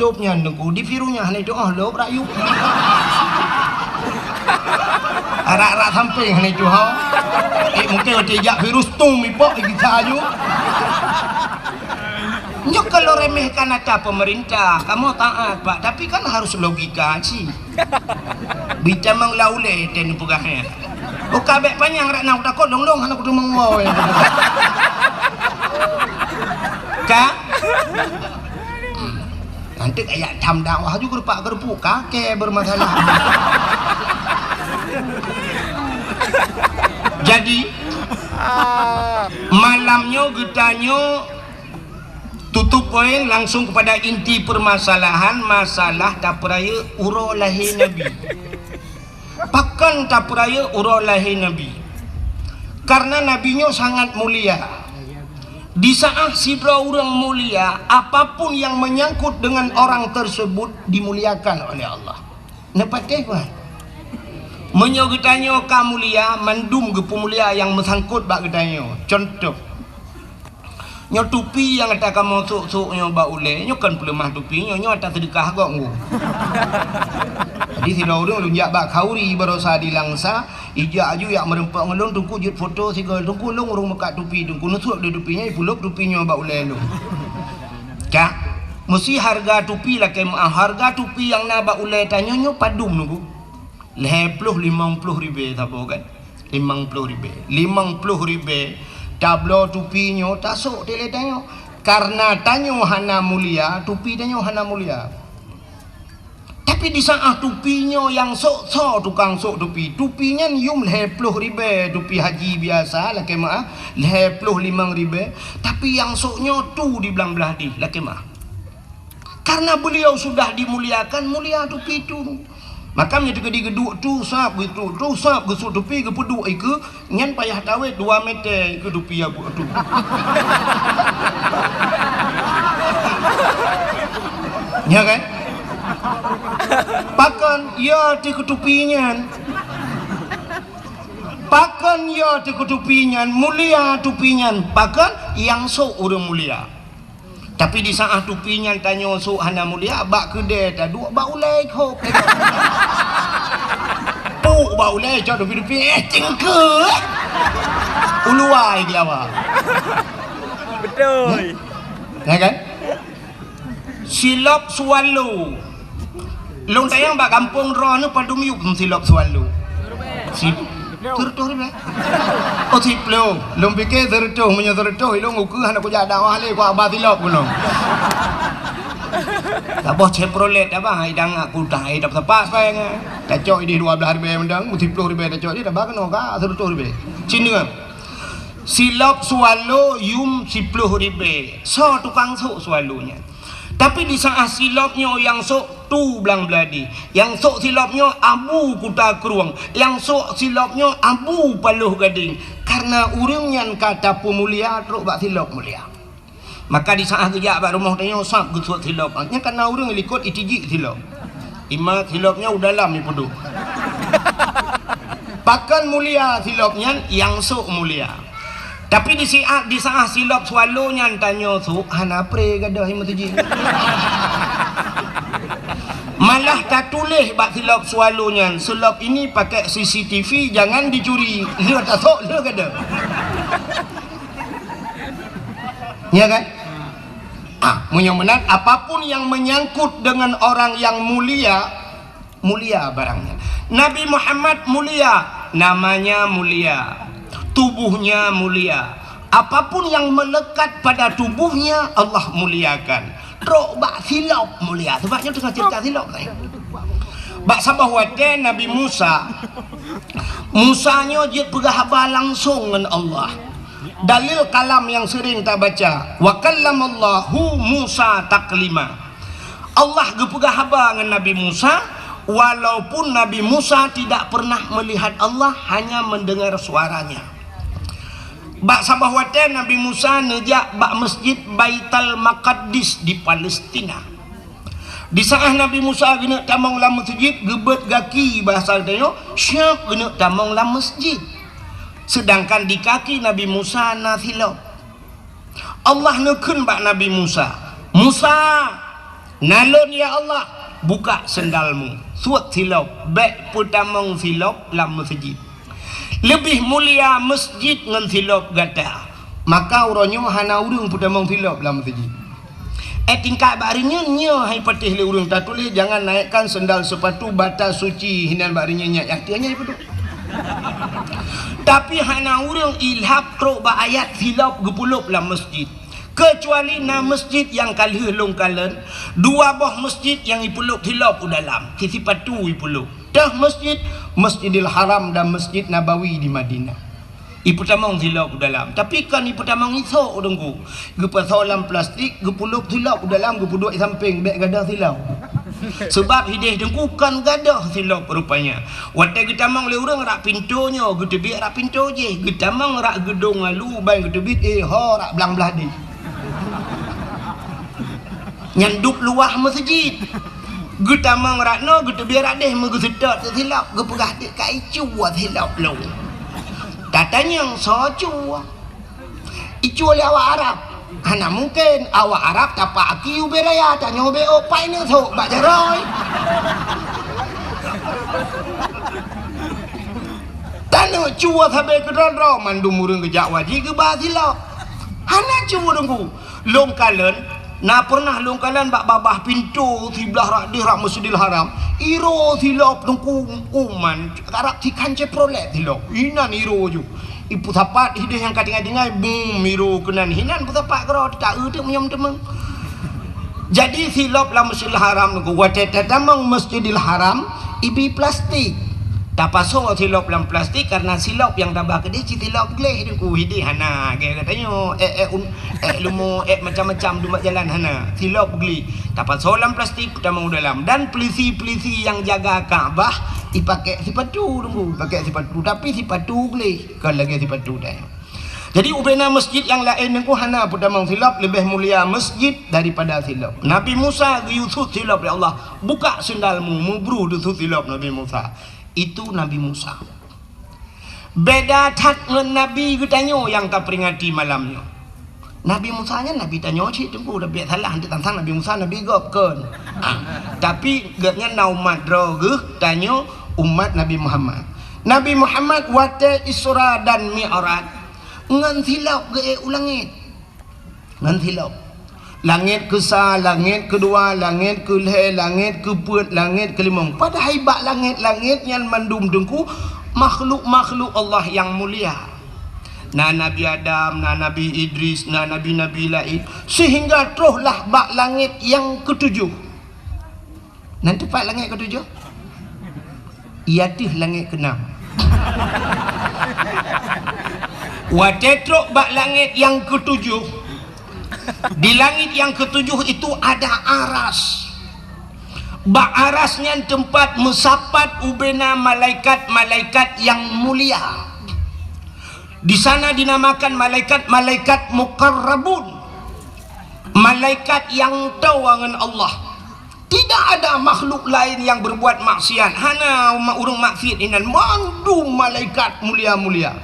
YouTube-nya nunggu di virunya hanya itu lo rayu arak-arak samping hanya itu mungkin ada virus tuh mipok kita aja. Nyok kalau remehkan aja pemerintah kamu taat pak, tapi kan harus logika sih. Bicara menglaule dan pegahnya. Oh kabek panjang rak nak takut dong anak kudu mengau. Kak. Nanti kayak jam dakwah juga pak gerpu kakek bermasalah. Jadi malamnya getanya tutup poin langsung kepada inti permasalahan masalah tapraya uro lahir Nabi. Pakan tapraya uro lahir Nabi. Karena nabinya sangat mulia. Di saat sidra orang mulia, apapun yang menyangkut dengan orang tersebut dimuliakan oleh Allah. Nepatih kan? Menyogetanya kamulia mandum ke pemulia yang mesangkut bak getanya. Contoh nyo tupi yang ada kamu sok nyo ba ule nyo kan pelemah tupi nyo ada sedekah kok ngu. Jadi si orang lunjak bak kauri barosa dilangsa ija aju yang merempak ngelong tungku jut foto si gol tungku long urung mekat tupi tungku nusuk de tupinya puluk tupi nyo ba ule lu. Kak mesti harga tupi lah ke harga tupi yang na ba ule tanya nyo padum nunggu. 50 ribu sabo kan 50 ribu tablo tupi nyo tasuk tele tanyo karena tanyo hana mulia tupi tanyo hana mulia. Tapi di saat tupinya yang sok tukang sok tupinya yum 50 ribu tupi haji biasa lah kemah 55 ribu tapi yang soknya tu di belah di lah kemah karena beliau sudah dimuliakan mulia tupi tu. Maka menjadi geduk tu sap gitu tu sap gesuk tupi ke peduk ke ngan payah tawet 2 meter ke tupi aku tu. Ya kan? Pakan ya di ketupinya. Pakan ya di ketupinya mulia tupinya. Pakan yang sok orang mulia. Tapi di saat tupinya tanya sok hana mulia bak kedai tak duk bak ulai kok. Puk bak ulai cak tupi tingke. Uluai dia awak. Betul. Ya kan? Silap swallow. Long tayang bak kampung roh ni padum yuk silap swallow. Tertuh ni oh siplo long fikir tertuh punya tertuh long uku anak kuja dakwah le ku abah silap kuno tak boh Chevrolet apa idang aku dah dapat sepas payang tak cok di 12 ribu mendang 10 ribu tak cok di dah bakno ka tertuh ribu sini kan silap swallow yum 10 ribu so tukang sok swallownya. Tapi di saat silapnya yang sok tu belang beladi, yang sok silapnya abu kuta keruang, yang sok silapnya abu paluh gading. Karena urangnya kata pemulia teruk bak silap mulia. Maka di saat kerja bak rumah tanya sap gesuk silap. Nya karena urang likut itiji silap. Ima silapnya udah dalam ni peduk. Pakan mulia silapnya yang sok mulia. Tapi di saat silap swallow-nya tanya sok hana pre gadah himatuji. Malah tak tulis bak silap swallow-nya. Silap ini pakai CCTV jangan dicuri. Dia tak sok dia gadah. Ya kan? Mudah-mudahan apapun yang menyangkut dengan orang yang mulia, mulia barangnya. Nabi Muhammad mulia, namanya mulia. Tubuhnya mulia. Apapun yang melekat pada tubuhnya Allah muliakan. Rok bak silap mulia. Sebabnya tengah cerita silap saya. Bak sabah wate Nabi Musa. Musanya dia berhabar langsung dengan Allah. Dalil kalam yang sering tak baca. Wa kallamallahu Musa taklima. Allah berhabar dengan Nabi Musa walaupun Nabi Musa tidak pernah melihat Allah, hanya mendengar suaranya. Bak sabah wate Nabi Musa nejak bak masjid Baitul Maqdis di Palestina. Di saat Nabi Musa kena tamang lam masjid gebet gaki bahasa dia siap kena tamang lam masjid. Sedangkan di kaki Nabi Musa nafilah. Allah nekun bak Nabi Musa. Musa Nalun ya Allah, buka sendalmu. Suat silap, baik putamang silap dalam masjid. Lebih mulia masjid dengan silap gata. Maka orangnya hana urung putamang silap dalam masjid. Tingkat barinya nya hai patih le urung tak tulis jangan naikkan sendal sepatu batas suci hinan barinya nya artinya itu. Tapi hana urung ilhab krok ba ayat silap gepulup dalam masjid. Kecuali na masjid yang kalih longkalan, dua buah masjid yang ipuluk hilap dalam kisi patu ipuluk dah Masjidil Haram dan Masjid Nabawi di Madinah ipu tamang hilap dalam. Tapi kan ipu tamang isok dengku gepa solam plastik gepuluk hilap dalam gepuduk samping beg gadah silap. Sebab hidih dengku kan gadah silap rupanya. Watai getamang le urang rak pintunya gedebik rak pintu je, getamang rak gedung lalu bai gedebik ho rak belang belah di nyanduk luah masjid. Getamang rakno gitu biar adeh megesedot silap gepegah dik kai cua silap long. Katanya yang socu. Icu oleh awak Arab. Hana mungkin awak Arab tapak aki uberaya tanya ube opai ni sok bak jaroy. Tanya cua sampai ke dondro mandum murung kejak wajib ke bah silap. Hana cua dengku. Long kalen na pernah longkalan bak babah pintu sebelah rak di rak Masjidil Haram iro silap tengku uman karak tikan ceprolet silap hinan iro ju ipu sapat hidih yang kating-katingai boom iro kenan hinan pu sapat kero tak eutek menyam temeng. Jadi silap lah Masjidil Haram tengku wateta tamang Masjidil Haram ibi plastik tapaso silap dalam plastik karena silap yang tambah ke dia silap gleh dengku hidih hana katanya lumo macam-macam dumat jalan hana silap geli tapaso dalam plastik tamang dalam dan polisi-polisi yang jaga Kaabah dipakai sipatu dengku pakai sipatu tapi sipatu gleh kalau lagi sipatu dah. Jadi ubena masjid yang lain dengku hana putamang silap lebih mulia masjid daripada silap. Nabi Musa Yusuf silap ya Allah buka sendalmu mubru Yusuf silap Nabi Musa. Itu Nabi Musa. Beda tak dengan Nabi getanyo yang tak peringati malamnya. Nabi Musa nya Nabi tanyo cik tunggu dah biar salah nanti tantang Nabi Musa Nabi gop kan. Tapi getnya naumat roguh tanyo umat Nabi Muhammad. Nabi Muhammad wate Isra dan Mi'raj ngan silap ge ulangit. Ngan silap. Langit ke-1, langit kedua, langit ke-2, langit ke-4, langit ke-5. Pada haibat langit-langit yang mandum dengku makhluk-makhluk Allah yang mulia. Na Nabi Adam, na Nabi Idris, na Nabi-Nabi lain sehingga teruslah bak langit yang ke-7. Nanti pak langit ke-7? Iatih langit ke-6. Watetrok bak langit yang ke-7. Di langit yang ke-7 itu ada aras. Bak arasnya tempat mesapat ubena malaikat-malaikat yang mulia. Di sana dinamakan malaikat-malaikat muqarrabun. Malaikat yang tahu dengan Allah. Tidak ada makhluk lain yang berbuat maksiat. Hana urung maksiat inan mandu malaikat mulia-mulia.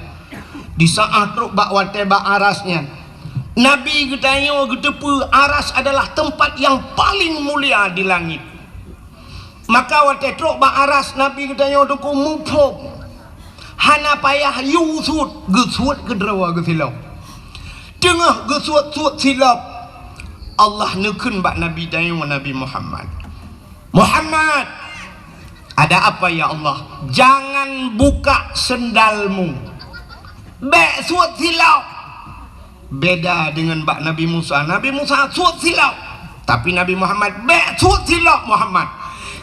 Di saat ruk bak wate bak arasnya Nabi getanyo getepu aras adalah tempat yang paling mulia di langit. Maka wate trok ba aras Nabi getanyo duku mupop. Hana payah yusut gesut kedrawa gesilau. Tengah gesut-sut silap. Allah nekun bak Nabi tanyo Nabi Muhammad. Muhammad, ada apa ya Allah? Jangan buka sendalmu. Bek sut silap. Beda dengan bak Nabi Musa. Nabi Musa sut silap, tapi Nabi Muhammad sut silap Muhammad.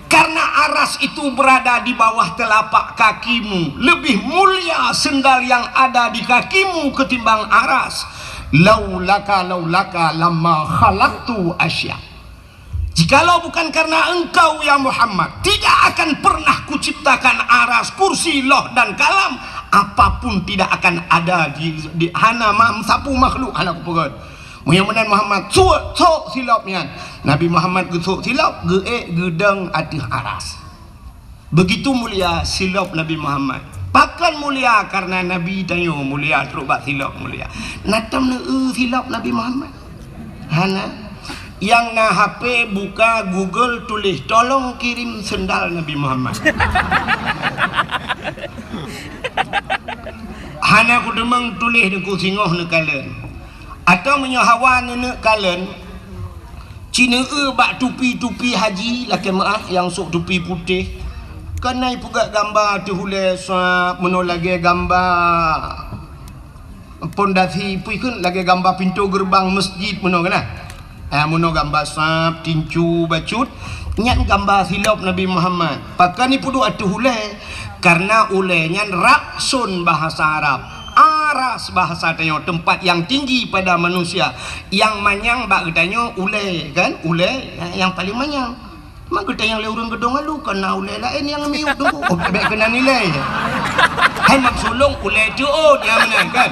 Karena aras itu berada di bawah telapak kakimu. Lebih mulia sendal yang ada di kakimu ketimbang aras. Laulaka lama khalaqtu asya. Jikalau bukan karena engkau ya Muhammad, tidak akan pernah kuciptakan aras, kursi, loh dan kalam. Apapun tidak akan ada di hana sapu makhluk hana kupegat. Muhammad Muhammad sok silapnya. Nabi Muhammad gesok silap gedang atih aras. Begitu mulia silap Nabi Muhammad. Pakan mulia karena Nabi tanyo mulia teruk bak silap mulia. Natam silap Nabi Muhammad. Hana Yang na HP buka Google, tulis tolong kirim sendal Nabi Muhammad. Hana ku demang tulis deku singoh ne kalen. Atau menyohawan ne kalen. Cina bak tupi-tupi haji laki maah yang sok tupi putih. Kanai pugak gambar tu hulai swap meno lagi gambar pondasi puikun lagi gambar pintu gerbang masjid meno kana. Meno gambar swap tincu bacut nyat gambar silap Nabi Muhammad. Pakai ni pudu atu hulai karena ulainya raksun bahasa Arab. Aras bahasa tanya tempat yang tinggi pada manusia. Yang manyang bak katanya ulai kan? Ulai yang paling manyang. Mak kita yang leurung gedong lu kena ulai lain yang miuk tu. Oh, baik kena nilai. Hai mak sulung ulai tu dia menang kan.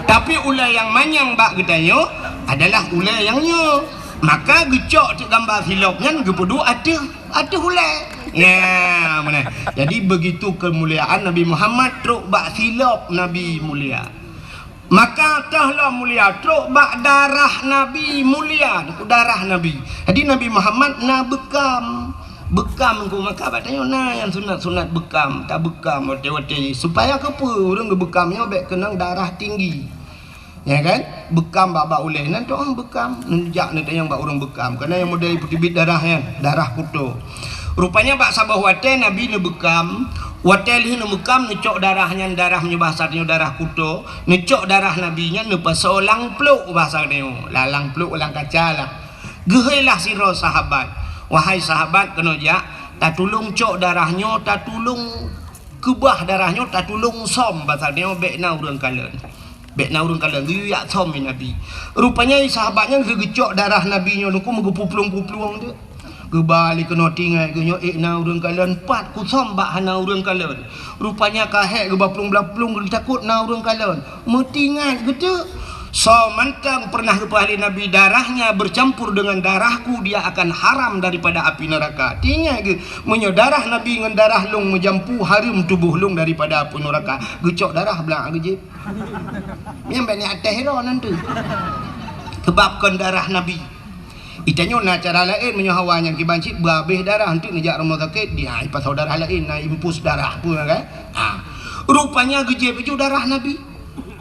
Tapi ulai yang manyang bak katanya adalah ulai yang nyo. Maka gecok tu gambar hilopnya gepedu ada ulai. Ya, mana? Jadi begitu kemuliaan Nabi Muhammad truk bak silap Nabi mulia. Maka tahlah mulia truk bak darah Nabi mulia, darah Nabi. Jadi Nabi Muhammad na bekam ku maka batanya na yang sunat-sunat bekam, tak bekam wate-wate supaya kepa urang bekamnya baik kenang darah tinggi. Ya kan? Bekam bak uleh nan tu orang bekam, nenjak ni yang bak urang bekam. Kerana yang model putih darahnya, darah kutu. Rupanya bak sabah wate Nabi ne bekam, wate lih ne bekam necok darahnya bahasanya darah kuto, necok darah Nabinya ne pasolang peluk bahasanya, lalang peluk ulang kaca lah. Gehailah sira sahabat. Wahai sahabat kena jak, tak tulung cok darahnya, tak tulung kebah darahnya, tak tulung som bahasanya bekna urang kalen. Bekna urang kalen riyak som Nabi. Rupanya sahabatnya gegecok darah Nabinya nu ku megepuplung-puplung tu. Kebalik kena tinggal kenyo na urang kalian 4 kusom bak hana urang kalian. Rupanya kahek ke baplung-baplung takut na urang kalian. Metingat gitu. So mantang pernah kepada Nabi darahnya bercampur dengan darahku dia akan haram daripada api neraka. Tinggal ke menyo darah Nabi dengan darah lung menjampu harum tubuh lung daripada api neraka. Gecok darah belang gejip. Yang banyak atas hero nanti. Kebabkan darah Nabi. Itanya na cara lain menyohawan yang kibancit berhabis darah untuk ngejak rumah sakit dia ipas darah lain na impus darah pun kan. Rupanya gejib itu darah Nabi.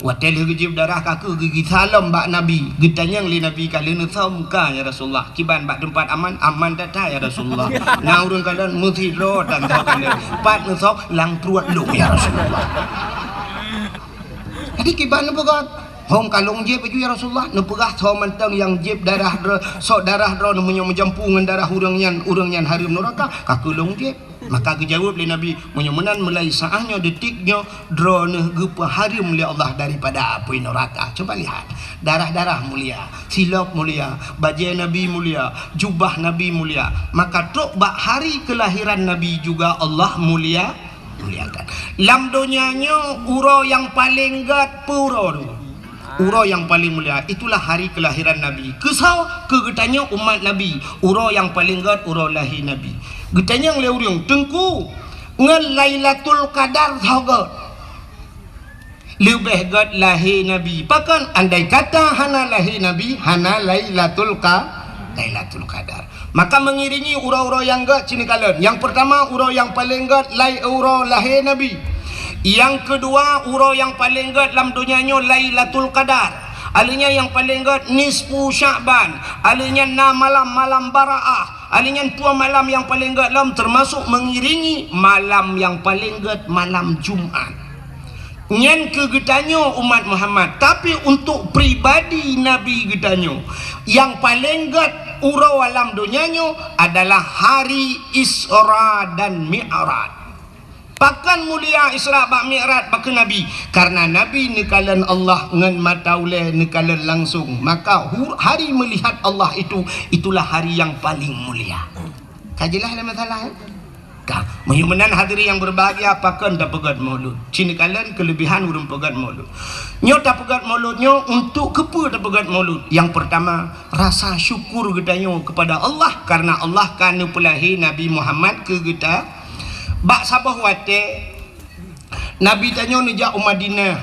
Watel gejib darah kaku gigi salam bak Nabi. Getanya li Nabi kalian samka ya Rasulullah. Kiban bak tempat aman data ya Rasulullah. Na urang kalian mesti ro dan kalian. Pat ngesok lang pruat lu ya Rasulullah. Jadi kiban apa Hong kalung jeb baju ya Rasulullah nu pegah so mentang yang jeb darah sok darah dro nu menjampu dengan darah urang yan harum neraka kakulung jeb. Maka dijawab oleh Nabi menyemenan mulai saahnya detiknya dro ne gepa harum oleh Allah daripada api neraka. Coba lihat darah-darah mulia, silap mulia, baju Nabi mulia, jubah Nabi mulia. Maka tok bak hari kelahiran Nabi juga Allah muliakan. Lam dunianya uro yang paling gat puro tu. Uro yang paling mulia itulah hari kelahiran Nabi. Kesau kegetanya umat Nabi. Uro yang paling gat uro lahir Nabi. Getanya ngleurung tengku ngan Lailatul Qadar sahabat. Lebih gat lahir Nabi. Pakan andai kata hana lahir Nabi, hana Lailatul Qadar. Maka mengiringi uro-uro yang gat sini kalian. Yang pertama uro yang paling gat uro lahir Nabi. Yang kedua uro yang paling gat dalam dunianya Lailatul Qadar. Alinya yang paling gat nisfu Sya'ban. Alinya 6 malam Baraah. Alinya 2 malam yang paling gat dalam termasuk mengiringi malam yang paling gat malam Jumaat. Nyen kegetanyo umat Muhammad. Tapi untuk pribadi Nabi getanyo yang paling gat uro alam dunianya adalah hari Isra dan Mi'raj. Pakan mulia Isra bak Mi'raj bak Nabi karena Nabi nekalan Allah ngan mata uleh nekalan langsung. Maka hari melihat Allah itulah hari yang paling mulia. Kajilah ada masalah menyumenan hadiri yang berbahagia pakan dak pegat maulud. Cini kalian kelebihan urang pegat maulud. Nyo dak pegat mauludnya untuk kepa dak pegat maulud. Yang pertama rasa syukur getanyo kepada Allah karena Allah kan pelahi Nabi Muhammad ke kita. Bak sabah wate Nabi tanya nejak Madinah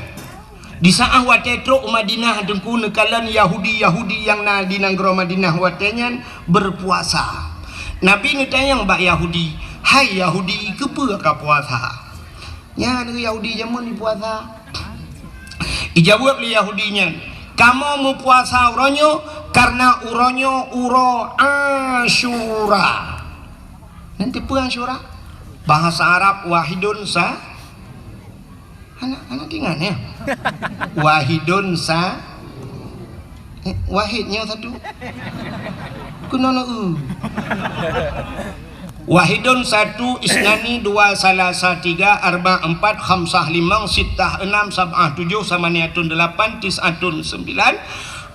Di saat wate truk Madinah dengku nekalan Yahudi yang na di nanggro Madinah watenyan berpuasa. Nabi ngetayang bak Yahudi, hai Yahudi kepa ka puasa? Nya ni Yahudi jamun di puasa. Ijawab li Yahudinya, kamu mau puasa uronyo karena uronyo uro Asyura. Nanti apa Asyura? Bahasa Arab wahidun sa anak ingat ya. Wahidun sa wahidnya satu. Kunono Wahidun satu, isnani dua, salasa tiga, arba empat, khamsah limang, sittah enam, sab'ah tujuh, samaniatun delapan, tis'atun sembilan,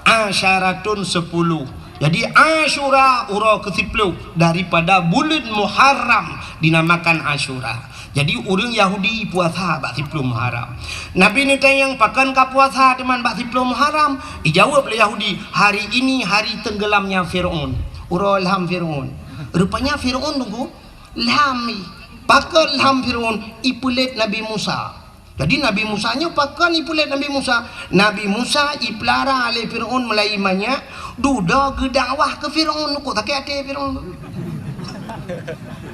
asyaratun sepuluh. Jadi Asyura uro ke-10 daripada bulan Muharram dinamakan Asyura. Jadi orang Yahudi puasa bak 10 Muharram. Nabi ni tanya pakan ka puasa teman bak 10 Muharram. Dijawab oleh Yahudi, hari ini hari tenggelamnya Firaun. Uro ilham Firaun. Rupanya Firaun tunggu lami. Pakan ilham Firaun ipulet Nabi Musa. Jadi Nabi Musa nya pakan ipulet Nabi Musa. Nabi Musa ipelara oleh Firaun mulai banyak duda ke dakwah ke Firaun kok tak ada Firaun.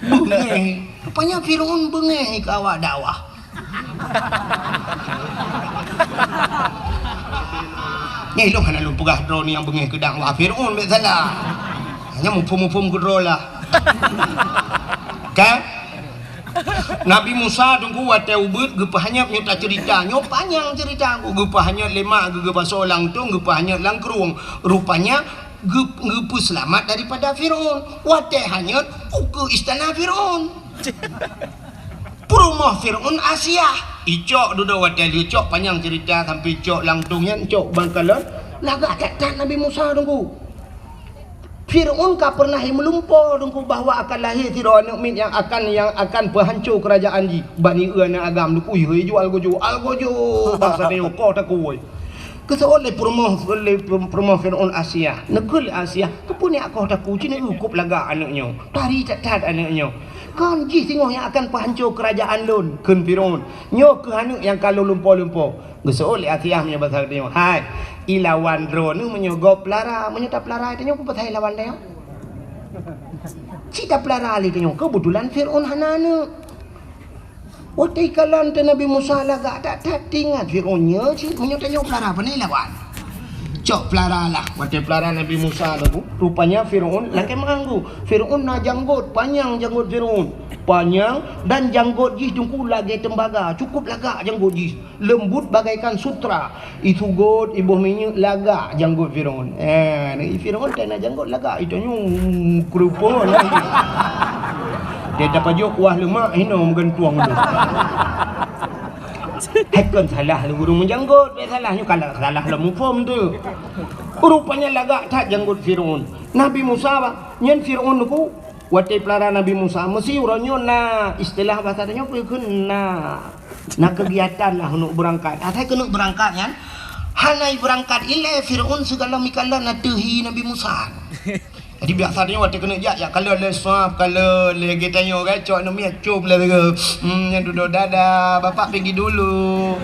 Bengeh. Rupanya Firaun bengeh ke awak dakwah. Ni lo hana lu pegah drone yang bengeh ke dakwah Firaun bet salah. Hanya mufum-mufum ke drone lah. Kan? Nabi Musa tunggu wate ubud gepahnya nyota cerita nyo panjang cerita gepahnya lemak gepa solang tu gepahnya langkrung rupanya gepu selamat daripada Firaun wate hanya ke istana Firaun rumah Firaun Asia icok duduk wate icok panjang cerita sampai icok langtungnya icok bangkalan lagak tak Nabi Musa tunggu Firaun ka pernah melumpur dengku bahwa akan lahir Firaun mukmin yang akan berhancur kerajaan ji bani ana agam dengku ye jual gojo bahasa dia ko tak kuoi keseoleh permoh Firaun Asia negeri Asia kepuni aku tak ku cina ukup laga anaknya tari tat anaknya kan ji tengok yang akan berhancur kerajaan lun kun Firaun nyo ke anak yang kalau lumpur keseoleh Asia punya bahasa dia hai ilawan drone menyogop pelara menyetap pelara itu nyok petai lawan dia cita pelara ali itu kebetulan Firaun hanana waktu kalan tu Nabi Musa laga tak ingat Firaunnya si menyetap pelara apa ni lawan cok pelara lah waktu pelara Nabi Musa tu rupanya Firaun langkai mengganggu Firaun na janggut panjang janggut Firaun panjang dan janggut jis tungku lagi tembaga cukup lagak janggut jis lembut bagaikan sutra itu god ibu minyak lagak janggut Firaun ni Firaun tak nak janggut lagak itu nyu kerupon dia dapat jauh kuah lemak hina menggentuang tu hekon salah lu guru menjanggut salahnya kalau salah lah mufum tu rupanya lagak tak janggut Firaun Nabi Musa nyen Firaun tu waktu pelara Nabi Musa mesti orangnya na istilah bahasanya pun na kegiatan lah untuk berangkat atai kena berangkat ya hanai berangkat ile Firaun segala mikala na tehi Nabi Musa jadi biasanya waktu kena jak kalau le swap kalau le getanyo kan cok nomi acum le yang duduk dada bapak pergi dulu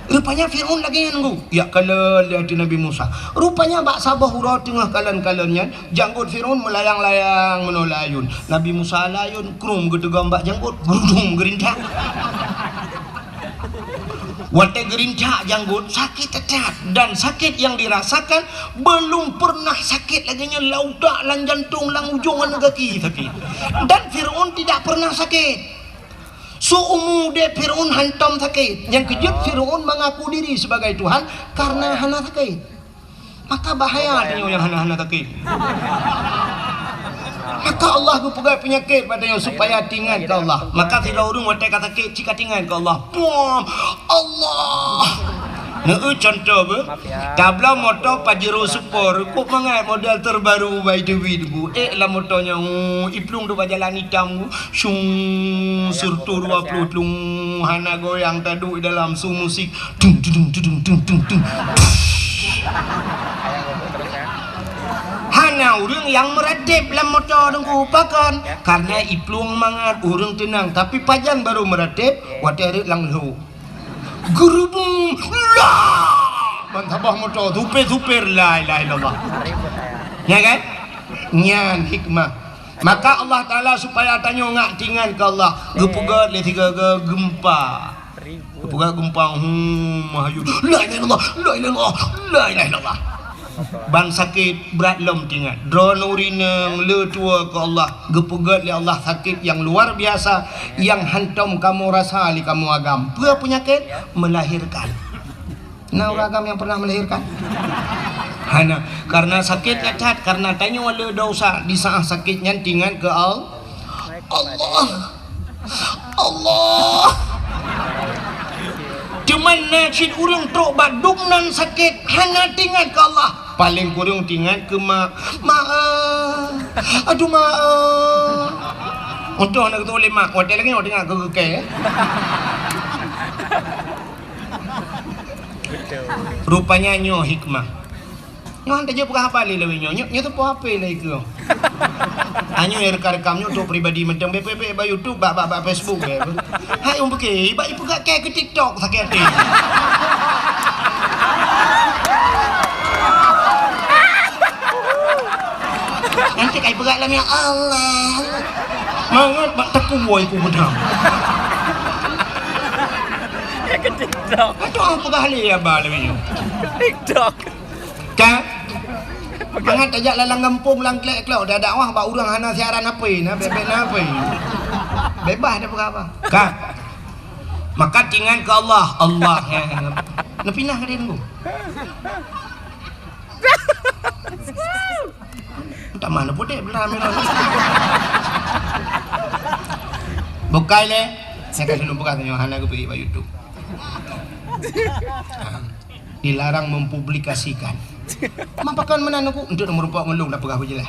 rupanya Firaun lagi nunggu ya kalau lihat Nabi Musa rupanya bak sabah hurau tengah kalan-kalannya janggut Firaun melayang-layang menolayun Nabi Musa layun krum gedegam bak janggut berudung gerintak waktu gerintak janggut sakit tetap dan sakit yang dirasakan belum pernah sakit lagi nya laudak lan jantung lang ujung kaki sakit dan Firaun tidak pernah sakit seumur dia Firaun hantam sakit yang kejut Firaun mengaku diri sebagai Tuhan karena hana sakit maka bahaya tanya yang hana sakit maka Allah ku pegai penyakit padanya supaya tinggal ke Allah maka tidak urung watai kata sakit jika tinggal ke Allah Allah contoh ber tabla motor Pajero Super kok mangai model terbaru by Dewi bu lah motornya iplung tu jalan hitam syung surtu 20 tlung hana goyang taduk dalam su musik dung dung dung dung dung dung hana orang yang meredip dalam motor dengku pakan karena iplung mangat orang tenang tapi pajan baru meredip wadah lang lu gerubung lah mantabah motor supir la ilaha illallah ya kan nyan hikmah. Maka Allah Ta'ala supaya tanya ngak tingan ke Allah gepugat le tiga gempa gepugat gempa mahayu la ilaha illallah la ilaha illallah la ilaha illallah ban sakit berat lem tingan drone urineng le tua ke Allah gepugat le Allah sakit yang luar biasa yang hantam kamu rasa li kamu agam apa penyakit melahirkan. Nah agam yang pernah melahirkan hana karena sakit cacat karena tanya wala dosa di saat sakitnya tingan ke Allah cuman najid urang trok badung nan sakit hana tingan ke Allah paling kurang tingan ke mak aduh mak untuk anak tu boleh mak hotel lagi nak dengar ke rupanya nyo hikmah nyo hantar je pernah apa lagi nyo tu apa lagi ke hanya yang rekam nyo tu pribadi macam BPB ba YouTube ba Facebook hai pergi ba ibu gak ke TikTok sakit hati nanti kai berat lah ya Allah mangat bak teku boy ku bedam ya ke TikTok aduh apa kali ya ba lagi nyo TikTok kan jangan tajak lalang kampung lang klek klau dah dakwah bak urang hana siaran apa bebek apa bebas dah apa kan maka tingan ke Allah nak pindah ke dia tunggu tak mana pun dek belah merah bukai le saya kasih dulu buka tanya hana ke pergi pada YouTube dilarang mempublikasikan mampakan mana aku untuk merupakan ngelung dah pegah je lah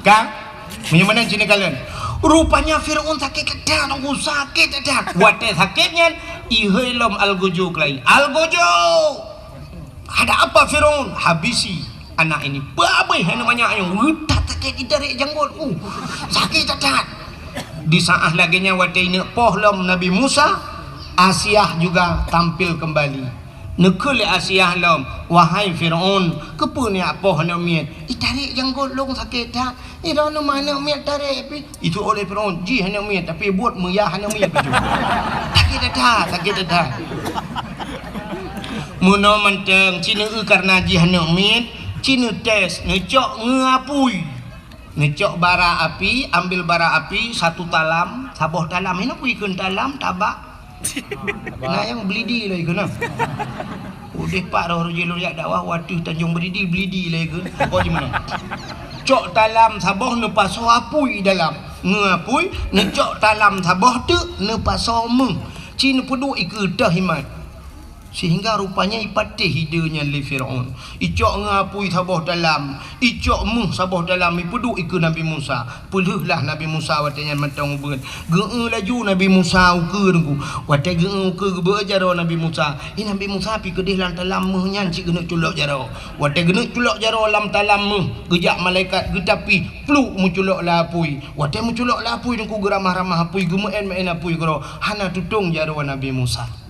kan bagaimana sini kalian rupanya Fir'aun sakit kedah aku sakit kedah wate sakitnya ihilom al-gojo kelai al-gojo ada apa Fir'aun habisi anak ini babai namanya yang wutat sakit ditarik janggut sakit kedah di saat laginya wate ini pohlom Nabi Musa Asyah juga tampil kembali nekul Asyah lam wahai Fir'aun kepa ni apa hendak miat tarik janggut long sakit tak ira no mana miat tarik itu oleh Fir'aun ji hendak miat tapi buat meyah hendak miat itu sakit dah muno menteng cina karena ji hendak miat cina tes ngecok ngecok bara api ambil bara api satu talam saboh talam ini puikan talam tabak nah yang belidi lagi kena udah pak roh jalur yak dakwah waduh Tanjung Belidi lagi ke kau di mana cok talam saboh ne paso apui dalam ngapui ne cok talam saboh tu ne paso meng cina pedu ikedah himat sehingga rupanya ipatih hidanya li Fir'aun icok ngapui saboh dalam icok meng saboh dalam ipedu ikut Nabi Musa puluhlah Nabi Musa watanya matang ubun geu laju Nabi Musa ukeun ku watai geu ke bejaro Nabi Musa Nabi Musa pi kedih lan talam meh nyan cik gena culok jaro watai gena culok jaro lam talam meh gejak malaikat getapi pluk muculok lapui watai muculok lapui ku geramah-ramah apui gemeun apui gero hana tutung jaro Nabi Musa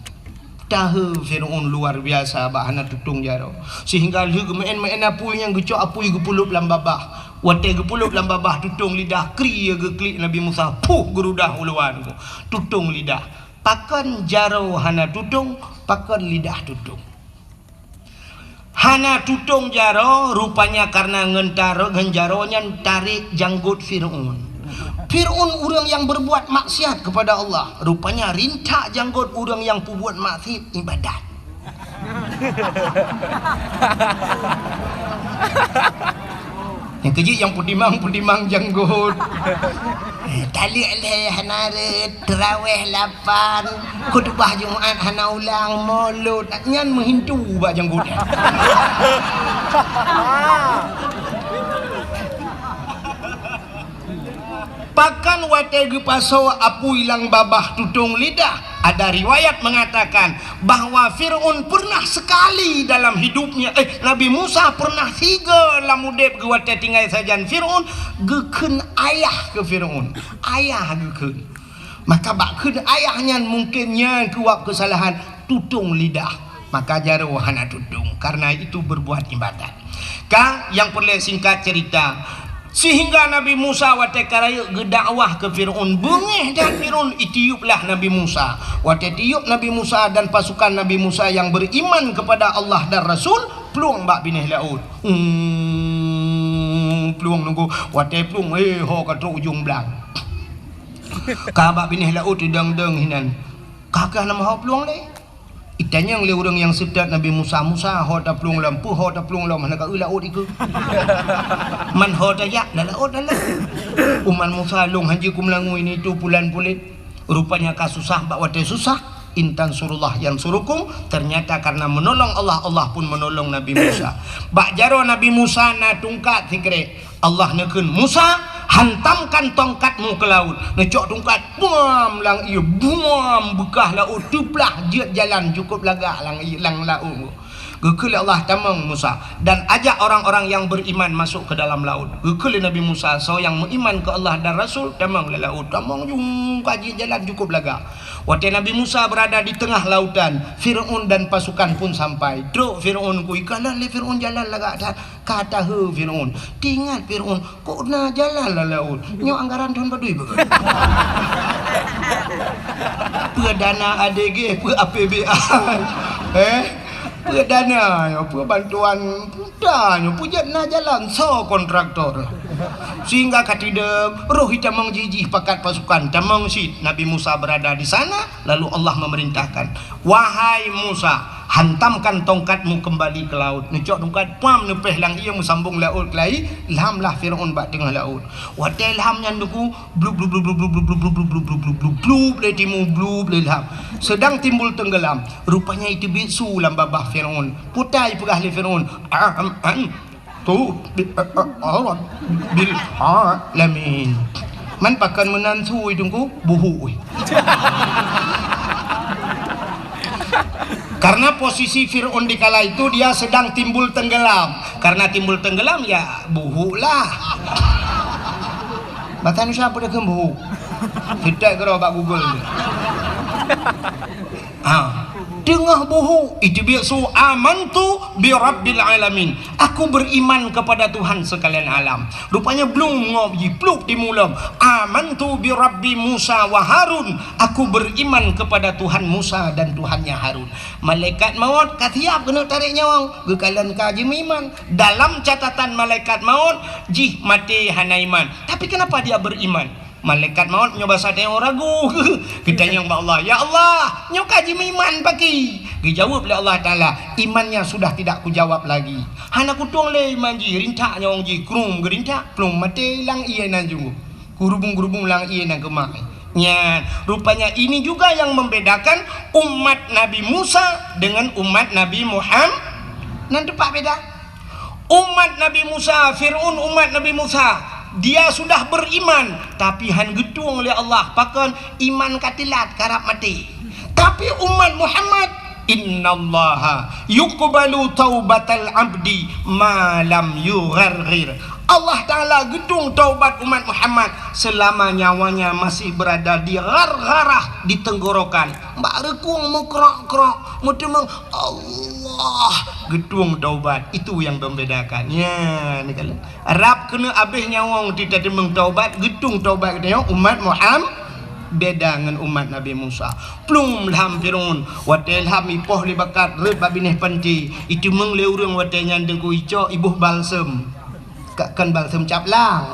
tahu Fir'aun luar biasa bahana tutung jaro sehingga lu gemen apui yang gecok apui gepulup lam babah wate gepulup lam babah tutung lidah kri ge klik Nabi Musa puh gerudah uluan tutung lidah pakan jaro hana tutung pakan lidah tutung hana tutung jaro rupanya karena ngentaro genjaronya tarik janggut Fir'aun orang yang berbuat maksiat kepada Allah rupanya rintak janggut orang yang berbuat maksiat ibadat yang kejik yang pudimang janggut tali leh hanaret terawih 8 khutbah Jumaat hana ulang maulud nyan menghindu ba janggut pakan wategi paso apu ilang babah tutung lidah. Ada riwayat mengatakan bahwa Fir'aun pernah sekali dalam hidupnya Nabi Musa pernah 3 lamudep ge wate tinggal sajan Fir'aun geken ayah ke Fir'aun ayah geken maka bakkeun ayahnya mungkinnya kuat kesalahan tutung lidah, maka jaro hana tutung, karena itu berbuat ibadat. Kang yang perlu singkat cerita, sehingga Nabi Musa wate karaya gedakwah ke Fir'aun, bengih dan Fir'aun itiuplah Nabi Musa. Wate tiup Nabi Musa dan pasukan Nabi Musa yang beriman kepada Allah dan Rasul, peluang bak binih laut. Peluang nunggu wate peluang ho kata ujung belang. Kabak binih laut deng hinan. Kakak nama ho peluang le. Itanya yang orang yang sedat Nabi Musa ho ta peluang lampu ho ta peluang lam mana ka laut iku. Man ho ta ya la laut la. Uman Musa long haji kum langu ini tu pulan pulit. Rupanya kasusah bak wate susah. Intan surullah yang surukum, ternyata karena menolong Allah, Allah pun menolong Nabi Musa. Bak jaro Nabi Musa na tungkat sikre Allah nekun Musa, hantamkan tongkatmu ke laut. Necok tongkat buam lang ia buam bekah laut tuplah je jalan cukup lagak lang laut. Gekul Allah tamang Musa dan ajak orang-orang yang beriman masuk ke dalam laut. Gekul Nabi Musa so yang beriman ke Allah dan Rasul tamang le laut. Tamang jung kaji jalan cukup laga. Waktu Nabi Musa berada di tengah lautan, Fir'aun dan pasukan pun sampai. Truk Fir'aun ku ikalah le Fir'aun jalan laga dan kata he Fir'aun. Tingat Fir'aun kok na jalan la laut. Nyo anggaran tahun badui begitu. Perdana ADG, per APBA. Dana apa bantuan pudanya pujat na jalan so kontraktor sehingga katidem roh tamang jijih pakat pasukan tamang sit Nabi Musa berada di sana lalu Allah memerintahkan wahai Musa hantamkan tongkatmu kembali ke laut necok tongkat pam nepeh lang ia musambung laut kelai ilhamlah Fir'aun bak tengah laut wate ilham nyanduku blub blub blub blub blub blub blub blub blub blub blub blub letimu blub ilham sedang timbul tenggelam rupanya itu bisu lam babah Fir'aun putai pegah li Fir'aun tu bil alamin man pakan menantu idungku buhu karena posisi Fir'aun di kala itu dia sedang timbul tenggelam. Karena timbul tenggelam ya buhu lah. Batan siapa dah buhu? Tidak kira bak Google. Tengah buhu itu biasa amantu bi rabbil alamin. Aku beriman kepada Tuhan sekalian alam. Rupanya belum ngopi pluk di mulam. Amantu bi rabbi Musa wa Harun. Aku beriman kepada Tuhan Musa dan Tuhannya Harun. Malaikat maut katiap kena tarik nyawang. Gekalan kaji iman. Dalam catatan malaikat maut jih mati hana iman. Tapi kenapa dia beriman? Malaikat maut nyoba sadeng ragu. Kita yang Allah, ya Allah, nyo kaji iman pagi. Dijawab oleh Allah Taala, imannya sudah tidak kujawab lagi. Hana kutung le iman ji, rintak nyong ji, krum gerintak, plum mati lang iya nan jungu. Kurubung-kurubung lang iya nan kemai. Ya, rupanya ini juga yang membedakan umat Nabi Musa dengan umat Nabi Muhammad. Nanti pak beda. Umat Nabi Musa, Fir'aun umat Nabi Musa. Dia sudah beriman tapi han gedung oleh Allah pakan iman katilat karap mati. Tapi umat Muhammad innallaha yuqbalu taubatal abdi ma lam yugharghir. Allah Ta'ala gedung taubat umat Muhammad selama nyawanya masih berada di gargarah, di tenggorokan. Mbak rekung mengkrok-krok mutemeng Allah gedung taubat. Itu yang membedakan. Ya, ni kala Arab kena habis nyawang tidak demeng taubat, gedung taubat kita umat Muhammad beda dengan umat Nabi Musa. Plum ilham Fir'aun wate ilham ipoh li bakat red babinih panti itu mengle urang wate nyandeng ku ico ibuh balsem kan balsem caplang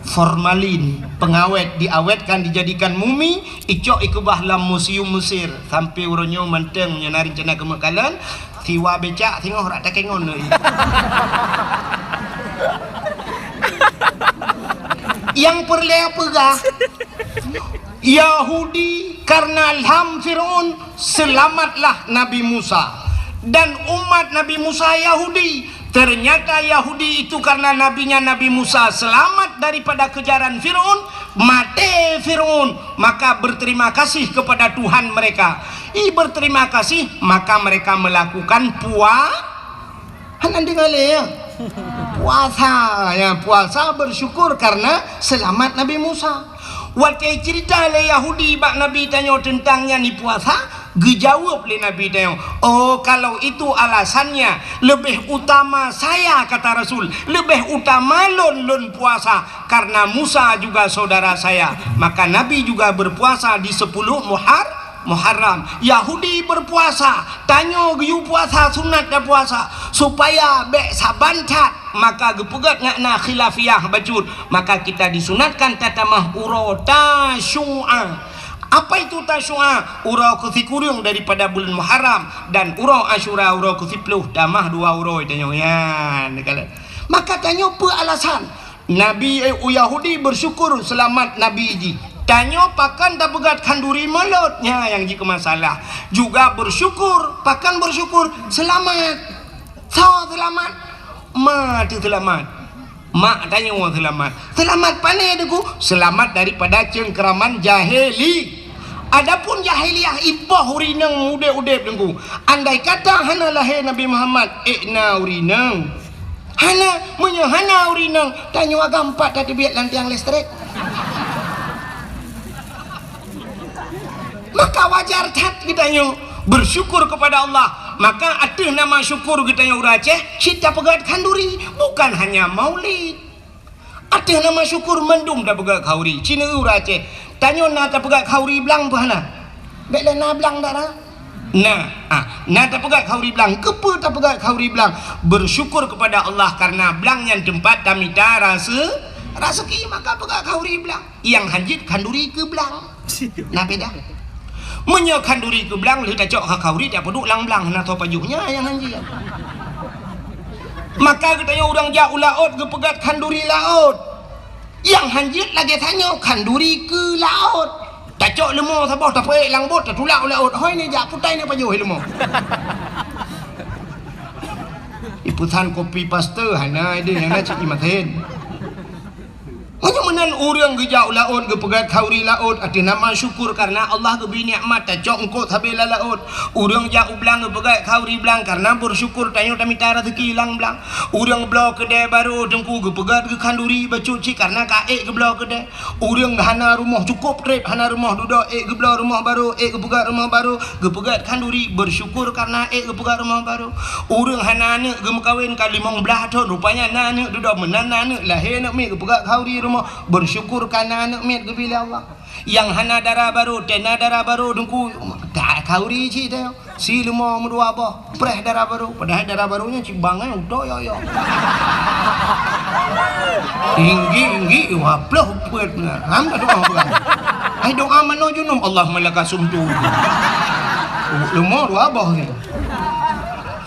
formalin pengawet diawetkan dijadikan mumi ico ikubah lam museum Mesir sampai uronyo menteng nyenari cena kemekalan siwa becak tengok rak takengon deui. Yang perlea pegah Yahudi karena ilham Fir'aun selamatlah Nabi Musa dan umat Nabi Musa Yahudi. Ternyata Yahudi itu karena nabinya Nabi Musa selamat daripada kejaran Fir'aun, mati Fir'aun, maka berterima kasih kepada Tuhan mereka. Berterima kasih maka mereka melakukan puasa bersyukur karena selamat Nabi Musa. Waktu cerita le Yahudi bak Nabi tanya tentangnya ni puasa, Dijawab oleh Nabi tanya, oh kalau itu alasannya lebih utama saya, kata Rasul, lebih utama lon puasa karena Musa juga saudara saya. Maka Nabi juga berpuasa di 10 Muharram. Yahudi berpuasa, tanya giu puasa sunat dah puasa supaya bek sabantat, maka gepegat ngakna khilafiyah bacut, maka kita disunatkan tatamah uro tasyu'a. Apa itu tasyu'a? Urau ke-10 daripada bulan Muharram, dan urau Asyura urau ke-10 tamah 2 urau tanya yan. Maka tanya apa alasan Nabi Yahudi bersyukur selamat Nabi ji. Tanya pakan tak pegat kanduri melotnya yang jika masalah. Juga bersyukur, pakan bersyukur selamat. So selamat. Mati selamat. Mak tanya orang selamat. Selamat pandai deku. Selamat daripada cengkeraman jahili. Adapun jahiliyah ibah urinang udep-udep dengku. Andai kata hana lahir Nabi Muhammad ikna urinang. Hana urinang. Tanya agak 4 tadi biar lantiang listrik. Maka wajar cat kita nyo bersyukur kepada Allah. Maka ada nama syukur kita nyo Aceh, kita pegat kanduri, bukan hanya maulid. Ada nama syukur mendum dah pegat kauri. Cina Aceh. Tanya na tak pegat kauri belang apa hana? Beklah na belang dah dah. Nah tak pegat kauri belang. Kepa tak pegat kauri belang? Bersyukur kepada Allah karena belang yang tempat tamita rasa ki, maka pegat kauri belang. Yang hanjit kanduri ke belang. Nah beda. Menyokan duri ke belang lu tak cok kauri tak peduk lang-belang na to pajuhnya yang hanjit. Maka katanya orang jauh laut ke pegat kanduri laut. Yang hanjit lagi tanya kanduri ke laut. Tak cok lemah sabah tak peik lang bot tak tulak laut. Hoi ni jak putai ni pajuh lemah. Iputan kopi paste hana ide yang nak cik imaten. Macam mana orang ke jauh laut ke pegat kauri laut ada nama syukur karena Allah ke bini nikmat tak cok engkau habis laut. Orang jauh belang ke pegat kauri belang karena bersyukur tanya tamita rezeki hilang belang. Orang belau kedai baru dengku ke pegat ke kanduri bacuci karena kaek ke belau kedai. Orang hana rumah cukup trip hana rumah duduk ke belau rumah baru ke pegat rumah baru ke pegat kanduri bersyukur karena ke pegat rumah baru. Orang hana anak ke mekawin kali mong belah tahun rupanya anak duduk menana anak lahir nak mi ke pegat kauri rumah bersyukur karena anak mit ke bila Allah. Yang hana darah baru tena darah baru dengku tak kauri ci teh si lima mudua apa preh darah baru padahal darah barunya cibangan udah yo tinggi waplah puet benar ham tak doa bukan ai doa mano junum Allah malaka sumtu lima dua apa ni.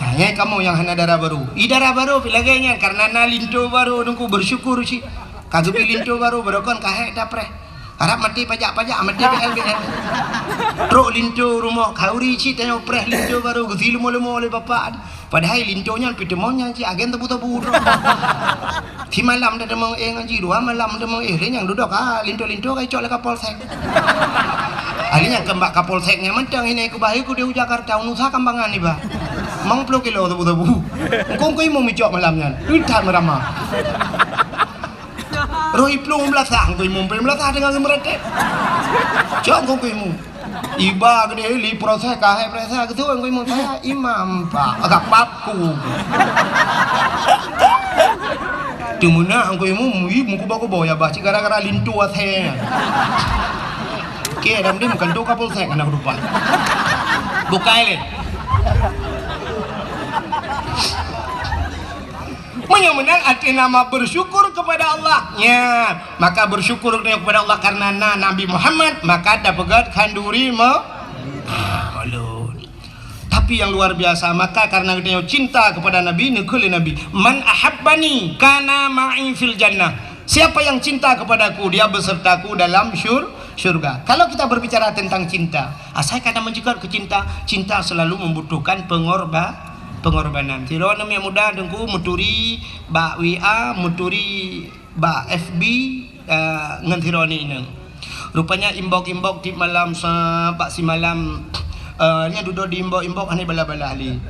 Hanya kamu yang hana darah baru darah baru pilaganya karena nalinto baru dengku bersyukur ci kagak linto baru berokon kahek dapreh harap mati pajak-pajak mati BLBL truk linto rumah kauri ci tanya preh linto baru gezi lemo-lemo oleh bapak padahal lintonya pitemonya ci agen tebu-tebu di malam dah demong ngaji 2 malam demong yang duduk linto-linto kai cok le kapolsek alinya kembak kapolseknya mentang ini ku bahi ku di Jakarta unusa kambangan ni ba mang 10 kilo tebu-tebu engkau mau micok malamnya lihat merama Rohi plung belasah, kau imum belasah dengan gemeretek. Jangan kau imum. Iba gede li proses kahai proses gitu kau imum saya imam pak agak papku. Cumana kau imum, muka baku bawa ya baca gara-gara lintu asenya. Oke, dalam dia bukan doa kapal saya anak lupa. Bukai le. Menang arti nama bersyukur kepada Allahnya. Maka bersyukur kepada Allah karena Nabi Muhammad maka ada pegat kanduri tapi yang luar biasa maka karena dia cinta kepada Nabi nekul Nabi man ahabbani kana ma'i fil jannah. Siapa yang cinta kepadaku dia besertaku dalam syurga. Kalau kita berbicara tentang cinta, saya kadang menjegat ke cinta selalu membutuhkan pengorbanan. Tiro namanya muda dengku muturi ba WA muturi ba FB ngantironi ini. Rupanya imbok di malam pak si malam nya duduk di imbok ane bala-bala ali.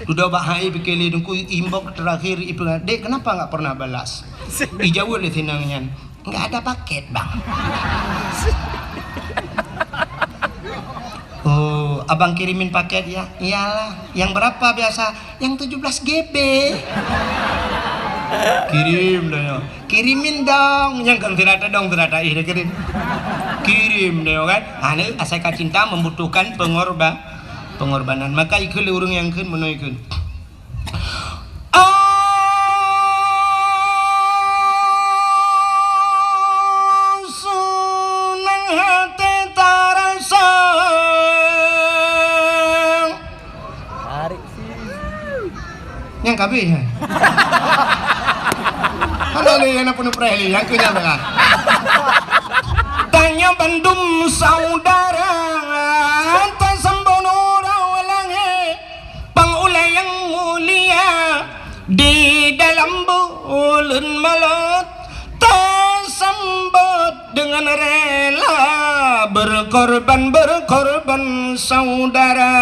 Duduk bahai pikirli dengku imbok terakhir ibu dek kenapa enggak pernah balas? Dijawab oleh tinangnya enggak ada paket bang. Oh abang kirimin paket ya. Iyalah, yang berapa biasa? Yang 17 GB. Kirim dong. Kirimin dong. Yang kan tidak dong, tidak ada ide kirim. Kirim dong kan. Ane asal cinta membutuhkan pengorbanan. Maka ikut urung yang kan menuikun. Yang kabeh ya. Ada yang penuh preli yang kenyang dengan. Tanya bandum saudara tasambono rawalange pangulay yang mulia di dalam bulan malam tasambut dengan rela berkorban saudara.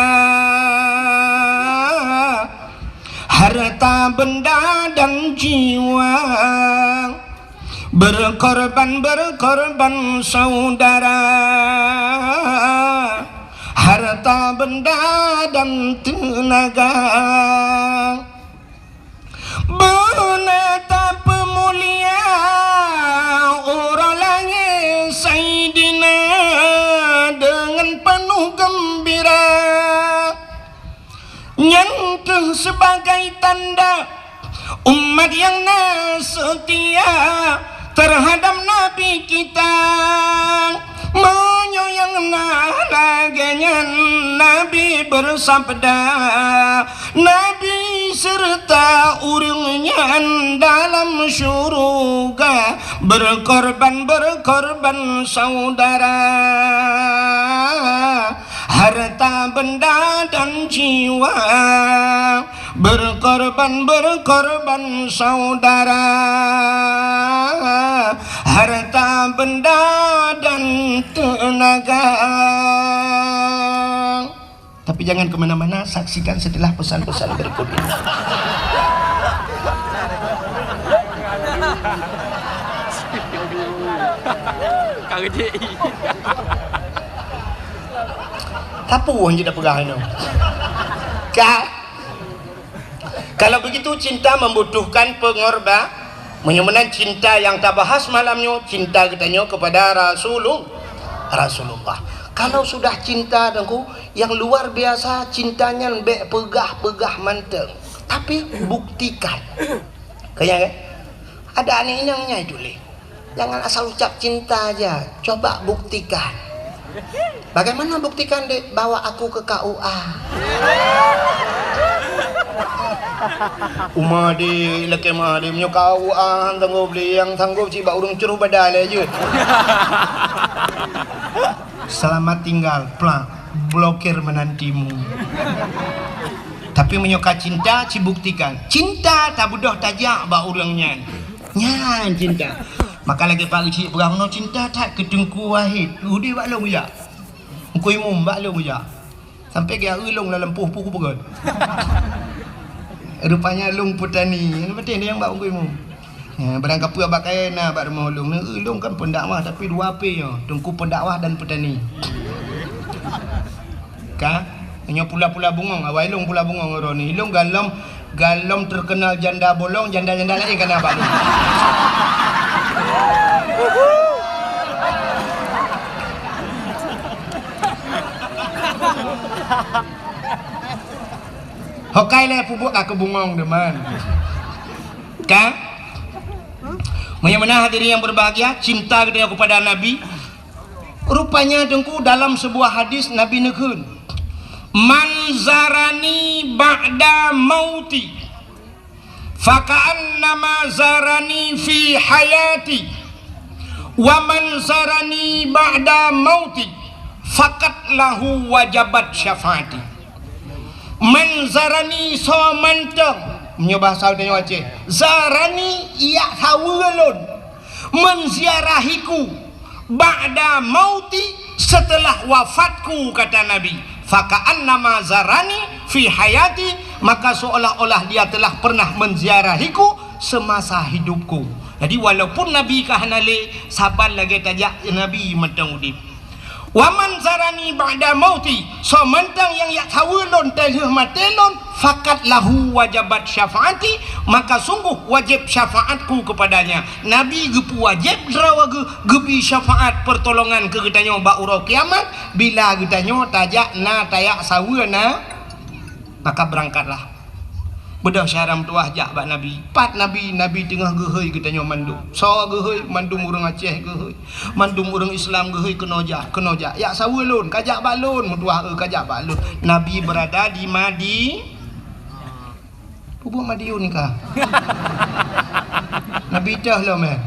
Harta benda dan jiwa berkorban saudara. Harta benda dan tenaga benata pemulia orang langit Sayyidina dengan penuh gembira nyentuh sebagai tanda umat yang setia terhadap Nabi kita, menyoyang laganya Nabi bersabda, Nabi serta urungnya dalam syurga berkorban saudara. Harta benda dan jiwa berkorban saudara. Harta benda dan tenaga. Tapi jangan kemana-mana, saksikan setelah pesan-pesan berikut ini. Tapu yang tidak pegang itu. Kalau begitu cinta membutuhkan pengorban. Menyumenan cinta yang tak bahas malamnya, cinta katanya kepada Rasulullah. Kalau sudah cinta dengku yang luar biasa, cintanya lebih pegah manteng. Tapi buktikan. Kayak ada aneh-anehnya itu le. Jangan asal ucap cinta aja, coba buktikan. Bagaimana buktikan dek? Bawa aku ke KUA. Umadi leke madi menyo KUA tanggup beli yang tanggup ciba urung curuh badale je. Selamat tinggal, plak blokir menantimu. Tapi menyoka cinta cibuktikan. Cinta tak budoh tajak ba urangnya. Nyan cinta. Maka lagi pagi cik perang no cinta tak kedengku wahid. Udi bak long ya. Engkau imum bak long ya. Sampai dia ulung dalam puh-puh pegon. Rupanya long putani. Yang penting dia yang bak engkau imum. Ya, barang kapu abak kaya na bak rumah ulung. Ulung kan pendakwah tapi dua api yo. Tungku pendakwah dan petani. Ka? Hanya pula-pula bungong. Awal ilung pula bungong roni. Ilung galom terkenal janda bolong, janda-janda lain kan abak long. Hokai le pupuk aku bungong deman. Kan? Bagaimana hadirin yang berbahagia, cinta kita kepada Nabi. Rupanya dengku dalam sebuah hadis Nabi nekun. Man zarani ba'da mauti faka'annama zarani fi hayati wa man zarani ba'da mauti fakat lahu wajabat syafaati. Man zarani so manteng menyobah saudanya wajib zarani ia hawulun menziarahiku ba'da mauti setelah wafatku kata Nabi. Faka'annama zarani fi hayati, maka seolah-olah dia telah pernah menziarahiku semasa hidupku. Jadi walaupun Nabi kahanale sabar lagi tajak Nabi matang udip. Waman zarani ba'da mauti, so mentang yang yak tawulun telih matelon fakat lahu wajabat syafaati, maka sungguh wajib syafaatku kepadanya. Nabi gepu wajib derawa gebi syafaat pertolongan ke getanyo ba uro kiamat bila getanyo tajak na tayak sawuna, maka berangkatlah. Bedah syaram tuah jak bak Nabi. Pat Nabi tengah gehoi getanyo mandum. So gehoi mandum urang Aceh gehoi. Mandum urang Islam gehoi kenojak. Ya sawulun kajak balun mutuah kajak balun. Nabi berada di Pupuk Madiun ni kah? Nabi dah lah man.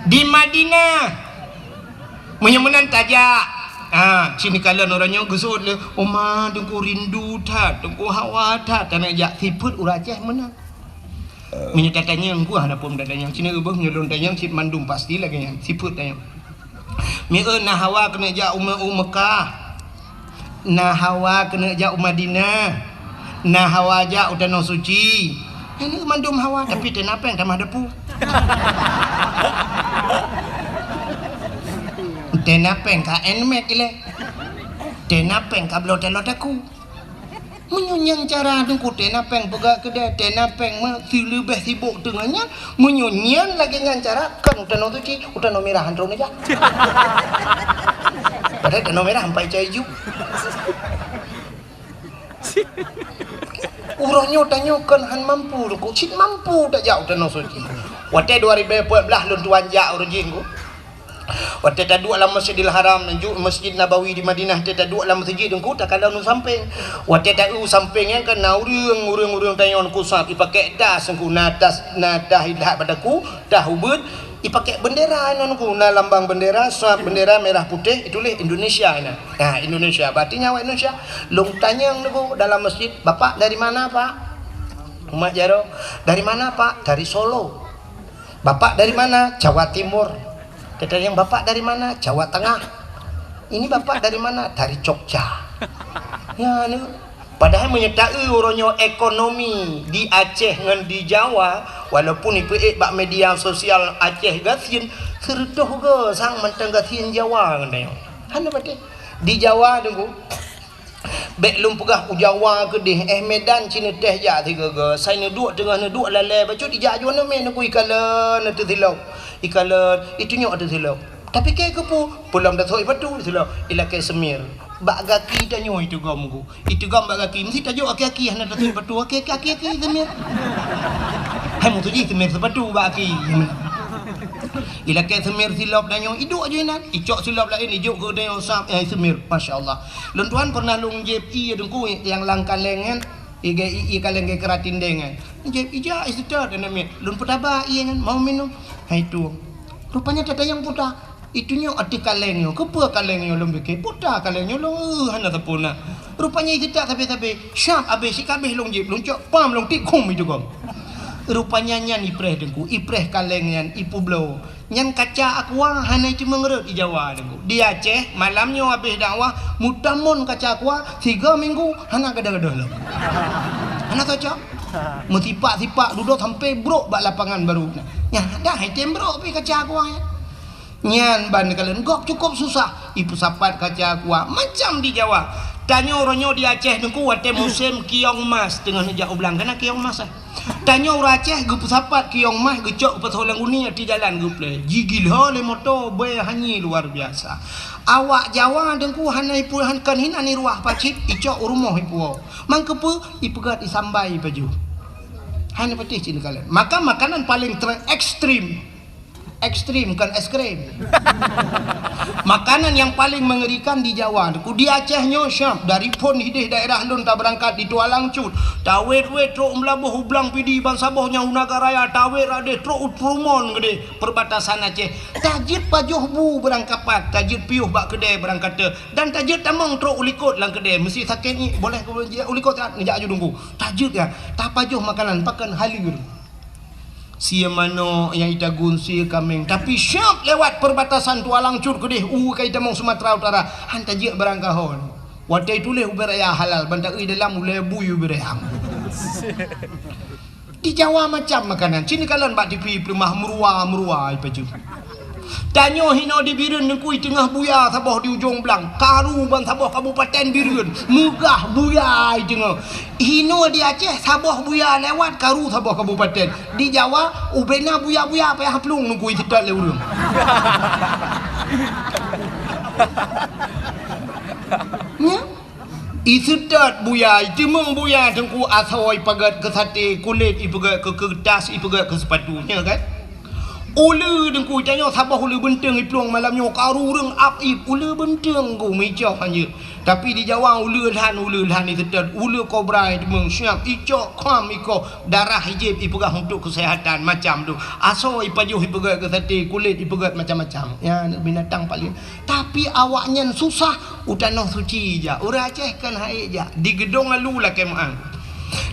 Di Madinah. Menyemenan tajak. Sini kalian orangnya gesut le. Oma dengku rindu tak, dengku hawa tak. Tanah jak siput uraceh mana? Menyetatanya engku ada pun datanya. Sini ubah menyelon tanya sip mandum pasti lagi yang siput tanya. Mie nah hawa kena jak Mekah. Nah hawa kena jak Madinah. Nah hawa jak utanah suci. Ini mandum hawa tapi kenapa yang tamah depu? Tenapeng ka enmek ile. Tenapeng ka blot-lot aku. Menyunyang cara dengku tenapeng pegak kedai tenapeng mah si lebih sibuk dengannya menyunyian lagi dengan cara kan udah suci udah merah handrong aja. Padahal udah merah sampai hijau. Urangnya tanya kan han mampu dengku cik mampu tak jauh udah suci. Waktu 2014 lun tuan jak urang jinggu. Waktu tak dua dalam Masjidil Haram dan Masjid Nabawi di Madinah, tak dua dalam masjid dengku tak kalau nu samping. Waktu tak samping yang kan urang tanya ku sat dipakai das engku natas nadah hilah padaku dah ubud dipakai bendera nonku na lambang bendera sat bendera merah putih itulah Indonesia ina. Nah Indonesia berarti nyawa Indonesia. Long tanya nunggu dalam masjid, "Bapak dari mana, Pak?" Umat Jaro, "Dari mana, Pak?" "Dari Solo." "Bapak dari mana?" "Jawa Timur." Kata yang bapak dari mana? Jawa Tengah. Ini bapak dari mana? Dari Jogja. Ya, ni. Padahal menyertai orangnya ekonomi di Aceh dengan di Jawa, walaupun ipe bak media sosial Aceh gasin serdoh ke sang mentang gasin Jawa katanya. Hana pati di Jawa tunggu. Bek lum pegah Jawa ke deh Medan Cina teh ja tiga ke. Saya ni duk tengah ni duk lalai bacut dijak jual men aku ikalan tu silau. Ikalan itunya ada silau. Tapi kayak kepu pulang dah soi batu silau. Ila kayak semir. Bak gaki tanyo itu gamku. Itu gam bak gaki mesti tajuk aki-aki hana dah soi batu aki-aki semir. Hai mu tu ji semir sebatu bak aki. Ila kayak semir silap danyo iduk aja nak. Icok silap lain ijuk ke danyo sap semir. Masya-Allah. Lun tuan pernah lung JP dengku yang langkan lengan i kaleng ke keratin dengan. JP ija istad namanya. Lun petaba iya kan mau minum. Hai tu. Rupanya tata yang puta. Itunya ati kalengnya. Kepa kalengnya lembek ke puta kalengnya lo hana tapuna. Rupanya itu tak sampai-sampai syap habis si kabeh lung JP lung cok pam lung tikum itu gom. Rupanya nyan ipreh dengku, ipreh kaleng nyan ipu blow. Nyan kaca aqua hana itu mengerut di Jawa dengku. Di Aceh malamnya habis dakwah mutamun kaca aqua 3 minggu hana gada-gada lah. Hana kaca. Mutipak-tipak duduk sampai brok bak lapangan baru. Nya dah item brok pi kaca aqua. Nyan ban kalian gok cukup susah. Ipu sapat kaca aqua macam di Jawa. Tanya orangnya di Aceh dengku waktu musim kiong mas tengah nejak ublang kena kiong mas tanya orang Aceh gup sapat kiong mas gecok pas holang uni di jalan gup le gigil hole motor be hanyi luar biasa. Awak Jawa dengku hanai puluhan kan hina ni ruah pacit icok rumah ipu mangkepu ipegat isambai baju hanya putih cina kalian. Maka makanan paling ekstrim kan es krim. Makanan yang paling mengerikan di Jawa di Acehnya syam dari pun hidih daerah lun tak berangkat di Tualang Cut tawet wet truk melabuh hublang pidi bang sabohnya unaga raya tawet ade truk utrumon gede perbatasan Aceh tajid pajuh bu berangkapat tajid piuh bak kedai berangkat dan tajid tamang truk ulikot lang kedai mesti sakit ni boleh ulikot ngejak aju dungku tajid ya tak pajuh makanan pakan halir sia mano yang ita gunsi kameng tapi syap lewat perbatasan Tualang Cut kedih kai tamong Sumatera Utara hanta je berangkahon wadai tuleh uberaya halal bantak dalam uleh buyu berehang di Jawa macam makanan sini kalian bak TV rumah murua ipaju Tanya hina di Birun nengkui tengah buya sabah di ujung belang. Karu ban sabah Kabupaten Birun. Megah buya tengah. Hina di Aceh sabah buya lewat karu sabah Kabupaten. Di Jawa ubena buya-buya payah pelung nengkui sedap le urang. Ya? Isedat buya, jemeng buya tengku asoi pagat ke sate kulit ipagat ke kertas ipagat ke sepatunya kan. Ula dengku tanya sabah ula benteng iplong malamnya karu reng apip ula benteng ku mijah hanya. Tapi di Jawa ula lhan isedat ula kobra demeng siap icok kham iko darah hijab ipagah untuk kesihatan macam tu. Asoi pajuh ipagat ke sate kulit ipagat macam-macam. Ya binatang paling. Tapi awaknya susah utanah suci je. Ura Aceh kan haik je. Di gedung alu lah kemang.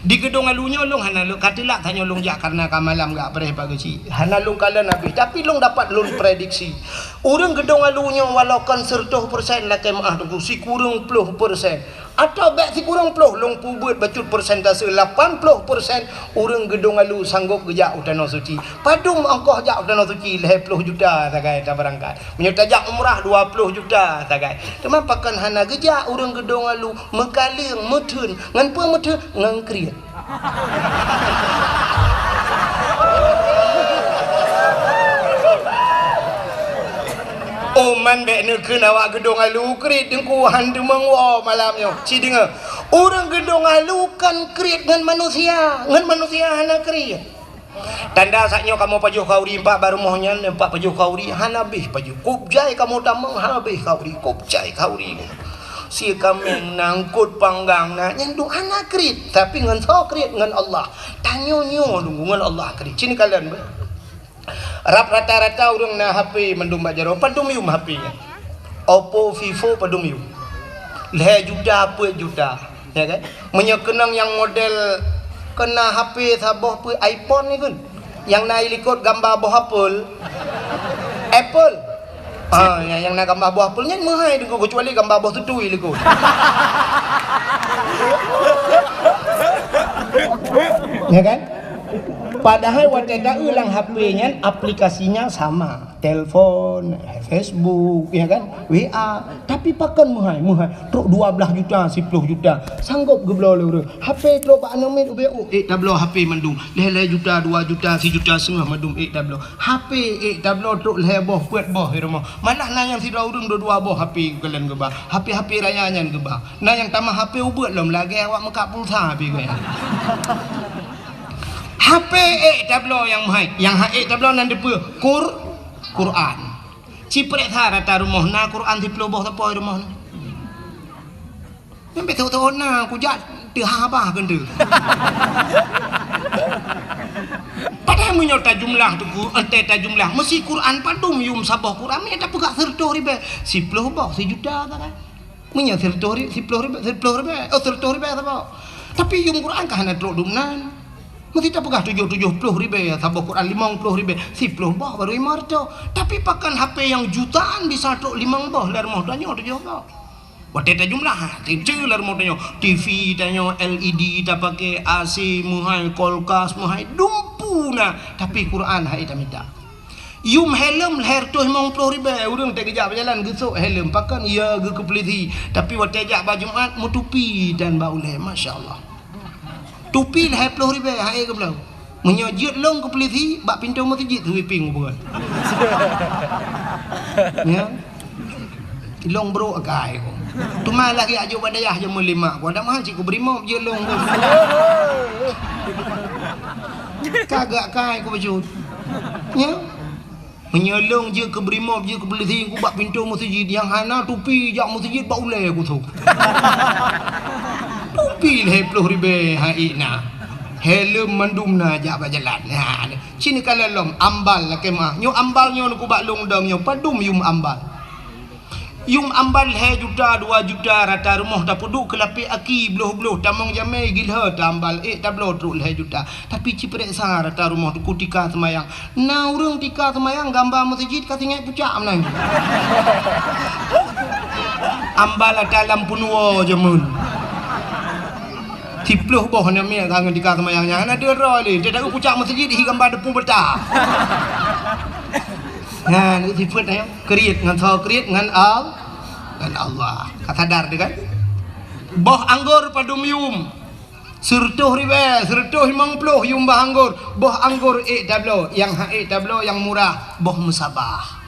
Di gedung alunya long hanalung katilah tanya long jak karena kamalam gak pereh pagi hanalung kalian habis tapi long dapat long prediksi urang gedung alunya walau kan 100% lah kemah tu si kurang 10% atau baik si kurang 10 long pubut bacut persentase 80% urang gedung alu sanggup gejak utana suci padum angkoh jak utana suci 10 juta sagai tak berangkat menyertajak umrah 20 juta sagai teman pakan hana gejak urang gedung alu mekaling metun ngan pe metun ngan kriat. Oh man bek nekeun awak gedung alu krit dengku hantu mengwo malamnya. Si dengar. Orang gedung alu kan krit dengan manusia hana krit. Tanda saknya kamu pajuh kauri empat baru mohnya empat pajuh kauri hana bih pajuh. Kupjai kamu tamang hana bih kauri kupjai kauri. Si kami nangkut panggang na nyandung anak krit tapi ngan so krit ngan Allah tanyo nyo ngan Allah krit sini kalian rap rata-rata orang na HP mendum bajaro padum yum HP Oppo Vivo padum yum le juta apa juta ya kan menyekenang yang model kena HP sabah pe iPhone ni kan yang naik likut gambar buah Apple yang nak gambar buah apelnya mahal dengan kecuali gambar buah tutui lego. Ya kan? Padahal wadah ulang HP-nya aplikasinya sama, telepon, Facebook, ya kan, WA, tapi pakan mahal, truk 12 juta, 10 juta, sanggup geblo le urang. HP truk bak 6 minit UBU, tablo HP mandung, leh juta, 2 juta, 1 juta setengah mandung tablo. HP tablo truk leh boh kuat boh di rumah. Malah nang yang sida urang 2 boh HP kalian gebah. HP rayanya gebah. Nah yang tambah HP ubet lom lagi awak mekak pulsa HP kaya. HP tablo yang mahal, yang tablo nan depe Quran. Ciprek rata rumah na Quran di peloboh tapoi rumah na. Sampai tahu na ku jak teu habah kan tu. Padahal menyota jumlah tu ente ta jumlah mesti Quran padum yum sabah Quran me tak pegak 100 ribu 10 boh 1 juta kan. Menya 100 ribu 10 ribu 100 ribu sabah. Tapi yum Quran kah na truk dumnan. Mesti tak pegah 70 ribu ya sabah Quran 50 ribu 10 boh baru 500 tapi pakan HP yang jutaan bisa truk 5 boh lar moh tanya 7 boh Wateta jumlah kecil lar moh tanya TV tanya LED tak pakai AC muhai kulkas muhai dumpuna tapi Quran hai tak minta yum helm leher tu 50 ribu urang tak kejap berjalan gesuk helm pakan ia ge kepeliti tapi watejak baju Jumaat mutupi dan bauleh masya-Allah tupi lah 20 ribu hai ke belau menyojit long ke peliti bak pintu masjid tu ping bukan ya long bro agai ko tu malah ke ajo badayah je melima ko ada mahal cikgu berimo je long kagak kai ko baju ya menyolong je ke berimo je ke peliti ko bak pintu masjid yang hana tupi jak masjid bak ulai ko tu tupi lah 10 ribu hai na helm mandum na jak berjalan ha sini kala lom ambal lah kemah nyo ambal nyo ku bak long dong nyo padum yum ambal he juta 2 juta rata rumah dah puduk kelapi aki beluh tamang jamai gilha tambal tablo truk he juta tapi ciprek sa rata rumah tu kutika semayang na urang tika semayang gambar masjid katingai pucak menang ambal dalam punwo jemun Tipluh boh na mi kangen tika semayangnya ana dia roy dia dak pucak masjid hi gambar depu betah Nah, itu sifat ayo. Kriit ngan so kriit ngan Allah. Kata dar kan? Boh anggur padumium. Sertuh ribe, sertuh 50 yum bah anggur. Boh anggur tablo, yang tablo yang murah, boh musabah.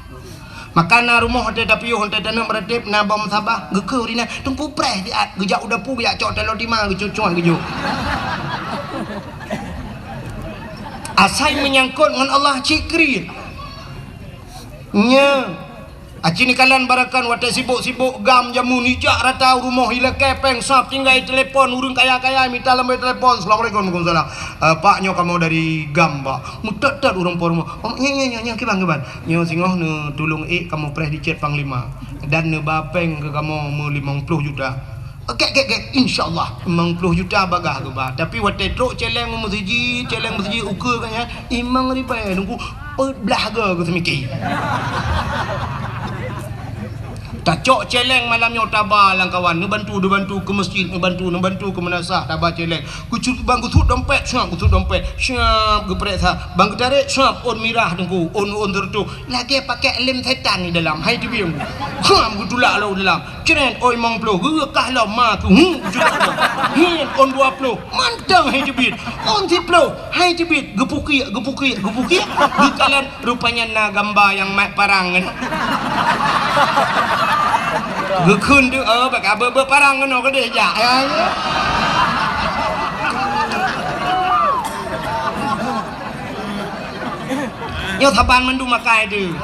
Makana rumah ada tapi yo honte tanam beratip na boh musabah. Gekeu dina tungku preh di at gejak udah pu ya cok telo di mang gecucuan gejo. Asai menyangkut dengan Allah cikri. Nya acini kalian barakan wate sibuk-sibuk gam jamu nijak rata rumah hila kepeng sap tinggal telepon urung kaya-kaya minta lambai telepon. Assalamualaikum warahmatullahi wabarakatuh. Pak nyo kamu dari gam pak mutet urang por rumah nya kibang nyo singoh ne tulung kamu preh di chat panglima dan ne bapeng ke kamu mau 50 juta. Oke, insyaallah 50 juta bagah ke ba. Tapi wate truk celeng masjid ukur kan ya imang ribai nunggu belah ke semiki. Tak cok celeng malamnya tabah lang kawan ni bantu ke masjid ni bantu ke manasah tabah celeng ku bang ku tut dompet syap geprek sa bang tarik syap on mirah dengku on tertu lagi pakai lem setan ni dalam hai tu biung kham ku tulak lo dalam ceren oi mong plo gekah lo ma ku hin on 20 mantang hai tu bit on 10 hai tu bit gepuki gekalan rupanya na gambar yang mat parang kan. Gekun tu bak berparang kena ke dia jak ya. Yo taban mandu makai tu.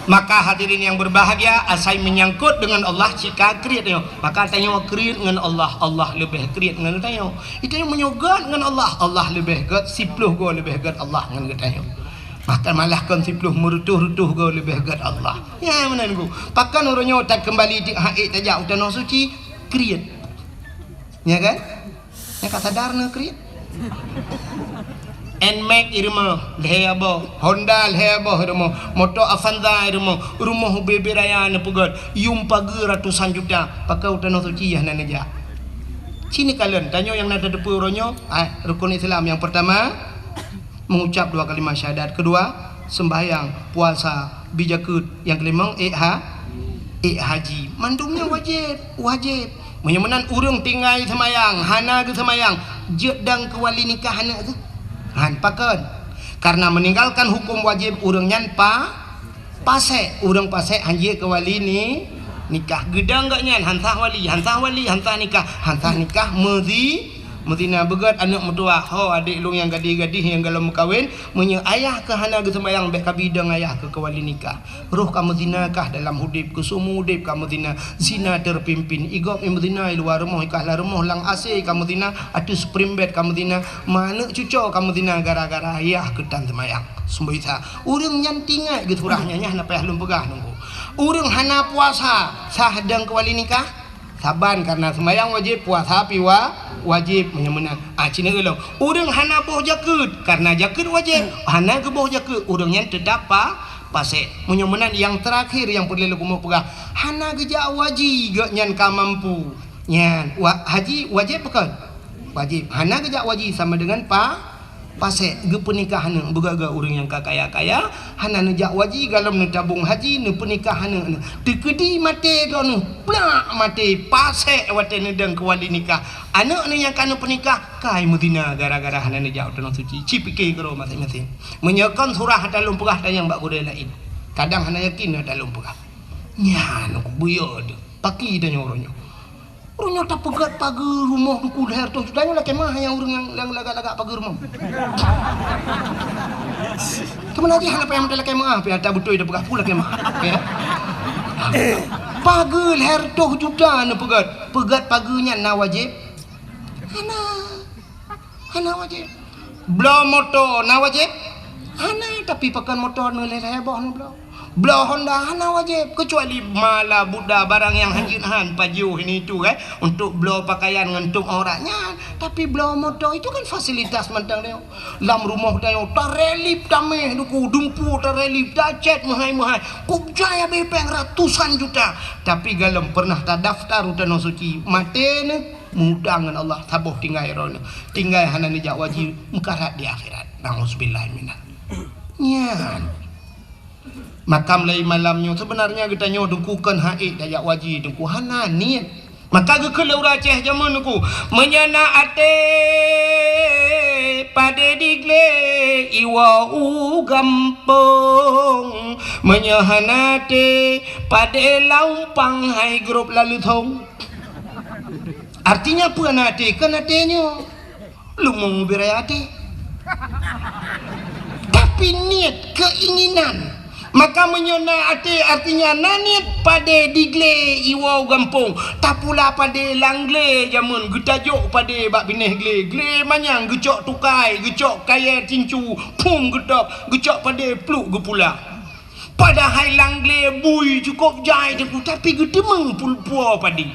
Maka hadirin yang berbahagia, asai menyangkut dengan Allah jika kriat yo. Maka tanya kriat dengan Allah lebih kriat dengan tanya. Itu yang menyogat dengan Allah lebih gat 10 go lebih gat Allah dengan tanya. Maka malah kan 10 merutuh-rutuh go lebih gat Allah. Ya mana niku. Pakan orangnya tak kembali di haid tajak utano suci kriat. Ya kan? Yang kata darna kriat. Nmax irma lehabo, Honda lehabo irma, motor Avanza irma, rumah bebe raya na pugat, yung pagi ratusan juta, pakai utano suci ya nanaja. Sini kalian tanya yang nada depu orangnya, rukun Islam yang pertama mengucap 2 kalimat syahadat, kedua sembahyang, puasa, bijakut, yang kelima haji. Mandumnya wajib. Menyamanan urang tinggal semayang, hana ke semayang, jedang ke wali nikah hana ke. Pakan. Karena meninggalkan hukum wajib urang nyan pasek, urang pasek hanji ke wali ni nikah gedang gak nyan hantah wali hantah nikah Mezina begat anak mertua ho adik lu yang gadis yang galau kawin menye ayah ke hana ke sembayang bek kabidang ayah ke wali nikah roh kamu zinakah dalam hudip ke sumu hudip kamu zina terpimpin igok zina luar rumah ikah rumah lang ase kamu zina atus primbet kamu zina mana cucu kamu zina gara-gara ayah ke tan sembayang sembaita urang nyantingai ke surahnya nya napa lum pegah nunggu urang hana puasa sahdang ke wali nikah saban karena sembahyang wajib puasa piwa wajib menyemena cina gelau urang hana boh jakut karena jakut wajib hana ke boh jakut urangnya tetap pasek menyemenan yang terakhir yang perlu lu mau pegah hana gejak wajib gak nyan ka mampu nyan haji wajib bukan wajib hana gejak wajib sama dengan pasek ge pernikahan begaga urang yang kaya hana nejak wajib galam ne tabung haji ne pernikahan ne tekedi mate dono plak mate pasek wate ne deng wali nikah anak ne yang kana pernikah kai Medina gara-gara hana nejak tanah suci cipike kero masing-masing menyekan surah dalam pegah yang bak gode lain kadang hana yakin dalam pegah nya no buyod paki dan orangnya urang tak pegat pagar rumah ku leher tu sudahnya lah kemah yang urang yang lagak-lagak pagar rumah. Kemana aja apa yang dalam kemah apa ada betul dah pegat pula kemah. Ya. Pagar leher tu juta na pegat pagarnya na wajib. Hana wajib. Bela motor na wajib. Hana tapi pakan motor na leher bawah na bela. Bela Honda hana wajib kecuali mala budak barang yang hanjin pajuh ini itu kan untuk bela pakaian ngentung orangnya tapi bela motor itu kan fasilitas mentang dia lam rumah dia tarelip tameh duku dumpu tarelip dacet mahai kubjaya bepeng ratusan juta tapi galam pernah tak daftar utano suci matene mudangan Allah tabuh tinggal hana ni jak wajib mukarat di akhirat Nauzubillah minat. Nyan. Makam lain malamnya sebenarnya kita nyo dengkukan haid dayak waji dengku hananiat. Maka ke kelau raceh zaman aku menyana ate pada digle iwa u gampong menyahanate pada laupang hai grup lalu thong. Artinya apa nate kan atenya lu mau berayate tapi niat keinginan. Maka menyona ate artinya nanit pada digle iwau gampung tapula pada langle jamun getajuk pada bak bineh gle manyang gecok tukai gecok kaya cincu pum gedap gecok pada pluk gepula padahal langle bui cukup jai deku tapi gedemeng pulpua padi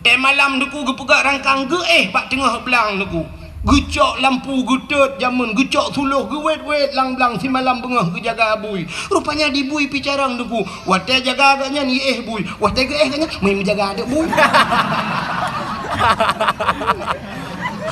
te malam deku gepegak rangkang ge bak tengah belang deku gecok lampu gedut jamun gecok suluh gewet lang-lang si malam bengah ke jaga bui rupanya di bui picarang deku wate jaga agaknya ni bui wate ke agaknya main menjaga adik bui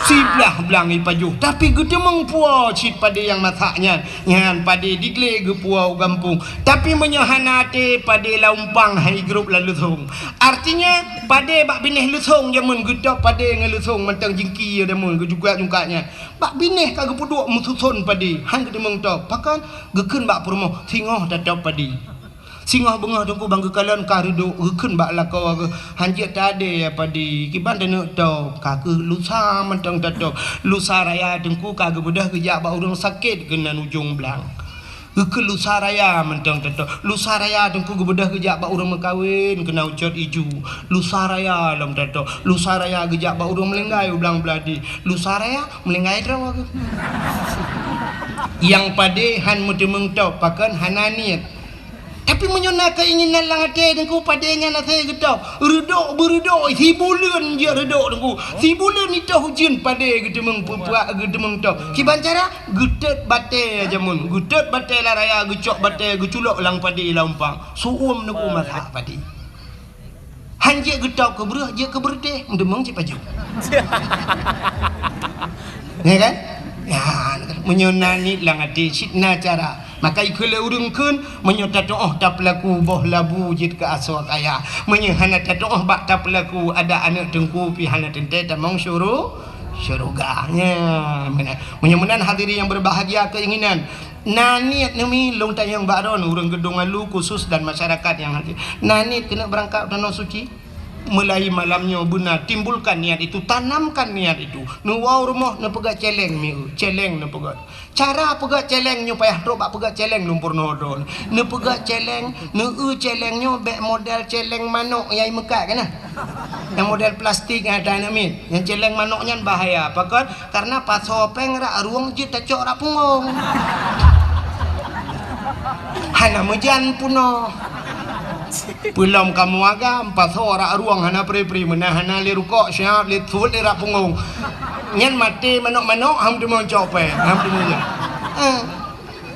si belah belang ipajuh tapi gede mengpua cit pada yang masaknya nyan pada digle gepuau gampung tapi menyahanate pada laumpang hai grup lalu thong artinya pada bak bineh lusong jamun gedap pada ngelusong mentang jingki ada mun juga jungkanya bak bineh kagak puduk mususun pada hang gede mengtop pakan geken bak permoh singoh tatap pada singoh bengah tungku bangga kalan kariduk geken bak lakau hanjit tade pada kiban denu to kagak lusa mentang tatap lusa raya tungku kagak bedah kejak bak urang sakit kena ujung belang ke lusa raya mentang tetap lusa raya tengku gebedah kejak bak urang mekawin kena ucot iju lusa raya lam tetap lusa raya kejak bak urang melenggai ulang beladi lusa raya melenggai draw yang pade han mesti mengtau pakan hananiat tapi menyona keinginan lang ate dengku padanya nase gedau redok beredok si bulan je redok dengku si bulan itu hujan pade gedemeng puak gedemeng tau kiban cara gedet bate jamun gedet bate la raya gecok bate geculok lang pade lampang suum dengku masak pade hanje gedau ke berah je ke berde demeng cip paju ya kan ya menyona ni lang ate sitna cara maka ikula urungkeun menyota doa tak pelaku boh labu jid ke aswak ayah menyehana doa bak tak pelaku ada anak tengku pi hana tente tamong syuruganya menyemenan hadiri yang berbahagia keinginan nanit nemi long tayang baron urang gedung alu khusus dan masyarakat yang hadir nanit kena berangkat tanah suci mulai malamnya benar timbulkan niat itu tanamkan niat itu nuwau rumah na pegat celeng miu celeng na pegat cara pegat celeng nyo payah drop pegat celeng lumpur nodon na pegat celeng na celeng nyo bek model celeng manok yang mekat kana yang model plastik ada namin yang celeng manoknya bahaya pakat karena pas sopeng rak ruang je tacok rak pungong hana mejan puno belum kamu agam pas ora ruang hana pri menahan ali rukuk syab li thul li rak punggung nyen mati manok-manok ham tu mon cope ham tu mon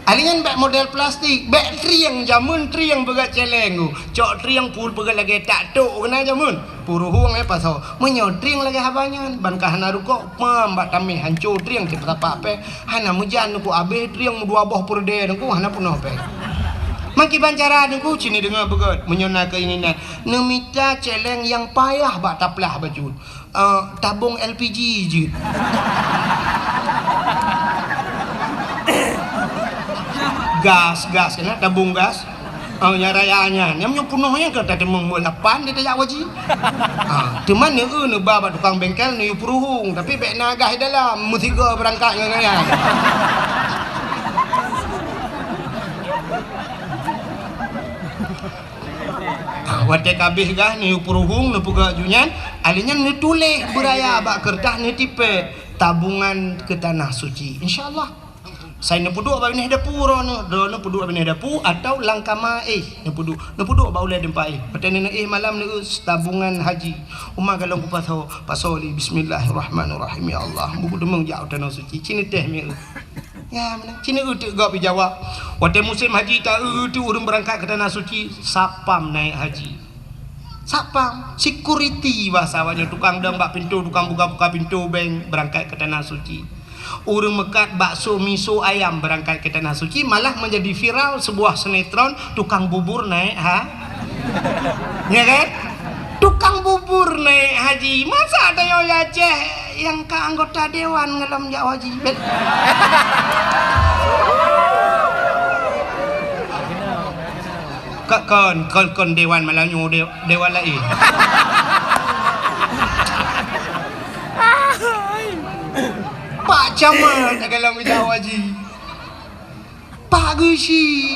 alingan bek model plastik bek triang jamun triang begat celeng cok triang pul begat lagi tak tok kena jamun puru huang pas menyo triang lagi habanya ban ka hana rukuk pam bak tamih hancur triang ke apa pe hana mujan ku abe triang dua boh purde ku hana punoh pe maki bancara dengku cini dengar begat menyona keinginan nemita celeng yang payah bak taplah baju tabung LPG je gas kena tabung gas yang rayanya yang punohnya ke tadi mengmulapan dia tak wajib teman ni ne baba tukang bengkel ni peruhung tapi bek nagah dalam mutiga berangkat dengan wate kabeh gah ni puruhung ni puga junyan alinya ni tulis beraya bak kertas ni tipe tabungan ke tanah suci insyaallah saya ni puduk bab ni dapur no do no puduk bab ni dapur atau langkama ni puduk bau le dempai petani ni malam ni tabungan haji umma kalau ku pasoli bismillahirrahmanirrahim ya Allah buku demeng jauh tanah suci cini teh mi ya mana cini utek gak pi Jawa wate musim haji ta tu urang berangkat ke tanah suci sapam naik haji sapam security bahasa awaknya tukang dang bak pintu tukang buka-buka pintu bank berangkat ke tanah suci Orang Mekat bakso miso ayam berangkat ke tanah suci, malah menjadi viral sebuah sinetron tukang bubur naik ya kan? Tukang bubur naik haji. Masa ada yang Aceh yang ke anggota dewan ngelam jak haji. Kon dewan Melayu dewan lain. Pak Camat kalau menjawab haji. Pak Gusi.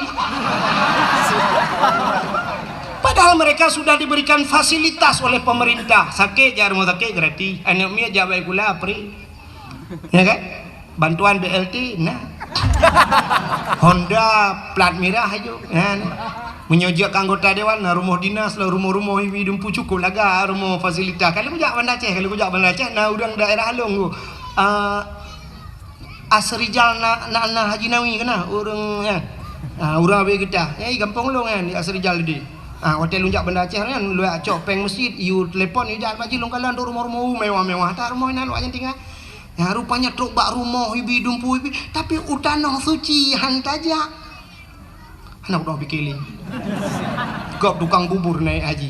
Padahal mereka sudah diberikan fasilitas oleh pemerintah. Sakit jar rumah sakit gratis. Anak mia jabai gula apri. Ya kan? Bantuan BLT nah. Honda plat merah aja. Kan? Menyojak anggota dewan rumah dinas lah rumah-rumah hidung cukup laga rumah fasilitas. Kalau kujak Banda Aceh, nah udang daerah Along tu. Asrijal na Haji Nawi kena orang kan. Orang abis kita. Gampang long kan di Asrijal tadi. Hotel lunjak Banda Aceh kan lu acok peng masjid, you telefon you jangan maji long kalan rumah-rumah mewah-mewah. Tak rumah nak lu aja tinggal. Ya rupanya truk bak rumah ibi dumpu ibi tapi utanah suci hantaja. Anak udah bikin gop tukang bubur naik haji.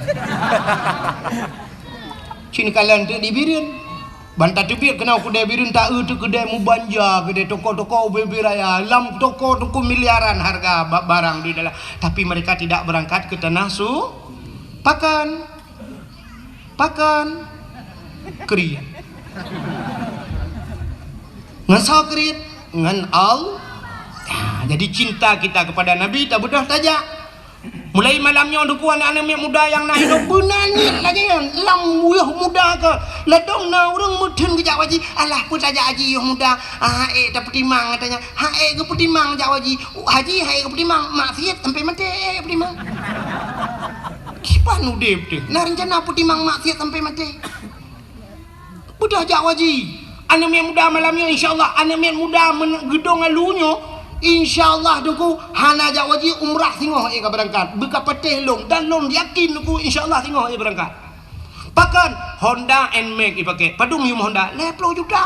Cini kalian tu dibirin. Bantah tebir kena kedai birin tak tu kedai mubanja, kedai toko-toko bebi raya, lam toko miliaran harga barang di dalam. Tapi mereka tidak berangkat ke tanah pakan kriya. Ngasau kriya ngan jadi cinta kita kepada Nabi tak bedah tajak. Mulai malamnya duku anak-anak muda yang nak hidup benanya lagi kan. Lam muda ke. Ladong na orang mudun ke Jawa Haji. Alah pun tajak haji yang muda. Tak petimang katanya. Ke petimang Jawa Haji. Haji ke petimang. Maksiat sampai mati petimang. Kipan udip tu. Nah rencana petimang maksiat sampai mati. Bedah Jawa Haji. Anak muda malamnya insyaAllah. Anak muda gedong alunya. InsyaAllah duku hana jawaji umrah tengok ia berangkat buka petih long dan long yakin duku insyaAllah tengok ia berangkat pakan Honda NMAX dipakai padung yum Honda 20 juta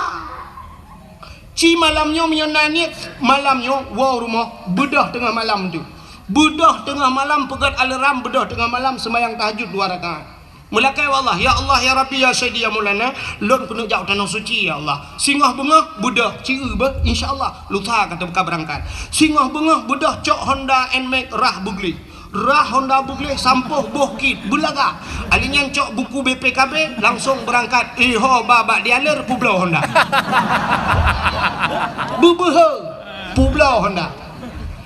ci malamnya menyonani malamnya wow rumah bedah tengah malam tu bedah tengah malam pegat alarm bedah tengah malam sembahyang tahajud 2 rakaat mulakai wallah ya Allah ya Rabbi ya Sayyidi ya Maulana lon kena jauh tanah suci ya Allah singah bengah bedah ciri insyaallah lusa kata buka berangkat singah bengah bedah cok Honda NMAX rah Honda Bugli sampuh bohkit bulaga alinya cok buku BPKB langsung berangkat babak dialer Pulau Honda bubuh Pulau Honda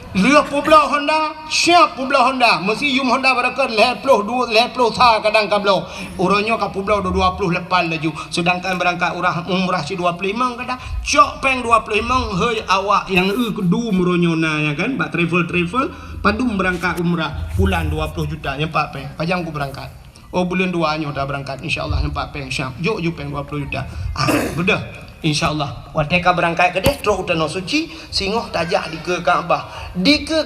Lihat Pulau Honda, siap Pulau Honda. Mesti yum Honda berakan leploh sa kadang kablo. Orangnya ke Pulau 20 lepas laju. Sedangkan berangkat umrah si 25 kadang. Cok peng 25 hei awak yang kedua meronyo na ya kan. Bak travel padum berangkat umrah bulan 20 juta nyempak peng. Pajang ku berangkat. Oh bulan 2 nya dah berangkat insyaallah nyempak peng siap. Jok peng 20 juta. Bedah. InsyaAllah wateka berangkat ke dia terus tanah suci singoh tajak di ke Kaabah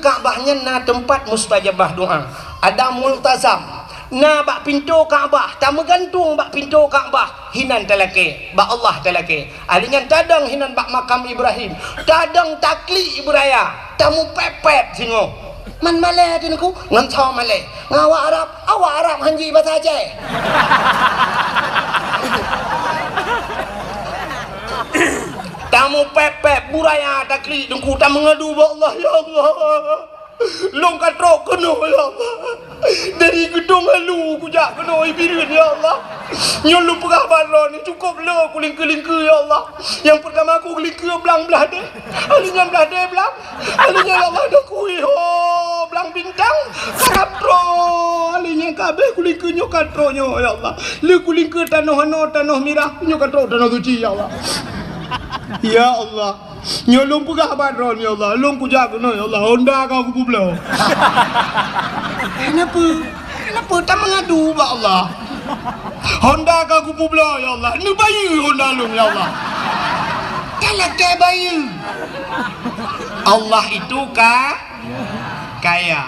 Kaabahnya na tempat mustajabah doa ada multazam na bak pintu Kaabah tak megantung bak pintu Kaabah hinan telake bak Allah telake alingan tadang hinan bak makam Ibrahim tadang takli Ibraya tamu pepet singoh man malay tinku ngan caw malay awak Arab hanji bahasa Aceh tamu pepek buraya takli dengku tak mengadu Allah ya Allah long katro kena ya Allah dari gedung halu kujak kena ibirin ya Allah nyolong peraban lo ni cukup lo kulingke ya Allah yang pertama aku kulingke belang belah deh alinya belah deh belang alinya ya Allah dah kui belang bintang katro alinya kabeh kulingke nyo katro nyo ya Allah le kulingke tanah merah nyo katro tanah suci ya Allah ya Allah nyolong pegah badron ya Allah long kujak kena ya Allah Honda kau aku pulau kenapa tak mengadu ba Allah Honda kau aku pulau ya Allah ni bayi Honda long ya Allah kalau ke bayi Allah itu kaya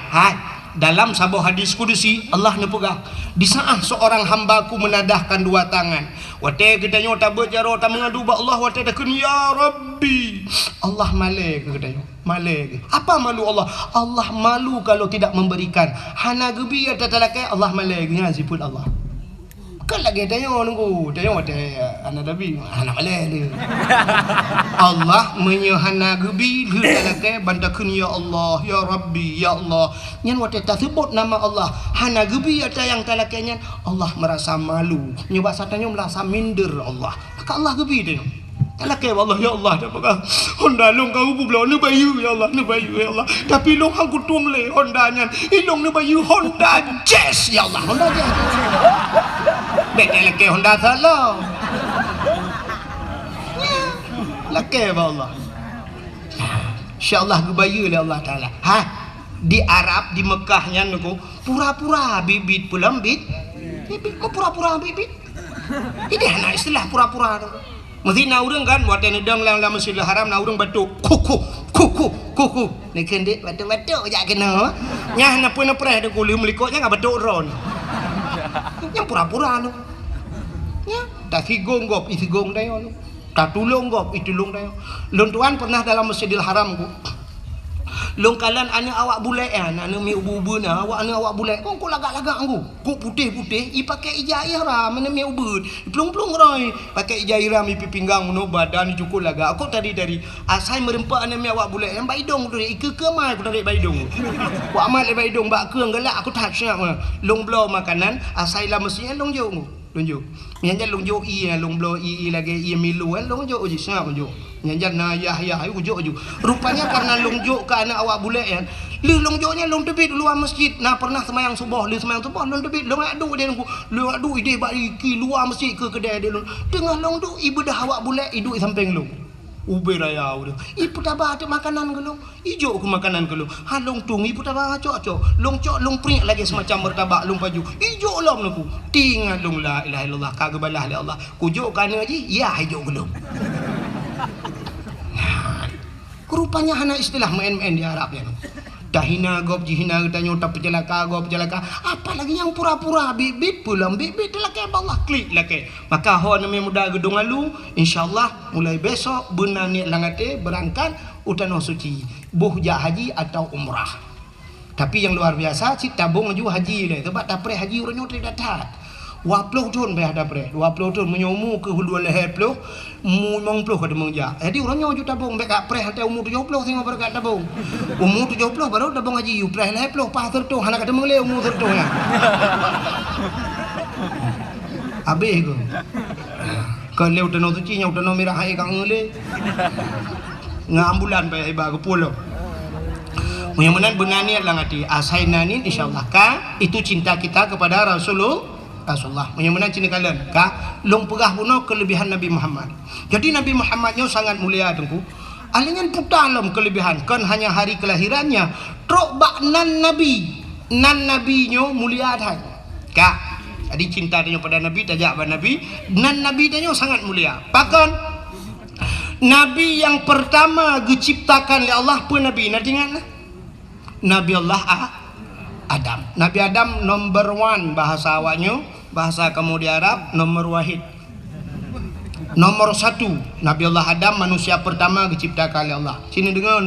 dalam sebuah hadis kudusi Allah ne pegang di saat seorang hambaku menadahkan dua tangan wate kita nyo tabut jaro ta mengadu ba Allah wate dah kun ya rabbi Allah malek kita nyo malek apa malu Allah Allah malu kalau tidak memberikan hana gebi ya tatalakai Allah malek nya siput Allah kan lagi tanya nunggu tanya ada anak nabi anak malai dia Allah menyahana gebi lalakai bantakun ya Allah ya Rabbi ya Allah nyan wate tak sebut nama Allah hana gebi ada yang talakainya Allah merasa malu nyoba satanya merasa minder Allah maka Allah gebi dia talakai Allah ya Allah dah pakai Honda long kau belum ni bayu ya Allah ni bayu ya Allah tapi long hang kutum le Honda nyan ilong ni bayu Honda Jazz ya Allah Honda Jazz betul lagi Honda salah lagi Allah insyaAllah gebaya oleh Allah Ta'ala di Arab di Mekahnya nuku pura-pura bibit pulang bibit pura-pura bibit ini anak istilah pura-pura mesti na urang kan buat yang nedang dalam Masjidil Haram na urang batuk kuku ni kendik batuk jak kena nyah na pun preh de kulim likotnya ngak batuk ron yang pura-pura tu ya tak sigong gop isigong dayo tak tulung gop itulung dayo lon tuan pernah dalam Masjidil Haram ku long kalan anak awak bulek anak mi ubu-ubu na awak bulek kau lagak-lagak ku putih-putih i pakai ijah ihram mana mi ubud plung-plung roi pakai ijah ihram i pinggang no badan cukup lagak aku tadi dari asai merempak anak mi awak bulek yang baidong tu ke mai aku tarik baidong ku amat le baidong bak keung galak aku tak siap long blow makanan asai lah mestinya long jo lonjo nyanjan lonjo i long blow i lagi i milu lonjo uji siap lonjo nyanjan na yah ayu ujo rupanya karena lonjo ke anak awak bulek kan lu longjonya long tebit luar masjid nah pernah semayang subuh long tebit long adu dia lu adu ide bagi luar masjid ke kedai dia tengah long tu ibadah awak bulek iduk samping long ube raya udah ibu tabah ada makanan ke long ijo ke makanan ke long halong tung ibu tabah cok long pring lagi semacam bertabak long baju ijo long aku tinggal long la ilaha illallah kagak balah oleh Allah kujo kana ji ya ijo ke long rupanya hana istilah main-main di Arab ya dah hina gop jihina tanya tak pecelaka gop pecelaka apalagi yang pura-pura bibit pulang bibit laki Allah klik laki maka ho nami muda gedung alu insyaallah mulai besok benar niat langate berangkat utano suci buh ja haji atau umrah tapi yang luar biasa si tabung aju haji le sebab tak pre haji uranyo tidak datat 20 tahun dah ada pre 20 tahun menyomu ke hulu leher ploh mu 90 kada mengja jadi orangnya ju tabung bek pre hantai umur 70 tengok berkat tabung umur 70 baru tabung haji you pre leher ploh pas tertu hana kada mengle umur tertu nya abe go kalau udah no tuci nya udah no merah hai kang ngele ngambulan pe iba ke pulau mudah-mudahan benar niat lang hati asainanin insyaallah ka itu cinta kita kepada Rasulullah mudah-mudahan cini kalian ka long pegah puno kelebihan Nabi Muhammad jadi Nabi Muhammadnya sangat mulia tengku alingan putalam kelebihan kan hanya hari kelahirannya trok bak nan nabinya mulia dah ka jadi cinta dia pada Nabi tajak pada Nabi nan Nabi dia sangat mulia bahkan Nabi yang pertama diciptakan oleh Allah pun Nabi nanti ingat Nabi Allah Adam Nabi Adam number 1 bahasa awaknya bahasa kamu di Arab nomor wahid nomor 1 Nabi Allah Adam manusia pertama diciptakan oleh Allah sini dengar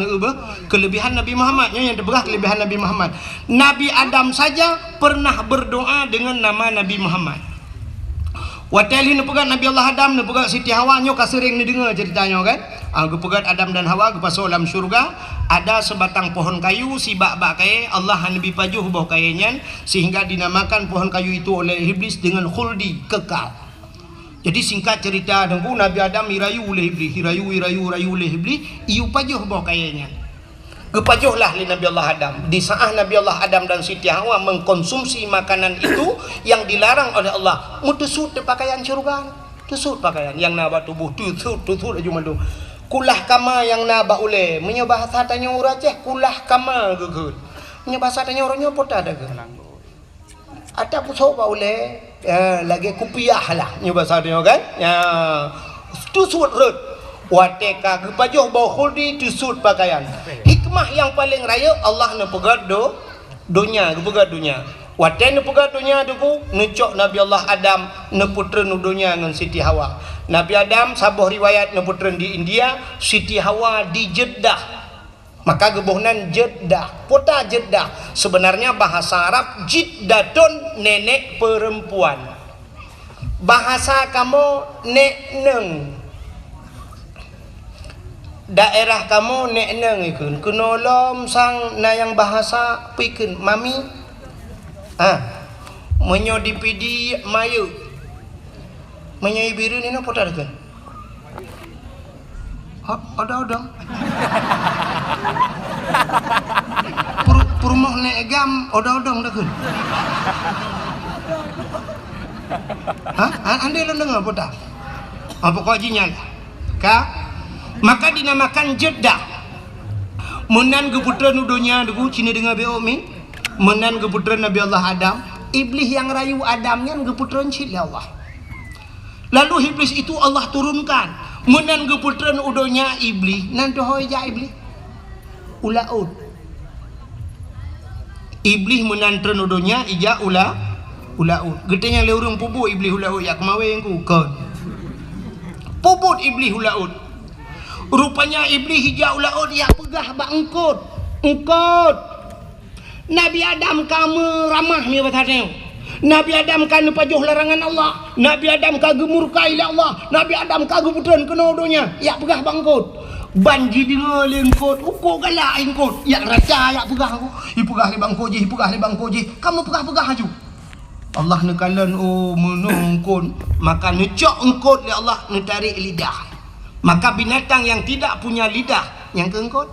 kelebihan Nabi Muhammadnya yang terbegah kelebihan Nabi Muhammad Nabi Adam saja pernah berdoa dengan nama Nabi Muhammad wateli ni pegat Nabi Allah Adam ni pegat Siti Hawa nyo kasering ni dengar ceritanya kan pegat Adam dan Hawa ke pasal dalam syurga ada sebatang pohon kayu si bak-bak kaya Allah Nabi pajuh bawah kayanya sehingga dinamakan pohon kayu itu oleh iblis dengan khuldi kekal jadi singkat cerita dengku Nabi Adam irayu oleh iblis irayu oleh iblis iu pajuh bawah kayanya kepajuhlah li Nabi Allah Adam di saat Nabi Allah Adam dan Siti Hawa mengkonsumsi makanan itu yang dilarang oleh Allah mutesut pakaian syurga tusut pakaian yang naba tubuh tusut aja mandu kulah kama yang naba ule menyebah tanya uraceh kulah kama gegut menyebah tanya orangnya pota ada ke ada puso ba ule lagi kupiah lah menyebah tanya kan ya tusut rut wateka kepajuh bau khuldi tusut pakaian hikmah yang paling raya Allah na pegat dunia ke pegat dunia. Waten pegat dunia tu ku necok Nabi Allah Adam ne putra nu dunia dengan Siti Hawa. Nabi Adam sabuh riwayat ne putra di India, Siti Hawa di Jeddah. Maka gebuhnan Jeddah, kota Jeddah. Sebenarnya bahasa Arab Jiddatun, nenek perempuan. Bahasa kamu nek neng. Daerah kamu nek neng ikun. Kenolom sang na yang bahasa pikun mami. Menyo dipidi mayu. Menyo ibiru ni no potar kan. Ada. Purmoh nek gam ada dah kan. Anda lo dengar potar. Apa kau jinyal? Maka dinamakan Jeddah. Menan ke putra nudonya duku cina dengar beomi. Menan ke putra Nabi Allah Adam. Iblis yang rayu Adamnya ke putra cila Allah. Lalu iblis itu Allah turunkan. Menan ke putra nudonya iblis. Nanti hoi ja iblis. Ulaud. Iblis menan nudonya ija ulaud. Getenya leurung pubu iblis ulaud ya kemawe yang ku kon. Puput iblis ulaud. Rupanya iblis hijau ulaud ya pegah bak engkot. Nabi Adam kamu ramah ni batanya. Nabi Adam kan pajuh larangan Allah. Nabi Adam kagum murka ila Allah. Nabi Adam kagum putran kena donya. Ya pegah bak engkot. Banji dengar lengkot. Uko galak engkot. Ya raja ya pegah aku. Ipegah li bang koji. Kamu pegah aju. Allah nekalan menungkun. Maka necok engkot li Allah netarik lidah. Maka binatang yang tidak punya lidah yang keengkot.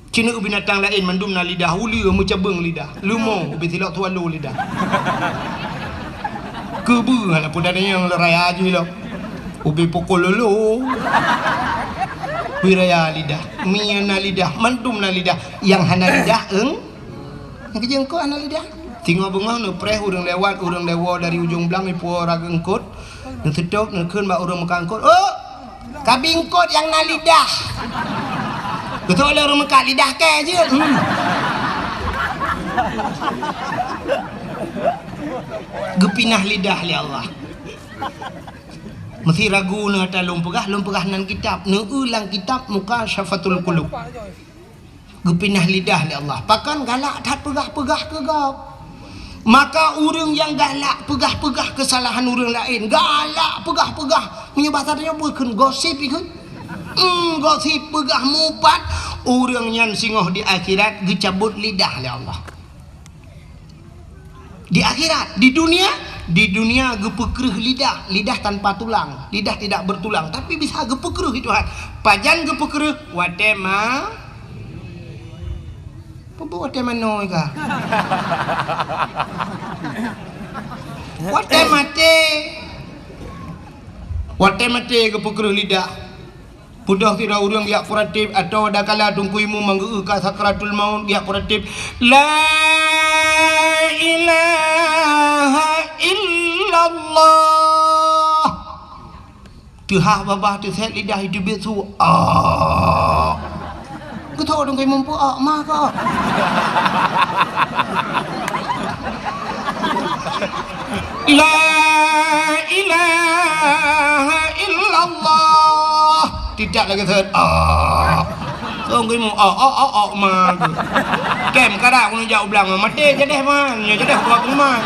Cina binatang lain mandum na lidah uli mencabeng lidah. Lumo ubi tilak tualu lidah. Kebu ala pun ada yang raya aja lo. Ubi pukul lulu. Wiraya lidah, miana lidah, mandum na lidah. Yang hana lidah yang kerja engkot hana lidah. Tinggal bengah ne preh urang lewat urang lewa dari ujung belang ipu raga engkot. Ne sedok ne keun mak urang mekangkot. Oh, kabingkot yang na lidah. Betul lah orang mekat lidah ke je. Gepinah lidah li Allah. Mesti ragu na atas lumpegah nan kitab. Ne ulang kitab muka syafatul qulub. Gepinah lidah li Allah. Pakan galak tak pegah-pegah ke gap. Maka orang yang galak pegah-pegah kesalahan orang lain. Galak pegah-pegah. Menyebabkannya bukan gosip ikut. Gosip pegah mupat. Orang yang singoh di akhirat gecabut lidah oleh Allah. Di akhirat, di dunia gepekreh lidah tanpa tulang, lidah tidak bertulang, tapi bisa gepekreh itu Tuhan. Pajan gepekreh watema. Apa watema noi ka? Watemate gepekreh lidah. Pudah tidak orang dia puratif atau ada kala tungkuimu manggu ka sakratul maut dia puratif. La ilaha illallah. Tuhan babah tu set lidah hidup itu. Ku tahu tungkuimu pu mah ka. La ilaha illallah. Tidak lagi third tunggu mu mah kem kada aku jauh belang mati jadi man ya jadi aku man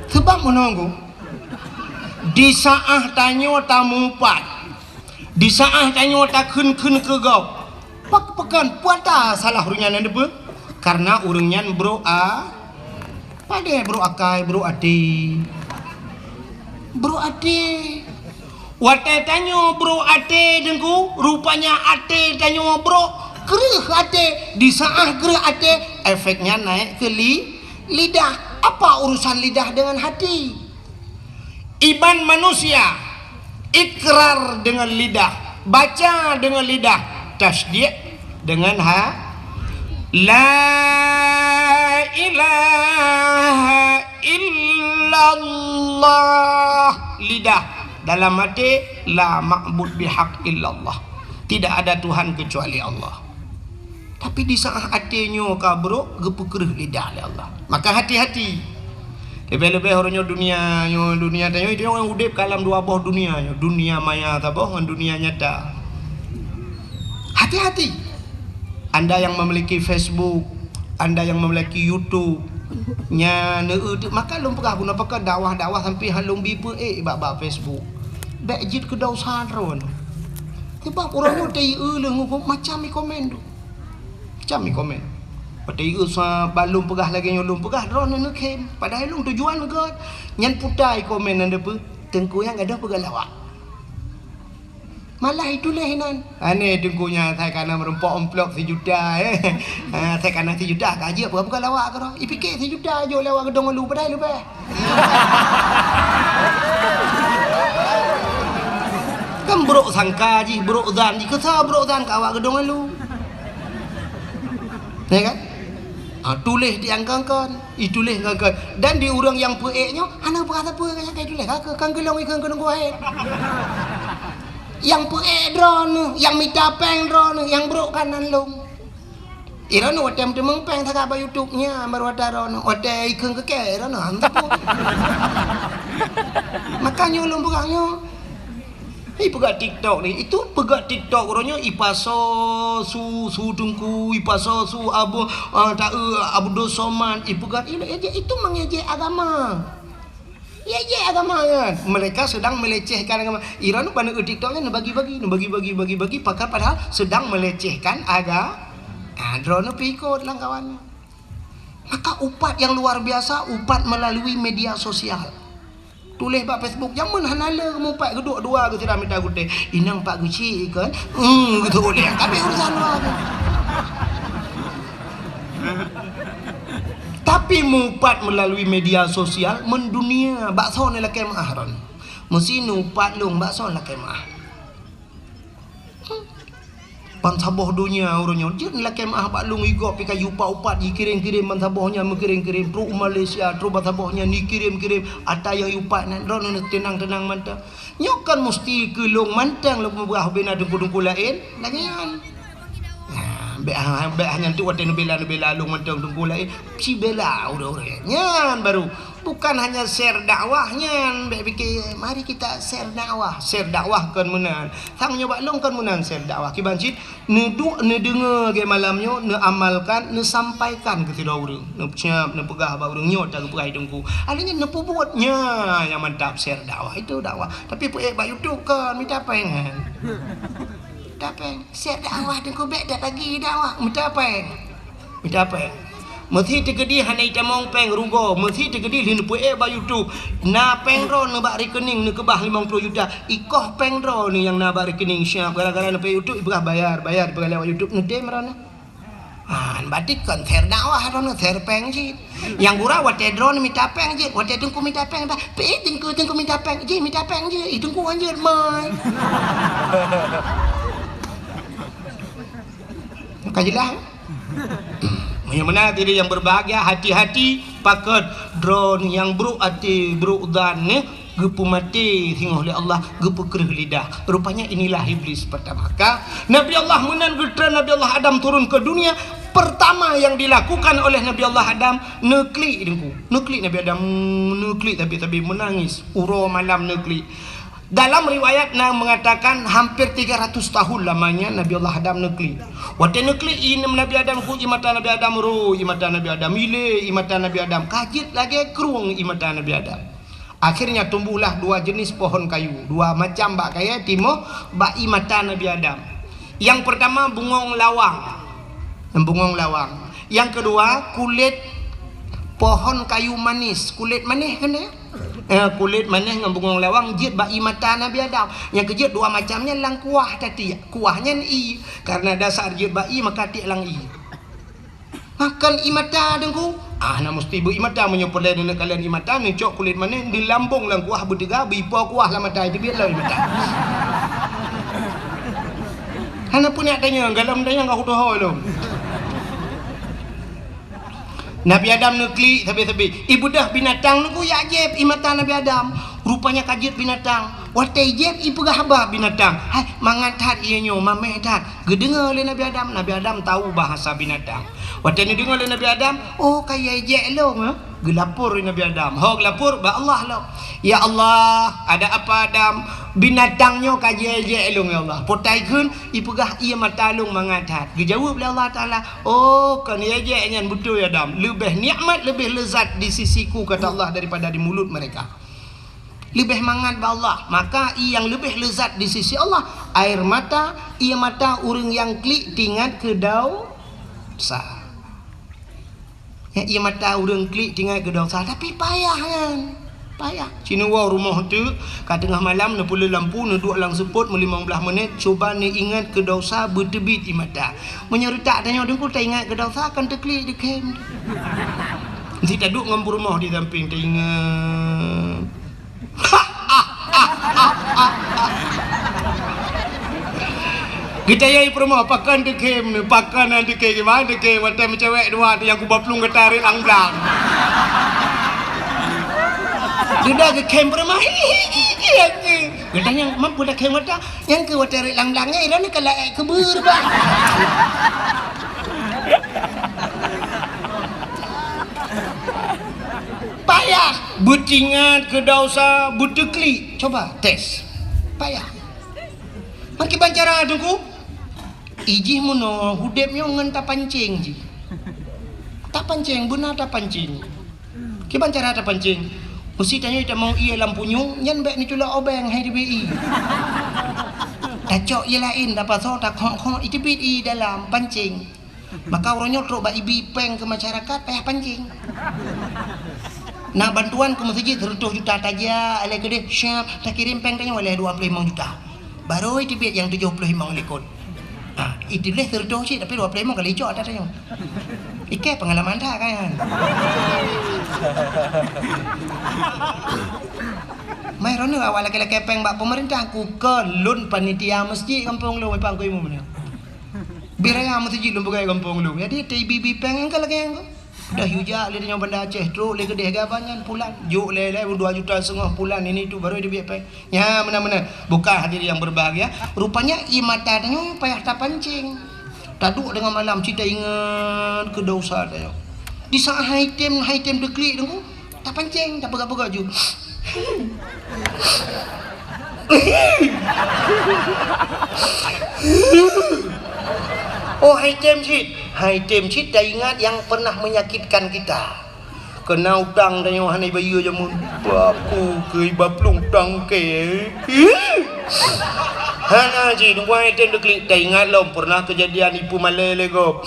sebab menunggu di saat tanya tamu pat di saat tanya tak kun ke gau pekan puata salah runya nandepe karena urungnya bro pada bro akai bro ade wate tanyo bro ade dengku rupanya ade tanyo bro gereh ade di saat gereh ade efeknya naik ke lidah. Apa urusan lidah dengan hati? Iman manusia ikrar dengan lidah, baca dengan lidah, tasdik dengan La ilaha illallah lidah dalam hati la ma'bud bihaq illallah, tidak ada Tuhan kecuali Allah. Tapi di saat hatinya kabruk gepekereh lidah oleh Allah, maka hati-hati. Lebih-lebih orangnya dunia tanya itu orang udip kalam dua buah dunia, dunia maya tabah dengan dunia nyata. Hati-hati. Anda yang memiliki Facebook, Anda yang memiliki YouTube, maka lum pegah guna pakai dakwah sampai halum bipa bab Facebook. Baik jid ke daw sadron. Sebab orang tu macam ni komen tu. Macam ni komen. Patai usah balum pegah lagi nyolum pegah drone nak kem. Padahal lung tujuan ke nyan putai komen anda pe tengku yang ada pegah lawak. Malah itulah hinan. Ane tengkunya saya kena merempok amplop 1 juta saya kena 1 juta gaji apa pegah lawak ke dah. Fikir 1 juta je lawak gedong lu padahal lu bah. Kan bro sangka ji, bro zan ji, kesah bro zan ka awak gedong lu. Ya kan? Tulis diangkangkan, itulis angkangkan. Dan di orang yang peeknya, ana berkata apa kayak tulis kan gelong ikan kena kuat. Yang peek drone, yang minta peng drone, yang bro kanan long. Irano watem temeng peng tak apa YouTube-nya baru ada drone. Ote ikan keke irano anda pun. Makanya ulung berangnya. Pegat TikTok ni, itu pegat TikTok orangnya ipaso su dengku, ipaso su abu Abdul Somad, pegat itu mengejek agama. Ejek agama kan. Mereka sedang melecehkan agama. Iranu pada TikToknya bagi-bagi pakar padahal sedang melecehkan agama. Drone pikut lah kawannya. Maka upat yang luar biasa, upat melalui media sosial. Tulis pak Facebook jangan hanala kamu pak geduk dua ke tidak minta gede inang pak guci kan gitu boleh tapi urusan luar tapi mupat melalui media sosial mendunia bakso ni lah kemah ron mesti nupat lung bakso lah kemah pan saboh dunia orangnya je ni lah kemah pak lung igop pika yupa upat dikirim-kirim pan sabohnya mengirim-kirim pro Malaysia tro pan sabohnya dikirim-kirim ataya yupat nan ron tenang-tenang mantap nyokan mesti ke lung mantang lu berah bena dengku-dengku lain lagian Be hanya tu waten bela lung mantang dengku lain si bela udah nyan baru bukan hanya share dakwahnya be fikir mari kita share dakwah kan menang sang nyoba long kan menang share dakwah ki bancit ne dengar ge malamnya ne amalkan ne sampaikan ke tidak urang ne siap ne pegah ba urang nyot tak pegai dengku alanya ne buatnya yang mantap share dakwah itu dakwah tapi ba YouTube kan minta pengen tapi share dakwah dengku be dak lagi dakwah minta apa mesti tegedi hanai tamong peng rugo mesti tegedi lin pu ba YouTube na peng ro ne ba rekening ne kebah 50 juta ikoh peng ro ne yang na ba rekening siap gara-gara ne pe YouTube ibah bayar ibah lewat YouTube ne dem ro ne batik kan share dakwah ro ne share peng jit yang gura wate drone minta peng jit wate tengku minta peng dah pe tengku minta peng jit minta peng jit tengku anjir mai kajilah yang mana diri yang berbahagia hati-hati pakai drone yang buruk hati buruk dan gepu mati singgoh oleh Allah gepu kerih lidah rupanya inilah iblis pertama Nabi Allah menan getra Nabi Allah Adam turun ke dunia pertama yang dilakukan oleh Nabi Allah Adam nekli Nabi Adam nekli tapi menangis uro malam nekli. Dalam riwayat mengatakan hampir 300 tahun lamanya Nabi Allah Adam nekli. Waktu nekli ini Nabi Adam ku imata Nabi Adam ru imata Nabi Adam ile imata Nabi Adam kajit lagi kerung imata Nabi Adam. Akhirnya tumbuhlah dua jenis pohon kayu, dua macam bak kaya timo bak imata Nabi Adam. Yang pertama bungong lawang. Yang kedua kulit pohon kayu manis, kulit manis kan ya? Kulit manis dengan bungong lawang jid bak mata Nabi Adam. Yang kejut dua macamnya lang kuah tadi. Kuahnya i karena dasar jid bak maka ti lang i. Makan imata dengku. Nak mesti bu imata menyopolai dengan kalian imata ni cok kulit manis di lambung lang kuah bertiga bipo kuah lah mata itu biarlah imata. Hana punya tanya galam tanya enggak udah lo. Nabi Adam nekli tapi ibu dah binatang nunggu ya ajib imata Nabi Adam rupanya kajit binatang Watai jeb ibu gahaba binatang. Hai mangat hat ianyo mameh hat. Gedengar oleh Nabi Adam. Nabi Adam tahu bahasa binatang. Watai ni dengar oleh Nabi Adam, oh kaya jeb long ha. Gelapur Nabi Adam. Hok lapor ba Allah lo. Ya Allah, ada apa Adam? Binatangnya kaya jeb long ya Allah. Potai kun ibu gah ia matalung mangat hat. Dijawab oleh Allah Taala, oh kan ia jeb nyan betul ya Adam. Lebih nikmat, lebih lezat di sisiku kata Allah daripada di mulut mereka. Lebih mangat ba Allah, maka yang lebih lezat di sisi Allah air mata, ia mata orang yang klik tingkat ke dosa. Ya, ia mata orang klik tingkat ke dosa, tapi payah kan, payah. Cina wau rumah tu kat tengah malam nak pula lampu nak duduk lang seput 15 minit cuba ni ingat ke dosa bertebit di mata. Menyeretak tanya dengku tak ingat ke dosa akan terklik dekat. Nanti tak duduk ngam rumah di samping tak ingat. Kita yai promo pakan dekem ni pakan nanti ke gimana dekem macam cewek dua tu yang ku baplung ke tarik langlang. Dia ke kem promo. Kita yang mampu dah kem mata yang ke tarik langlangnya ira ni kalau kebur bah. Payah butingat ke dosa butekli coba tes payah makin bancara aduku ijih muno hudepnya ngan ta pancing ji ta pancing benar ta pancing ki bancara ta pancing mesti tanya tak mau ia lampunyu nyan bek ni cula obeng hai DBI ta cok ye lain dapat so ta khok itu bit i dalam pancing maka orangnya trok ba ibi peng ke masyarakat payah pancing. Nak bantuan ke masjid 100 juta saja, alai ke dia siap tak kirim peng tanya oleh 25 juta. Baru itu biar yang 75 lekot. Ah, itu leh 100 sih tapi 25 kali cok ada tanya. Ike pengalaman dah kan. Mai rono awal laki-laki peng bak pemerintah aku ke lun panitia masjid kampung lu pang ko imu mana. Biraya masjid lu bukai kampung lu. Jadi TBB peng engkau lagi engkau. Dah hujak le dengan benda Aceh teruk le kedeh gabangan pulan juk le 2 juta setengah pulan ini tu baru dia biar pay. Ya mana-mana bukan hadirin yang berbahagia rupanya i mata tanya payah tak pancing. Taduk dengan malam cerita ingat ke dosa dia. Di saat item deklik tu tak pancing tak pegak-pegak ju. Oh item shit dah ingat yang pernah menyakitkan kita. Kena utang dan yang hanai bayu jamun. Bapu ke baplung tangke. Hana ji tunggu item tu klik dah ingat lo pernah kejadian ipu malai lego.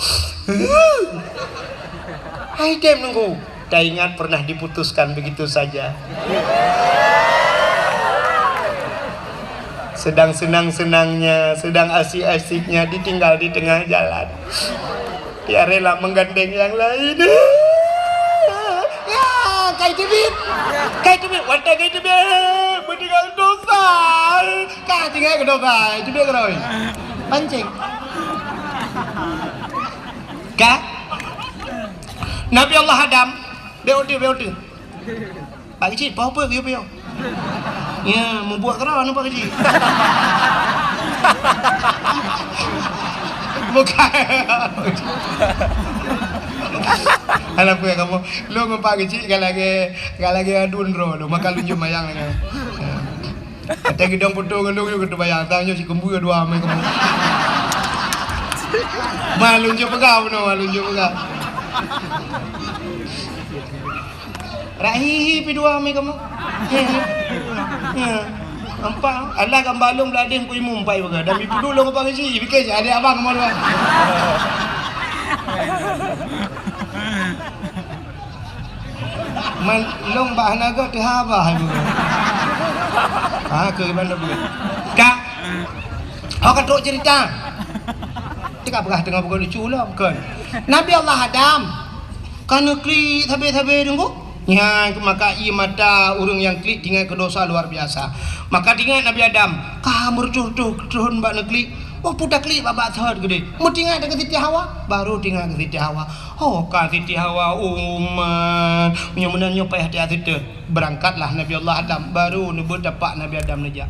Item nunggu. Dah ingat pernah diputuskan begitu saja. Sedang senang-senangnya, sedang asik-asiknya ditinggal di tengah jalan. Dia rela menggandeng yang lain. Ya, kai tebit, wadah kai tebit, bertinggal dosa. Kah tinggal ke dosa, tebit keroi, pancing. Kah? Nabi Allah Adam, beotu. Pak kecil, apa kau? Ya, membuat kerana nampak kecil. Bukan. Alah apa kamu? Lu nampak kecil kalau lagi adun ro, lu makan lunjuk mayang lagi. Kata gedang potong lu kita bayang tanya si kembu dua mai kamu. Malunjuk pegau no, malunjuk pegau. Rahihi pi dua mai kamu. Ya. Nampak alah gambalung belading ku imum pai baga. Dan ibu dulu ko pagi fikir ada abang mau dua. Man long bah naga teh habah ibu. Ha ke mana bu? Kak. Hok katok cerita. Tika begah tengah bukan lucu lah bukan. Nabi Allah Adam kan kli tabe-tabe dengku. Ya, maka ia mata orang yang klik tinggal ke dosa luar biasa. Maka tinggal Nabi Adam, kamu curtuh turun bak negeri. Oh pudak klik babak third gede. Mu tinggal dekat Siti Hawa, baru tinggal ke Siti Hawa. Oh ka Siti Hawa umat. Punya menanya payah hati-hati tu. Berangkatlah Nabi Allah Adam, baru nubuat dapat Nabi Adam najak.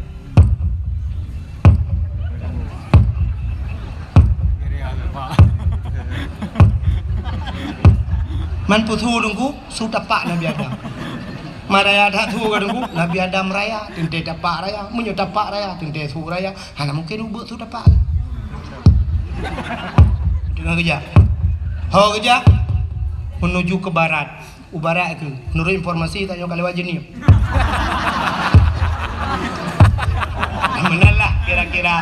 Man putu dengku sudah pak Nabi Adam. Maraya dah tu dengku Nabi Adam raya, tente dapat raya, munyo dapat raya, tente su raya. Hana mungkin ubuk sudah pak. Dengar kerja. Ho kerja menuju ke barat. Barat ke. Menurut informasi tanya kalau wajib ni. Menalah kira-kira.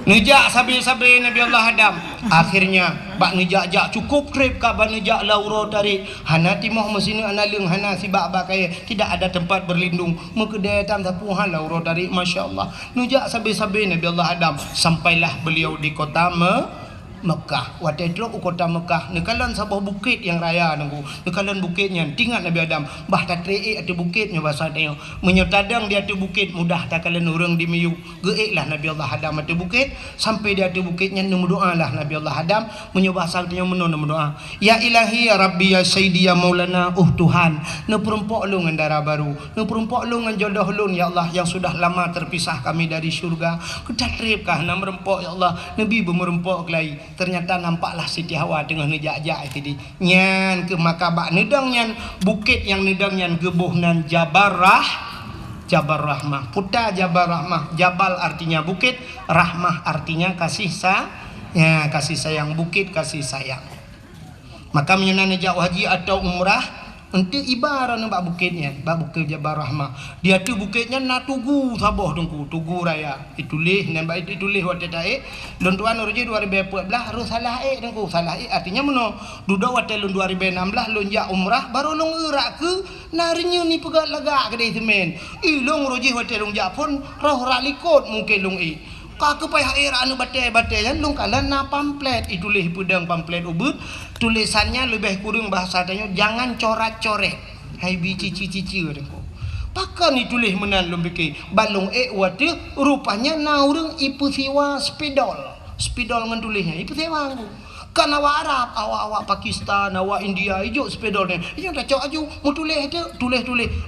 Nejak sabi-sabi Nabi Allah Adam. Akhirnya bak nejak-jak cukup trip ka bak nejak lauro tarik. Hana timoh mesini analung hana sibak bakai tidak ada tempat berlindung. Mekedai tam tapuhan lauro tarik masya-Allah. Nejak sabi-sabi Nabi Allah Adam sampailah beliau di kota Mekah. Waktu itu kota Mekah. Nekalan sebuah bukit yang raya nunggu. Nekalan bukitnya. Tinggal Nabi Adam. Bah tak reik ada bukitnya bahasa dia. Menyotadang dia ada bukit mudah tak kalian orang di miyu. Geiklah Nabi Allah Adam ada bukit. Sampai dia ada bukitnya berdoa lah Nabi Allah Adam. Menyobah dia berdoa. Ya ilahi ya Rabbi ya Sayyidi ya Maulana. Tuhan. Ne perumpok lu dengan darah baru. Ne perumpok lu dengan jodoh lu ya Allah. Yang sudah lama terpisah kami dari syurga. Kedatripkah na merempok ya Allah. Nabi bermerempok kelai. Ternyata nampaklah Siti Hawa tengah nejak-jak tadi. Nyan ke makabak nedang nyan bukit yang nedang nyan gebuh nan Jabal Rahmah. Puta Jabal Rahmah. Jabal artinya bukit, Rahmah artinya kasih sayang, bukit kasih sayang. Maka menyenang nejak haji atau umrah untuk ibarat nampak bukitnya, bukit Jabal Rahmah. Dia tu bukitnya nak tugu sabah dengku, tugu raya. Ditulis nampak ditulis waktu taik. Dan tuan uruji 2014 harus salah dengku. Salah artinya meno. Duda waktu lun 2016 lonjak umrah baru long erak ke narinya ni pegat lagak kedai semen. Long uruji waktu lonjak pun roh ralikot mungkin long Kak payah era anu batai-batai kan long kalan na pamflet itulis pedang pamflet ubud tulisannya lebih kurang bahasa tanya jangan coret-coret hai bi cici-cici dengko pakan ditulis menan long fikir balong wate rupanya na urang ipu siwa spidol ngan tulisnya ipu sewa aku kan awak Arab awak Pakistan awak India hijau spidolnya yang tak cok aju mau tulis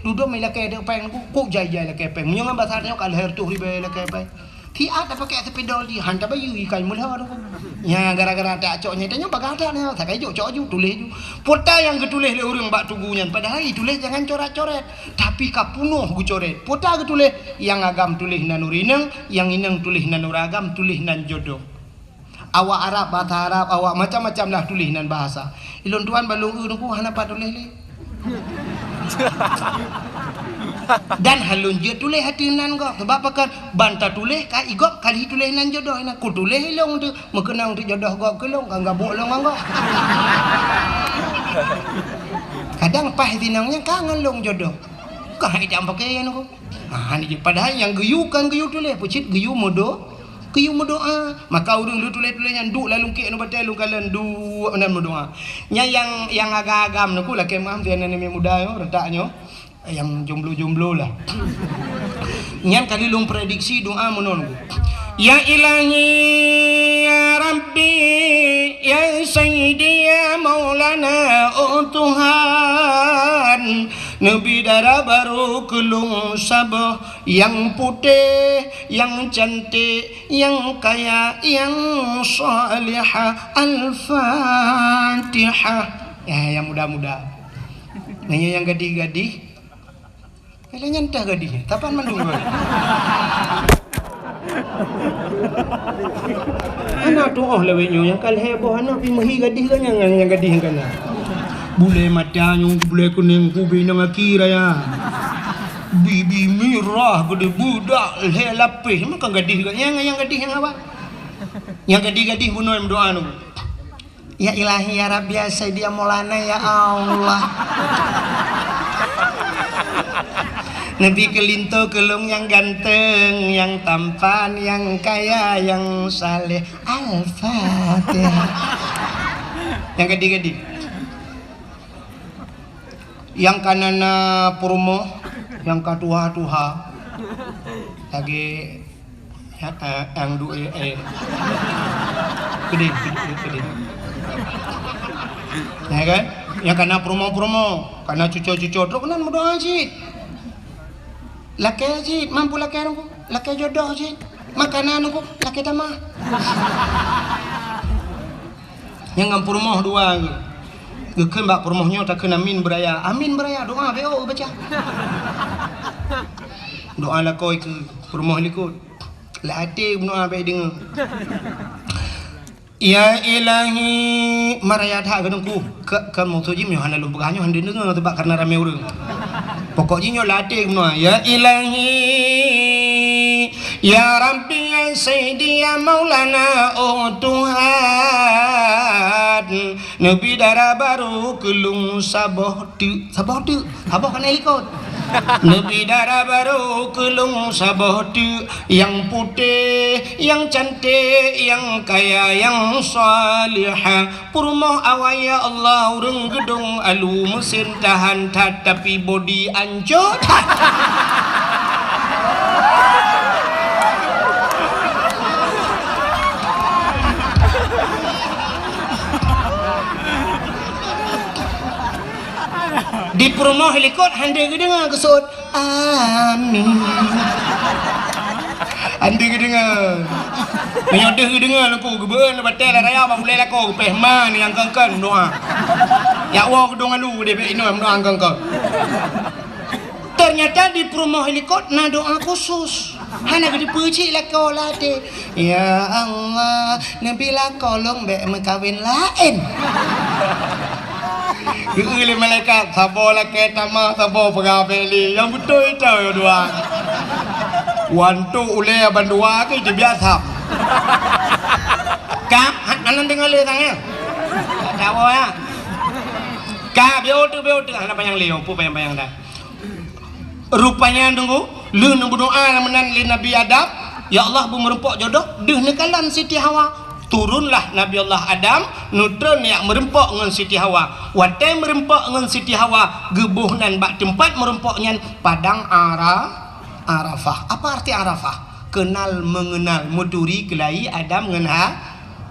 duduk mai lakai ada peng kok jai-jai lakai peng menyang bahasa tanya kalau her tu ribe lakai peng Ti ada pakai sepedol di hantar bayu ikai mulah tu. Ya gara-gara tak coknya tanya bagada ni. Tak kaya cok ju tulis ju. Pota yang ketulis le orang bak tugunya padahal tulis jangan coret-coret. Tapi kapunuh gu coret. Pota ketulis yang agam tulis nan urinang, yang inang tulis nan uragam, tulis nan jodoh. Awak Arab, bahasa Arab, awak macam-macam lah tulis nan bahasa. Ilon tuan balung urungku hanapa tulis le. Dan halun je tulis hati nan kau sebab pakan banta tulis ka igop kali tulis nan jodoh ina ku tulis long tu mekenang tu jodoh gop ke long kang gabuk long kau kadang pah tinangnya kangen long jodoh kah jam pakai yang kau ni padahal yang geyu tulis pucit geyu modo maka urang lu tulis-tulis yang duk lalu ke nu batai lu kalan du nan modoa nya yang agak-agam nu ku lah kemam tian ni muda yo retaknya yang jomblo lah. Nyan kali long prediksi doa menon. Ya ilahi ya Rabbi ya Sayyidi ya Maulana Tuhan Nabi darah baru kelung sabah yang putih yang cantik yang kaya yang salihah Al-Fatihah yang muda-muda nanya yang gadih-gadih kalau nyantah gadihnya, tapan mandung gue. Anak tu lewetnya yang kal heboh anak pimahi gadih kan yang gadih kan. Bule matanya, bule kuning kubi nang akira ya. Bibi mirah gede budak le lapis makan gadih kan yang gadih yang apa? Yang gadih-gadih bunuh yang doa nu. Ya ilahi ya Rabbi ya Sayyidi ya Maulana ya Allah. Nabi kelinto kelung yang ganteng, yang tampan, yang kaya, yang saleh. Al-Fatihah. Yang gede-gede. Yang kanana purmo, yang katuha-tuha. Lagi ang duwe gede. Ya kan? Yang kena promo-promo, kena cucu-cucu dok nan berdoa Cid. Laki Cid, mampu laki aku, laki jodoh Cid. Makanan aku, laki tamah. Yang ngam promo dua gekeun bak promohnya tak kena amin beraya. Amin beraya doa beo baca. Doa lah koi ke promo likut. La ate doa be dengar. Ya ilahi marayat hak genungku ke mau tuji mi hana lu bukannya hande dengar tebak karena rame urang. Pokoknya nyo latih menua ya ilahi ya rabbi ya sayyidi ya maulana oh Tuhan nabi darah baru kelung saboh tu kan ikut nabi darah baru kelung saboh tu yang putih yang cantik yang kaya yang salihah purmoh awaya Allah urang gedung alu mesin tahan tapi body anjot. Di promo helikot hande gedenga kesut amin hande gedenga menyodeh gedenga laku gebeun batel raya ba boleh laku pehman yang kengken doa ya wa gedung alu de be ino doa kengken ternyata di promo helikot na doa khusus hana gede peuci laku lade ya Allah nabi lakolong be mekawin lain. Geuli malaikat sabo laki tamah sabo pegabeli yang betul itu ya dua. Wantu ule bandua ke je biasa. Kap anan dengar le tangnya. Tahu ya. Kap biu tu ana panjang leo pu panjang dah. Rupanya tunggu lu nu berdoa menan li Nabi Adam, ya Allah bu merempok jodoh deuh nekalan Siti Hawa. Turunlah Nabi Allah Adam nutron yang merempok dengan Siti Hawa watai merempok dengan Siti Hawa gebuh nan bak tempat merempoknya padang Arafah. Apa arti Arafah? Kenal mengenal muturi kelai Adam dengan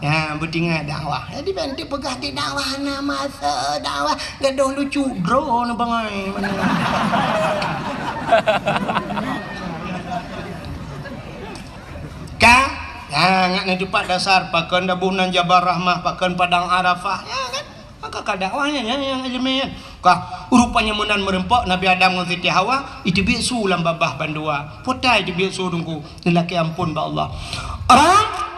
ya bertinggal dakwah jadi bantu pegah di dakwah nama dakwah gaduh lucu bro na bangai ka ngak ni cepat dasar pakan dabunan Jabar Rahmah pakan padang Arafah ya kan maka kadakwahnya yang ilmiah kah rupanya menan merempok Nabi Adam dengan Siti Hawa itu bisu lam babah bandua potai itu bisu dungku lelaki ampun ba Allah Rabbana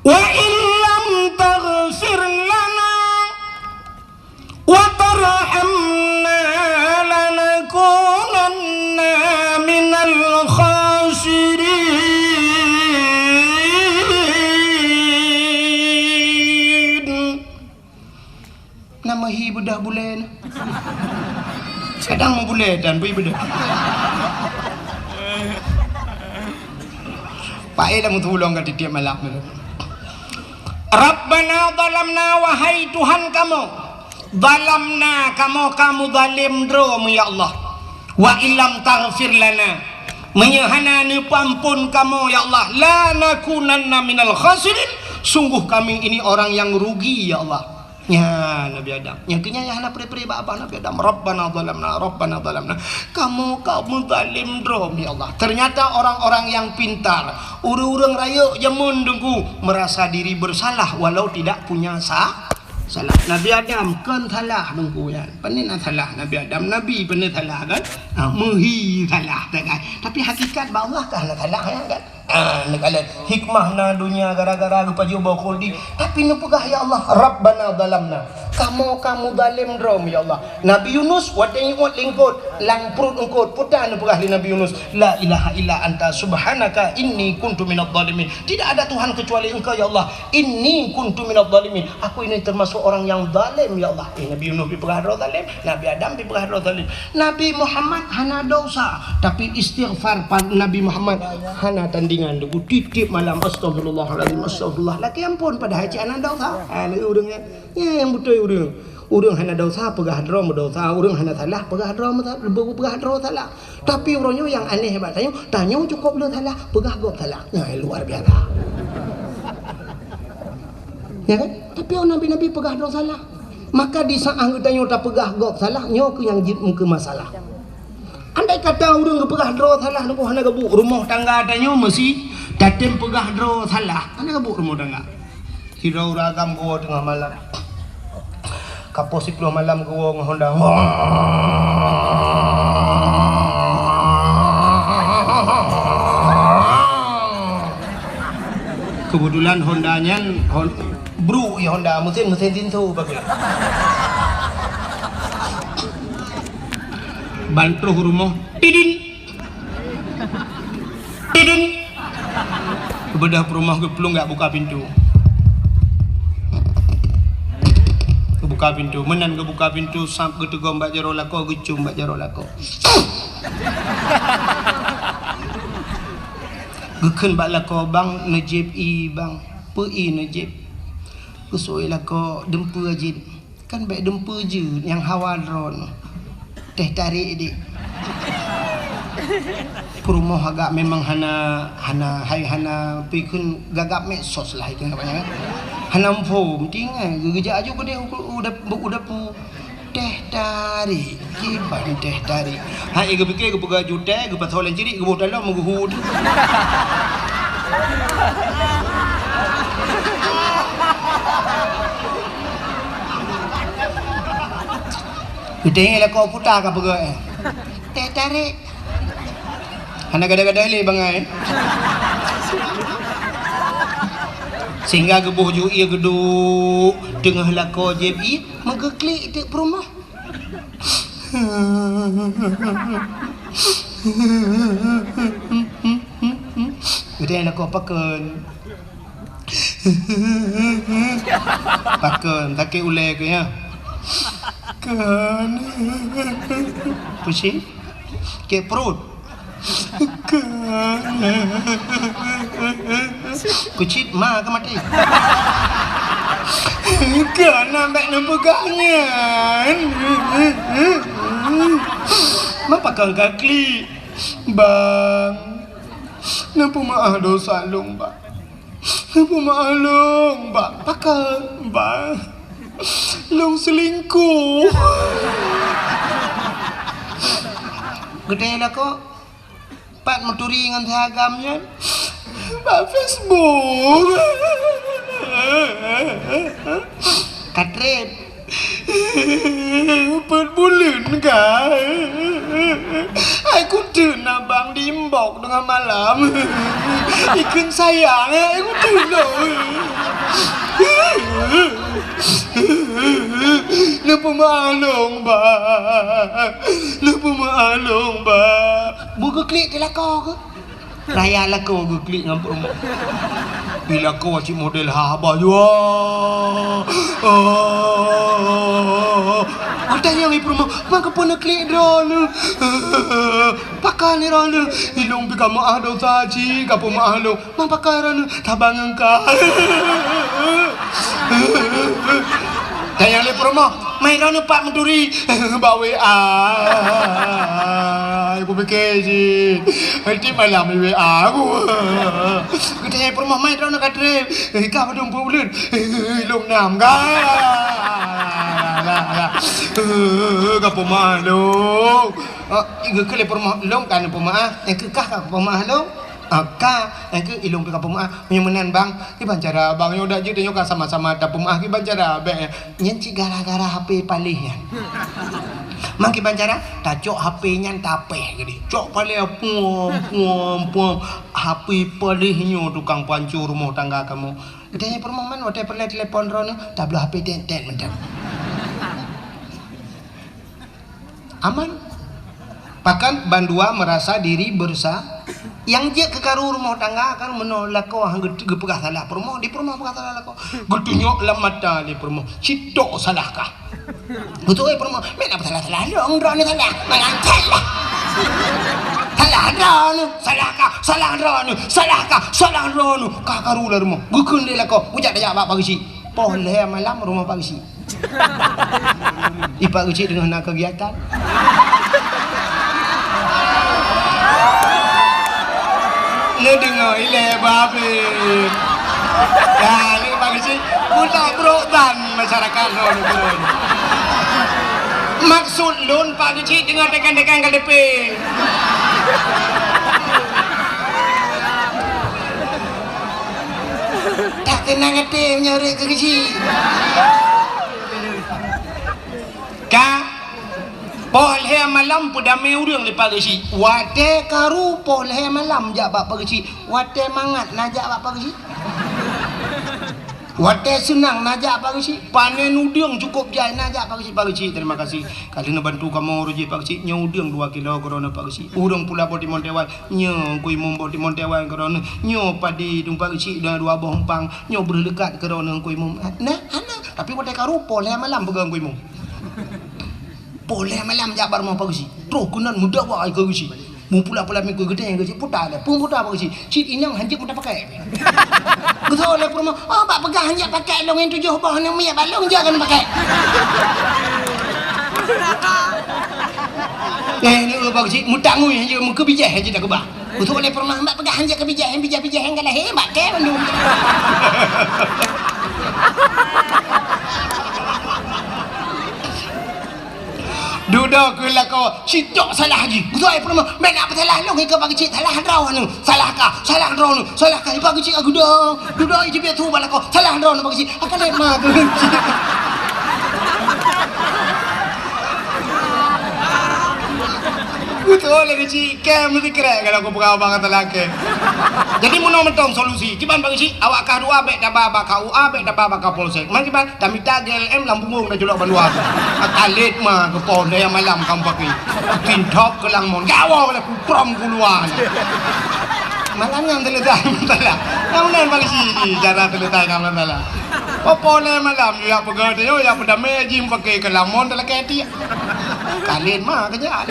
wa illam taghfir lana wa tarhamna lanakunanna minal khasirin. Nama hi bedah bulan sedang mau bulan dan bui bedah Pak Eda mau tolong kat tiap malam. Rabbana zalamna wahai Tuhan kamu zalamna kamu zalim drom ya Allah wa illam taghfir lana menyahana ni pampun kamu ya Allah la nakunanna minal khasirin sungguh kami ini orang yang rugi ya Allah ya Nabi Adam yang kenyanya hana pri-pri apa Nabi Adam Rabbana zalamna kamu zalim drom ya Allah. Ternyata orang-orang yang pintar urang rayu jamun dengku merasa diri bersalah walau tidak punya salah. Nabi Adam kan salah dengku ya panen salah Nabi Adam Nabi panen salah kan mehi salah kan tapi hakikat ba Allah kan salah ya kan negala hikmah na dunia gara-gara lupa jubah kuldi tapi nu pegah ya Allah Rabbana zalamna kamu zalim drom ya Allah. Nabi Yunus wateng wat lingkut lang perut engkut putan perah Nabi Yunus, la ilaha illa anta subhanaka inni kuntu minadh dhalimin. Tidak ada Tuhan kecuali engkau ya Allah, inni kuntu minadh dhalimin, aku ini termasuk orang yang zalim ya Allah. Nabi Yunus diperah zalim, Nabi Adam diperah zalim. Nabi Muhammad hana dosa tapi istighfar Nabi Muhammad hana tandingan debu titip malam astagfirullahaladzim astagfirullah laki ampun pada haji anak dosa urangnya ya yang betul urang hana dosa pegah hadro dosa urang hana salah pegah hadro salah tapi orangnya yang aneh hebat tanya cukup lu salah pegah gop salah ya luar biasa ya kan tapi orang nabi pegah hadro salah maka di saat tanya tak pegah gop salah nyo ke yang jid ke masalah. Andai kata orang pegah draw salah nak hana gebuk rumah tangga tanya mesti datem pegah draw salah hana gebuk rumah tangga hirau ragam gua tengah malam kapo 10 malam gua ngahonda kebetulan Hondanya bro ya Honda mesin tintu bagus bantu rumah tidin bedah rumah geplung nggak buka pintu kebuka pintu menan kebuka pintu sampai ketego mbak jaro lako gecum mbak jaro lako geken mbak lako bang najib i bang pi najib kusoi lako dempu ajin kan baik dempu je yang hawa drone teh tarik dik rumah agak memang hana pikun gagap mesos lah itu namanya kan hana form tinggal geja aja gede udah pu teh tarik kiban teh tarik hai ge pikir ge pegaju teh ge patolen ciri ge bodalah menguhud Gedeng lah kau putar ke apa teh tarik hana gada-gada le bangai sehingga gebuh ju ia geduk tengah lako JB megeklik dek perumah gedeng lah kau paken tak ulai ke ya kan pusing ke perut kan kucit ma ke mati kan nampak pegangan apa kau kaki bang nampu maaf dosa long bang nampu maaf long bang pakal bang long selingkuh gede lah kok pak meturi dengan seragamnya pak Facebook katrep per bulan kan aku turun abang dimbok dengan malam ikan sayang aku turun lupa maklum bang buka klik ke lako ke raya lako buka klik dengan rumah bila kau cik model haba jua ada yang ibu rumah maka pun nak klik drone pakai ni drone ilung bika maah do saji kapo maah lo mang pakai drone tabang engkau tanya le promo main drone pak menturi bawa WA aku fikir je nanti malam WA aku tanya promo main drone kat trip kau dong bulan ilung nam kapo malu iga kele promo long kan pemaah yang kekah ka pemaah long ka yang ke ilung ka pemaah menan bang ki bancara bang yo dak je yo ka sama-sama da pemaah ki bancara be nyenci gara-gara HP palihan mang ki bancara ta cok HP nyan tapeh gede cok pale puam HP palihnya tukang pancur rumah tangga kamu gedenya permoman wate perle telepon rono tablo HP ten mendan aman. Bahkan bandua merasa diri bersa yang je ke karu rumah tangga kan menolak kau gepegah salah permo di permo pegah salah kau getunyok lam mata di permo citok salahkah betul permo men apa salah dong drone salah malang salah drone kakaru lah rumah gukun dia lah kau ujak dah apa pagi si boleh malam rumah pagi si ipak uci dengan nak kegiatan le dengar ile babe ya ni bagi si budak berotan masyarakat lon maksud lon Pak Haji dengan dekan-dekan KDP tak kena ngete menyorek ke Haji ka poleh malam pudame urang lepas gesi wate karu poleh malam jak bapa gesi wate mangat najak bapa gesi wate senang najak bapa gesi panen udang cukup jai najak bapa gesi terima kasih kali bantu kamu ruji pak gesi nyo udang 2 kilo korona pak gesi urang pula boti montewan nyo kui mumbo di montewan korona nyo padi tumpak gesi dan 2 buah empang nyo berdekat korona kui mum nah ana tapi wate karu poleh malam pegang kui mum boleh malam jabar mau pagi terus kunan muda wah ikut gisi mau pula minggu gede yang gisi putar le pun putar pagi cit ini yang hanjik muda pakai betul le pun oh bak pegang hanjik pakai long yang 7 bawah yang minyak balong jangan pakai ni pagi muda ngui hanjik muka bijak hanjik tak kebak betul le pun bak pegang hanjik ke bijak yang kalah hebat ke bandung duduk ke lah kau sitok salah lagi betul apa nama main apa salah lu ke bagi cik salah draw anu salahkah bagi cik aku duduk je biar tu bala kau salah draw bagi cik akan lemah tu betul lagi cik kem mesti keren kalau aku buka abang kata laki jadi mau mentong solusi kiban bagi cik awak kah 2 bek dah baba kau bek dah baba kau polsek mana kiban kami tak GLM lambung dah julak bandua akalit mah ke pon yang malam kamu pakai tintop ke langmon gawa oleh prom keluar malam yang terletak masalah yang lain balik sini cara terletak kamu masalah pon malam ya pegang dia ya pada mejim pakai ke langmon dalam keti kalit mah kerja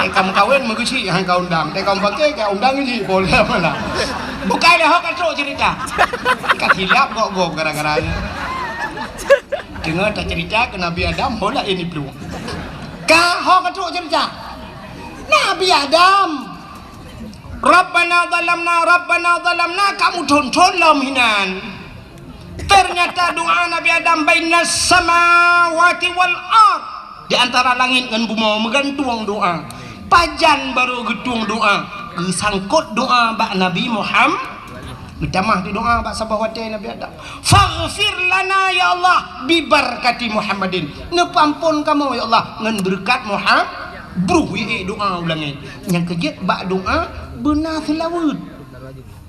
kamu kawin mengusi yang kau undang, kamu pakai kau undang ni boleh mana? Bukan dah kau terus cerita, kat hilap kok gara-gara ni. Dengar tak cerita ke Nabi Adam, hola ini peluang. Kau terus cerita, Nabi Adam, Rabbana zalamna, kamu tonton lamhinan. Ternyata doa Nabi Adam bainas samawati wal ard, di antara langit dan bumi menggantung doa. Pajan baru getung doa gesangkut doa bak Nabi Muhammad bertamah di doa bak sahabat Nabi Adam faghfir lana ya Allah bibarkati Muhammadin nepampun kamu ya Allah ngan berkat Muhammad bruh doa ulangi yang kejut bak doa benar selawat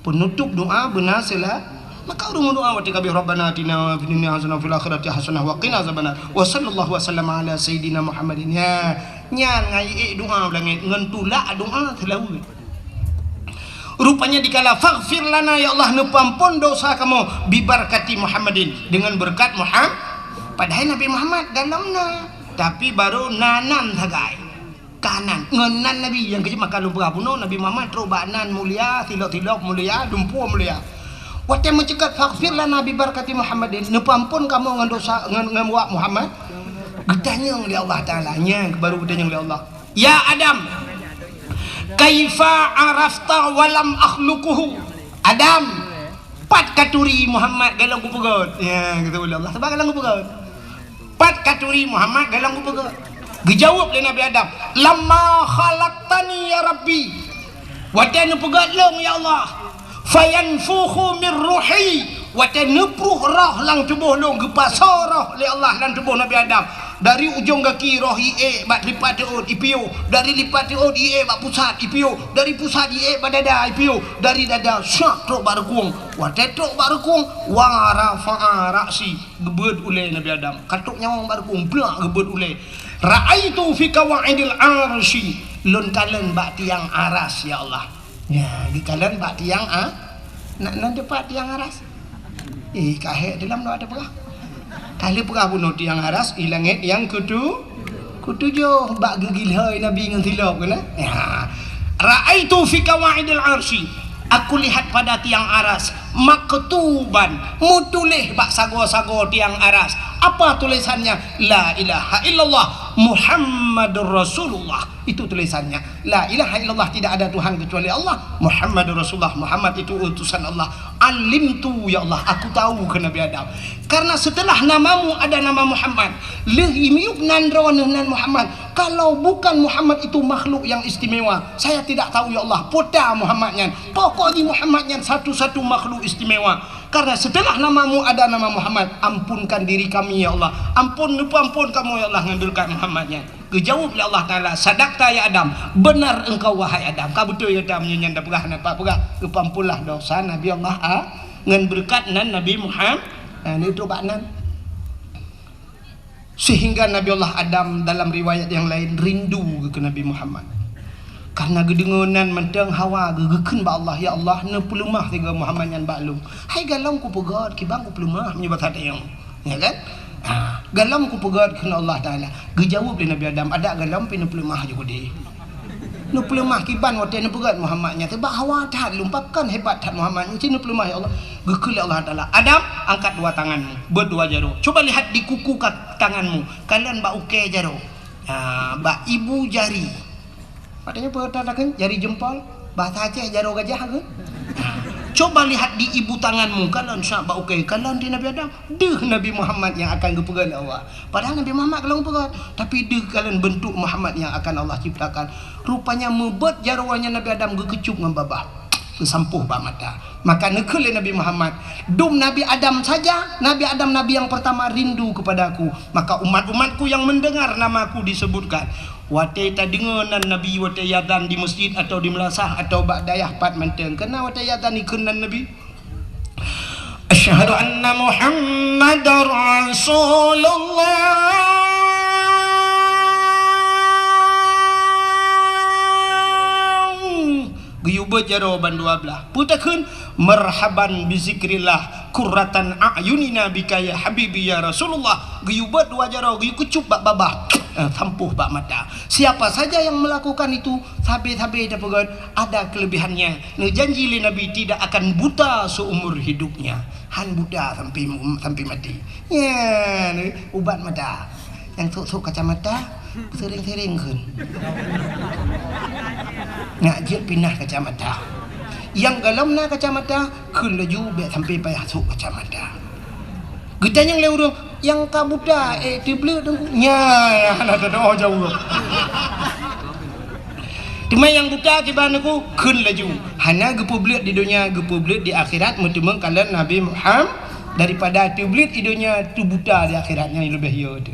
penutup doa benar selawat maka urung doa wa tikabi rabbana atina fid dunya hasanah fil akhirati hasanah wa qina azabannar wa sallallahu wasallam ala sayidina Muhammadin ya nyan ngai doa ulangi ngan tulak doa selalu rupanya dikala faghfir lana ya Allah nepampun dosa kamu bibarkati Muhammadin dengan berkat Muhammad padahal Nabi Muhammad dalamna tapi baru nanan hagai kanan ngenan Nabi yang kecil makan lupa puno Nabi Muhammad robanan mulia tilok mulia dumpu mulia wate mencegat faghfir lana bi barakati Muhammadin nepampun kamu ngan dosa ngan wak Muhammad gedanyang li Allah taala nya baru gedanyang li Allah ya Adam kaifa arafta walam akhluquhu Adam pat katuri Muhammad galang ku pegot ya gitu oleh Allah sebab galang ku pegot pat katuri Muhammad galang ku pegot dijawab oleh Nabi Adam lamma khalaqtani ya rabbi wate nu pegot long ya Allah fayanfukhu min ruhi wa tanpruh roh lang tubuh long gepasarah li Allah lan tubuh Nabi Adam dari ujung kaki roh ie bak lipat teut ipiu dari lipat teut ie bak pusat ipiu dari pusat ie bak dada ipiu dari dada syak truk barkung wa tetruk barkung wa rafa'a ra'si gebet ule Nabi Adam katuk nyawang barkung blak gebet ule Ra'aitu fi qawaidil arsy, lun kalen bak tiang aras ya Allah. Ya, di kalen bak tiang nak depan tiang aras. Kahek dalam doa ada perah. Kali perah bunuh tiang aras, ilangit yang kutujuh bak gegilhai Nabi dengan tilap kena. Ya. Ra'aitu fi qawaidil arsy, aku lihat pada tiang aras maktuban, mutulih bak sago-sago tiang aras. Apa tulisannya? La ilaha illallah Muhammadur Rasulullah. Itu tulisannya. La ilaha illallah, tidak ada Tuhan kecuali Allah. Muhammadur Rasulullah, Muhammad itu utusan Allah. Alimtu ya Allah, aku tahu ke Nabi Adam. Karena setelah namamu ada nama Muhammad. Lehimiuk nandronan Muhammad. Kalau bukan Muhammad itu makhluk yang istimewa, saya tidak tahu ya Allah. Pota Muhammadnya. Pokoknya Muhammadnya satu-satu makhluk istimewa. Karena setelah namamu ada nama Muhammad, ampunkan diri kami ya Allah. Ampun kamu ya Allah, ngambilkan Muhammadnya. Kejawab ya Allah Ta'ala, sadaqta ya Adam, benar engkau wahai Adam. Kau betul ya Adam, nyanda perah nampak perah. Kepampulah dosa Nabi Allah ngan berkat nan Nabi Muhammad. Ini itu baknan. Sehingga Nabi Allah Adam dalam riwayat yang lain rindu ke Nabi Muhammad. Karena gedengonan mentang hawa gegeken ba Allah ya Allah ne pelumah tiga Muhammad yang baklum. Hai galam ku pegat kibang ku pelumah menyebut hati yang. Ya kan? Galam ku pegat kena Allah Taala. Gejawab oleh Nabi Adam, ada galam pin pelumah juga dia. Nu pelumah kiban wate ne pegat Muhammadnya tebak hawa tat lumpapkan hebat tat Muhammadnya cina pelumah ya Allah. Gekul Allah Taala. Adam, angkat dua tanganmu, berdua jaro. Coba lihat di kuku tanganmu. Kalian ba uke jaro. Ba ibu jari. Katanya pertadakan jari jempol, bahasa Aceh jaro gajah ke? Coba lihat di ibu tanganmu, kalian syabak okey, kalian di Nabi Adam, deh Nabi Muhammad yang akan gepegal Allah. Padahal Nabi Muhammad kalau gepegal, tapi deh kalian bentuk Muhammad yang akan Allah ciptakan. Rupanya mebet jarawanya Nabi Adam gekecup dengan babah. Kesampuh bak mata. Maka nekele Nabi Muhammad, dum Nabi Adam saja, Nabi Adam Nabi yang pertama rindu kepadaku. Maka umat-umatku yang mendengar namaku disebutkan, wate tadingenan Nabi wate yadan di masjid atau di melasah atau bak dayah pat menteng. Kena wate yadan ikenan Nabi. Asyhadu anna Muhammadar Rasulullah. Guyubat jawaban dua belah. Putakun marhaban bizikrillah kurratan a'yunina bika ya habibi ya Rasulullah. Guyubat dua jaro guyu kucup bak babah. Sampuh bak mata. Siapa saja yang melakukan itu sabe-sabe dapat ada kelebihannya. Janji li Nabi tidak akan buta seumur hidupnya. Han buta sampai mati. Ya, ubat mata. Yang sok kacamata sering-sering kan. Ngajak pindah kacamata. Yang galamna kacamata kun laju be sampai payah sok kacamata. Gedanya yang lewur yang kabuta tible nya ana doa jauh. Cuma yang buta kibanaku kun laju. Hana gepublik di dunia, gepublik di akhirat mentemeng kalian Nabi Muhammad daripada tiblit di dunia tu buta di akhiratnya lebih ya tu.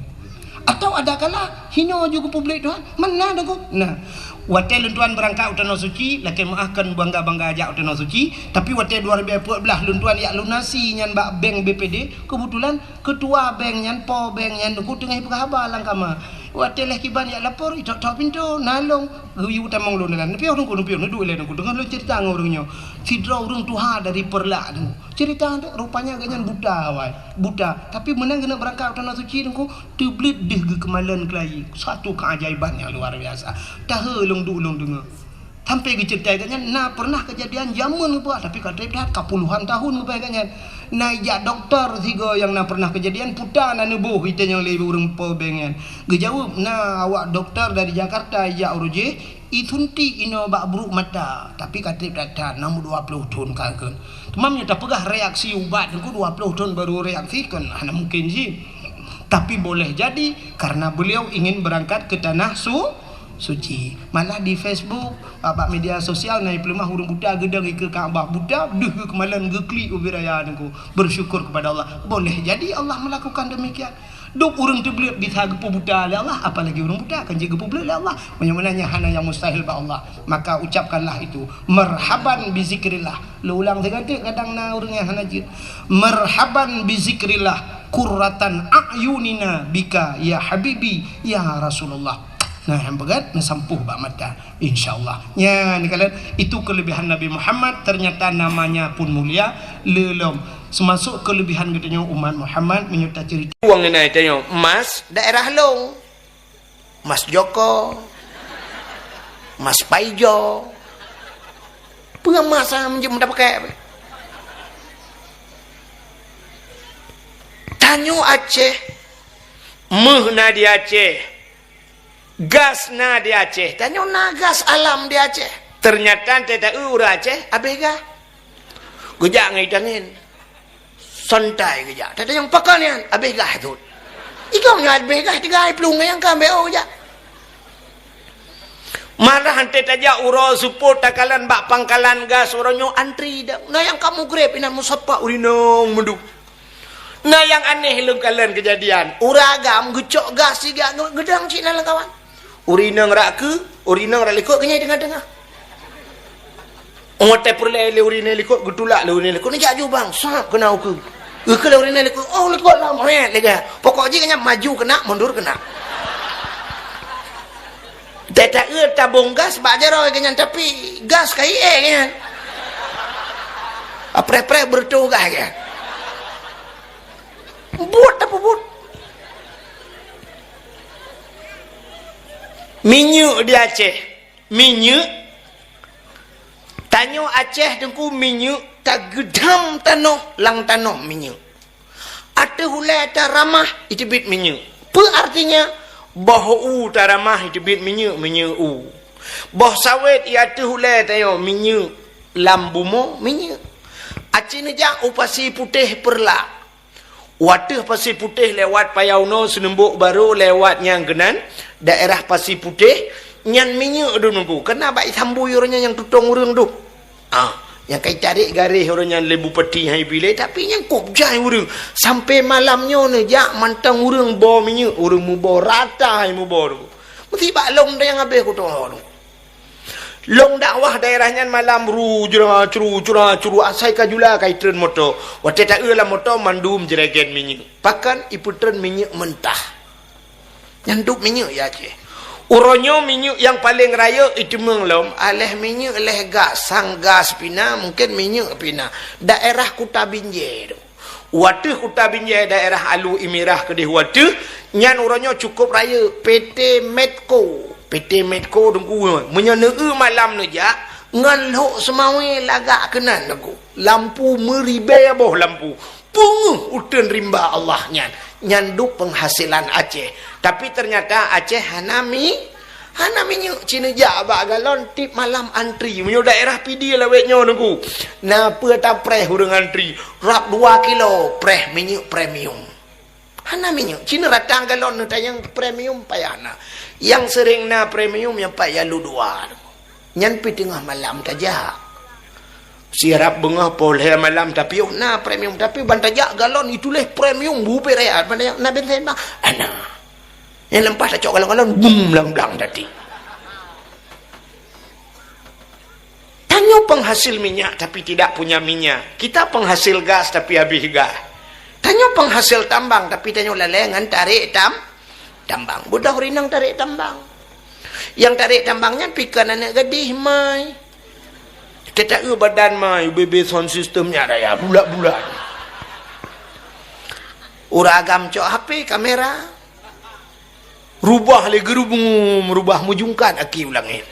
Atau ada kala hino juga publik Tuhan mana dah kau. Nah, wate luntuan berangkat utana suci, lakin maafkan bangga-bangga ajak utana suci, tapi wate 2014 luntuan yak lunasi nyan bak bank BPD, kebetulan ketua bank nyan po bank nyan ku tengah berkhabar langkama. Wate leh kiban yak lapor itu tak pintu nalong guyu tamang lu nalan. Tapi orang kudu pion du le ku dengan lu cerita ngorangnya. Sidra urang tuha dari perlak tu. Cerita rupanya ganyan buta wai. Buta, tapi menang kena berangkat utana suci tu teblit deh ke kemalan kelai. Satu keajaiban yang luar biasa. Dah long dengar. Sampai ke cerita ganyan, nah pernah kejadian zaman apa, tapi kata dah kapuluhan tahun apa ganyan. Nah ya doktor tiga yang nak pernah kejadian putar na nebuh kita yang lebih urang po bengen. Gejawab nah awak doktor dari Jakarta ya uruje itunti ino bak buruk mata, tapi kata dah 20 tahun kagak. Temamnya tak pegah reaksi ubat ku 20 tahun baru reaksi kan, hanya mungkin sih. Tapi boleh jadi karena beliau ingin berangkat ke tanah suci. Malah di Facebook, abak media sosial naik pelemah hurung buta gedang ke Kaabah buta deh kemalan gekli ubiraya nengku bersyukur kepada Allah. Boleh jadi Allah melakukan demikian. Duk urang teblik bisa gepu buta oleh Allah, apalagi urang buta kan jaga publik oleh Allah. Menyebenarnya hana yang mustahil ba Allah. Maka ucapkanlah itu. Marhaban bi zikrillah. Lu ulang sekali kadang na urang yang hana jid. Marhaban bi zikrillah qurratan a'yunina bika ya habibi ya Rasulullah. Nah, yang begat nasampuh bak mata insyaallah. Ya, ni kalian itu kelebihan Nabi Muhammad, ternyata namanya pun mulia lelom. Semasuk kelebihan katanya umat Muhammad menyerta cerita. Uang ni tanya, Mas daerah Long. Mas Joko. Mas Paijo. Pengamas menjadi pakai. Tanyo Aceh. Mehna di Aceh. Gas na di Aceh. Tanyo na gas alam di Aceh. Ternyata tidak ura Aceh. Abega. Gejak ngai tangin. Santai gejak. Tadi yang pakaian. Abega tu. Ikaw nga abega. Tiga ay plung yang kambe o gejak. Marah hantai tajak uro support takalan bak pangkalan gas. Orangnya antri dah. Nah yang kamu grab. Inan musapa urinong menduk. Nah yang aneh lu kalian kejadian. Uragam gecok gas juga. Gedang cik nalang kawan. Urinang rak ke, urinang rak likut kenyai tengah-tengah. Ngotai perlai le urinang likut, getulak le urinang likut. Ni jaju bang, sahab kena aku. Kalau urinang likut, oh likut lah, mohet lega. Pokok je kena maju kena, mundur kena. Tak tabung gas, bak jaroi kenyan tapi gas kai kenyan. Apre-pre bertugas kenyan. Buat apa buat? Minyak di Aceh. Minyak. Tanyo Aceh dengku minyak tak gedam tanah lang tanah minyak. Ada hulai tak ramah itu bit minyak. Apa artinya? Bahu tak ramah itu bit minyak u. Bah sawit ia ada hulai tanyo minyak lambumo minyak. Aceh ni jak upasi putih perla. Wadah pasir putih lewat Payauno Senembuk Baru lewat yang genan daerah pasir putih nyan minyak tu nunggu kena baik sambu orangnya yang tutong urang tu yang kai tarik garis orangnya lebu peti hai pilih tapi yang kop jai urang sampai malamnya ni jak mantang urang bawa minyak urang mu bawa rata hai mu bawa tu mesti bak long dah yang habis ku tu long dakwah daerahnya malam curu asai kajula kai tren motor wate tak lah motor mandum jeregen minyak pakan ipu tren minyak mentah nyanduk minyak ya Aceh uronyo minyak yang paling raya itu menglom aleh minyak aleh gas sang gas pina mungkin minyak pina daerah Kuta Binjai tu wate Kuta Binjai daerah Alu Imirah kedih wate nyan uronyo cukup raya PT Medco dengku menyeneu malam ni jak ngan lok semawe lagak kenan aku lampu meribe boh lampu punguh uten rimba Allah nyanduk penghasilan Aceh tapi ternyata Aceh hanami nyuk Cina jak bak galon tip malam antri menyo daerah pidi lawetnya dengku na pe ta preh urang antri rap 2 kilo preh minyak premium hana minyak Cina ratang galon nu tayang premium payana yang sering na premium yang payah lu dua nyan pi tengah malam tajak siarap bengah poleh malam tapi na premium tapi bantajak galon itulah premium bupe raya pandai na bensin bang ana yang lempah tak cok galon bum lang tadi tanyo penghasil minyak tapi tidak punya minyak kita penghasil gas tapi habis gas tanyo penghasil tambang tapi tanyo lelengan tarik tambang budak rinang tarik tambang yang tarik tambangnya pikan anak gadih mai kita badan mai BB sound systemnya ada ya bulat-bulat uragam cok HP kamera rubah le gerubung merubah mujungkan aki ulangin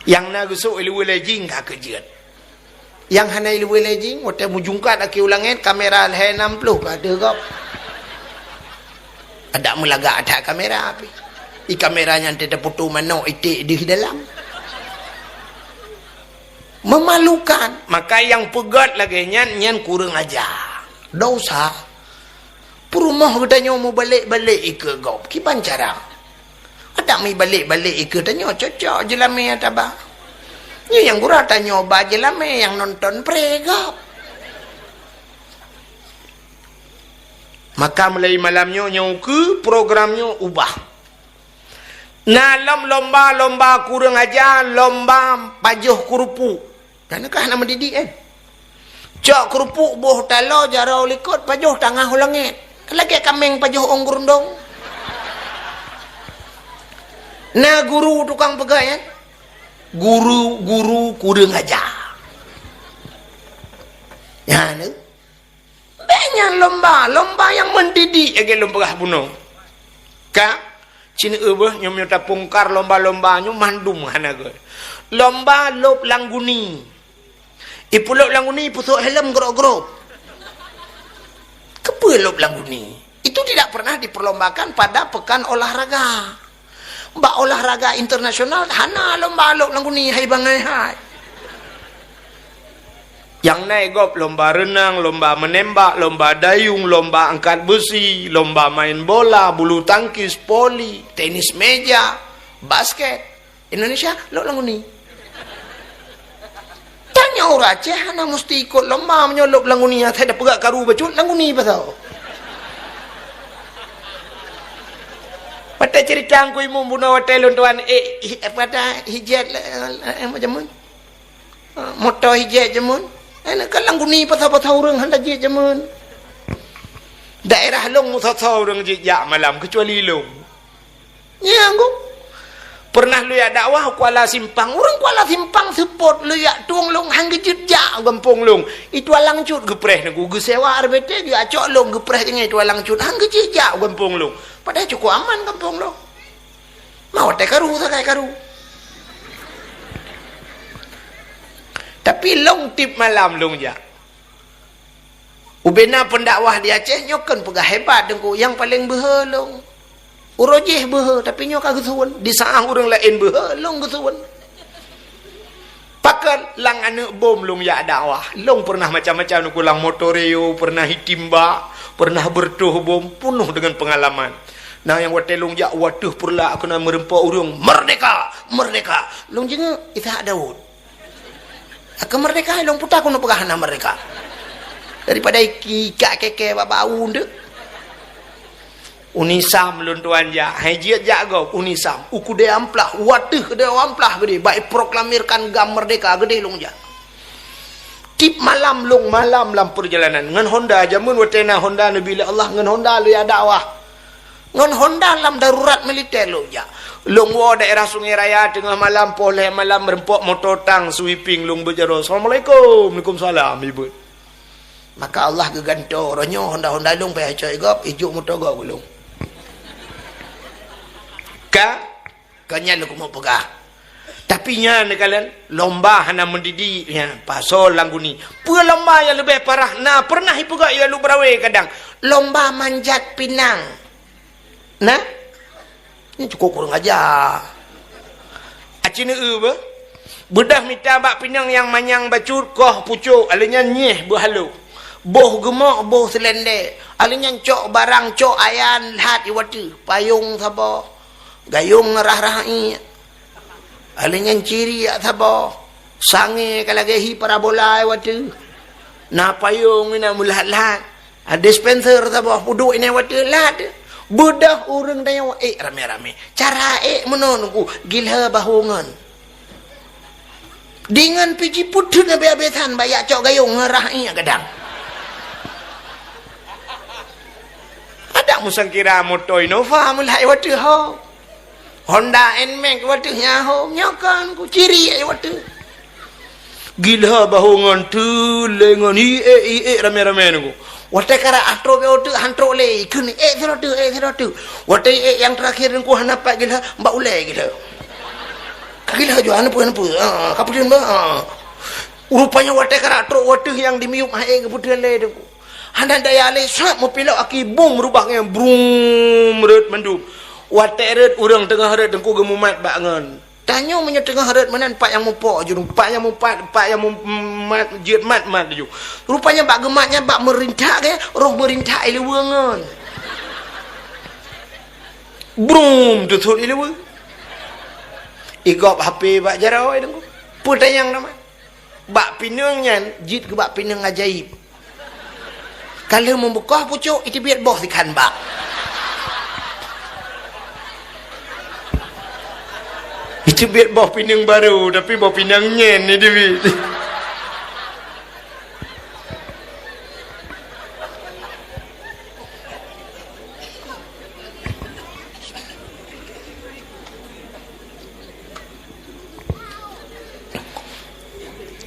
yang na gusuk ilmu lejing ka kejiat yang hana ilmu lejing wote mujungkan aki ulangin kamera le 60 ada kau ada melaga ada kamera api i kameranya tidak putu mano itik di dalam memalukan maka yang pegat lagi nyan kurang aja dosa perumah katanya mau balik ke gop kipan cara ada mai balik ke tanya cocok jelame ataba ni yang gura tanya ba jelame yang nonton pregap maka mulai malamnya nyauke programnya ubah nalam lomba kurang aja lomba pajuh kurupu dan kah nama didik Cok kerupuk boh talo jarau likut pajuh tangah langit. Lagi kameng pajuh onggurundong. Nah guru tukang pegawai guru kurang ajar. Ya ni. Banyak lomba yang mendidik lagi lomba bunuh. Ka Cina ubah nyom nyota pungkar lomba nyo mandum hanaga. Lomba lop langguni. Ipulop langguni pusuk helm gerok-gerok. Kepa lop langguni? Itu tidak pernah diperlombakan pada pekan olahraga. Mbak olahraga internasional hana lomba lop langguni hai bangai hai. Yang naik gop lomba renang, lomba menembak, lomba dayung, lomba angkat besi, lomba main bola, bulu tangkis, poli, tenis meja, basket. Indonesia lop langguni. Tanya orang Aceh hana mesti ikut lomba menyolop langguni. Saya dah pegak karu bacut langguni pasal. Pada cerita aku imu bunuh hotel tuan pada hijat macam mana? Motor hijat jemun. Kan langguni pasal-pasal orang hendak hijat jemun. Daerah long musasau orang jejak malam kecuali long. Ya aku pernah lu ya dakwah Kuala Simpang. Orang Kuala Simpang support lu ya tuang long hang jejak gampung long. Itu alang cut gepreh nagu gesewa arbete dia acok long gepreh dengan itu alang cut hang jejak gampung long. Padahal cukup aman kampung long. Mau teh karu sakai karu. Tapi long tip malam long ja. Ubena pendakwah di Aceh nyokan pegah hebat dengku yang paling behe long. Urojeh behe tapi nyo kagak suwen. Di saang orang lain behe long gesuwen. Pakal lang anak bom long ya dakwah. Long pernah macam-macam nu kulang motoreo, pernah hitimba, pernah bertuh bom penuh dengan pengalaman. Nah yang watelung ya waduh purla aku nak merempak urung merdeka, merdeka. Long jenga Ishak Daud. Aku merdeka long putar aku nak pegah nak merdeka. Daripada ikak keke babau ndek. Unisam lun tuan ja, hajiat jago unisam. Uku de amplah, waduh de amplah gede. Baik proklamirkan gam merdeka gede long ja. Tip malam long malam lam perjalanan ngan Honda jamun watena Honda Nabi Allah ngan Honda lu ya dakwah. Ngan Honda lam darurat militer long ja. Long wo daerah Sungai Raya tengah malam poleh malam rempok motor tang sweeping long berjaro. Assalamualaikum, Waalaikumsalam ibu. Maka Allah geganto ronyo Honda long pe coy gop ijuk motor gop long. Kanya lu mau pegah. Tapi nya ni kalian lomba hana mendidik ya pasal langguni. Pu lomba yang lebih parah. Nah pernah ipegak ya lu berawe kadang. Lomba manjat pinang. Nah ini cukup kurang aja. Acina ba? Bedah minta bak pinang yang manyang bacur koh pucuk alanya nyeh berhalu. Boh gemak boh selendek. Alanya cok barang cok ayan hat iwatu. Payung sabo. Gayung ngerah-rahi. Alanya ciri ya sabo. Sange kalagahi parabola iwatu. Na payung ina mulat-lat. Dispenser sabo puduk ina iwatu lat. Budah orang dayawa rame-rame. Cara menonku gilha bahungan. Dengan piji putih na beabetan bayak cok gayung ngerahnya kadang. Ada musang kira motor Innova mulai waktu ho. Honda Nmax waktu nyaho nyakan ku ciri waktu. Gilha bahungan tu lengan rame-rame nunggu. Wate kara atro be otu hantro le kuni serotu wate yang terakhir ku hanapa gila mbak ule gitu gila jo anu kapudin ba rupanya wate kara atro wate yang dimiuk hae kapudin le deku handa daya le sak mo pilok aki bum rubahnya brum reut mendum wate reut urang tengah reut dengku gemumat bangen tanyo menye tengah harat menan pak yang mupok je pak yang mat jiat mat je rupanya bak gematnya bak merintah ke roh merintah ilewengan brum tutul ilewe igop HP bak jarau dengku putayang nama bak pinangnya jit ke bak pinang ajaib kalau membuka pucuk itu biar boh ikan bak itu biar bawa pinang baru tapi bawa pinang nyen ni Dewi.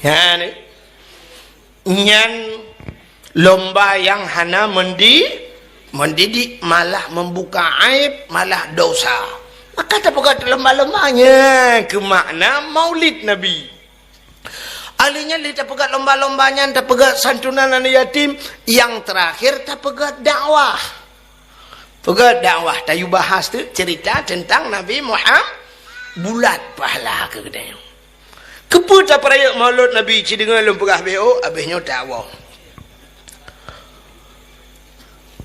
Ya ni. Nyan lomba yang hana mendidik malah membuka aib, malah dosa. Maka tak pegat lomba-lombanya ke makna maulid Nabi. Alinya li tak pegat lomba-lombanya, tak pegat santunan anak yatim. Yang terakhir tak pegat dakwah. Pegat dakwah. Tayu bahas tu cerita tentang Nabi Muhammad. Bulat pahala ke kedai. Kepu tak peraya maulud Nabi cidengan lempegah BO, habisnya dakwah.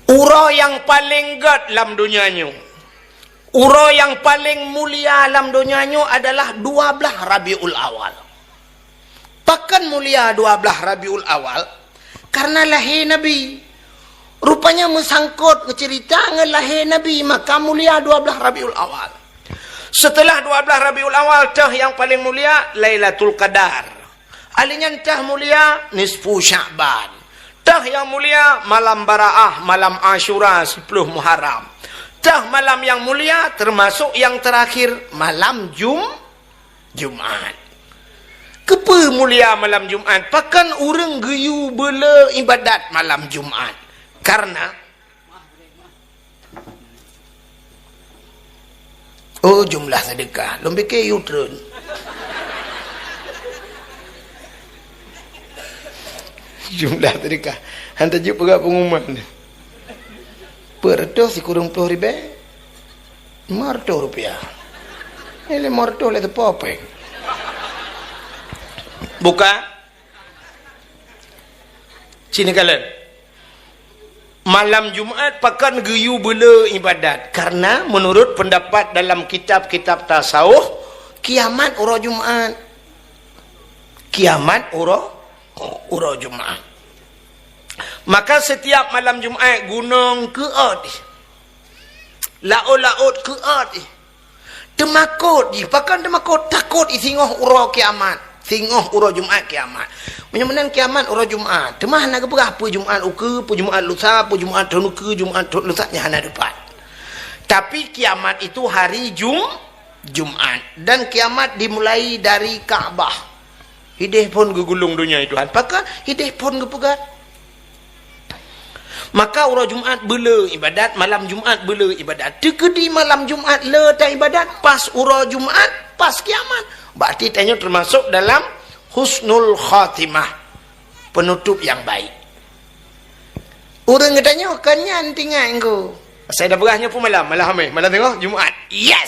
Ura yang paling gad dalam dunianya. Ura yang paling mulia dalam dunianya adalah 12 Rabiul Awal. Pakan mulia 12 Rabiul Awal karena lahir Nabi. Rupanya mesangkut cerita dengan lahir Nabi, maka mulia 12 Rabiul Awal. Setelah 12 Rabiul Awal, tah yang paling mulia Lailatul Qadar. Alinya tah mulia nisfu Sya'ban. Tah yang mulia malam Baraah, malam Ashura 10 Muharram. Tah malam yang mulia termasuk yang terakhir malam Jumaat. Kepa mulia malam Jumaat? Pakan orang geyu bela ibadat malam Jumaat. Karena jumlah sedekah. Lom fikir U-turn. Jumlah sedekah. Hantar je pegang pengumuman. Peratus si kurang RM10,000. Rp500. Ini Rp500 lah terpopeng. Buka. Sini kalian. Malam Jumaat pakan geyu bela ibadat. Karena menurut pendapat dalam kitab-kitab tasawuf, kiamat ura Jumaat. Kiamat ura Jumaat. Maka setiap malam Jumaat gunung keot. Laut keot. Temakut. Pakan temakut takut singoh ura kiamat. Singoh ura Jumaat kiamat. Menyamanan kiamat ura Jumaat. Temah nak berapa Jumaat uke, pu Jumaat lusa, pu Jumaat tahun uke, Jumaat tahun lusa nya hana depan. Tapi kiamat itu hari Jumaat, dan kiamat dimulai dari Kaabah. Hidih pun gegulung dunia itu. Apakah hidih pun gepegat? Maka ura Jumaat bela ibadat, malam Jumaat bela ibadat. Tekedi malam Jumaat le tak ibadat, pas ura Jumaat, pas kiamat. Berarti tanya termasuk dalam husnul khatimah, penutup yang baik. Orang katanya kanyan tinggal engkau. Saya dah berahnya pun malam hamil. Malam tengok Jumaat. Yes.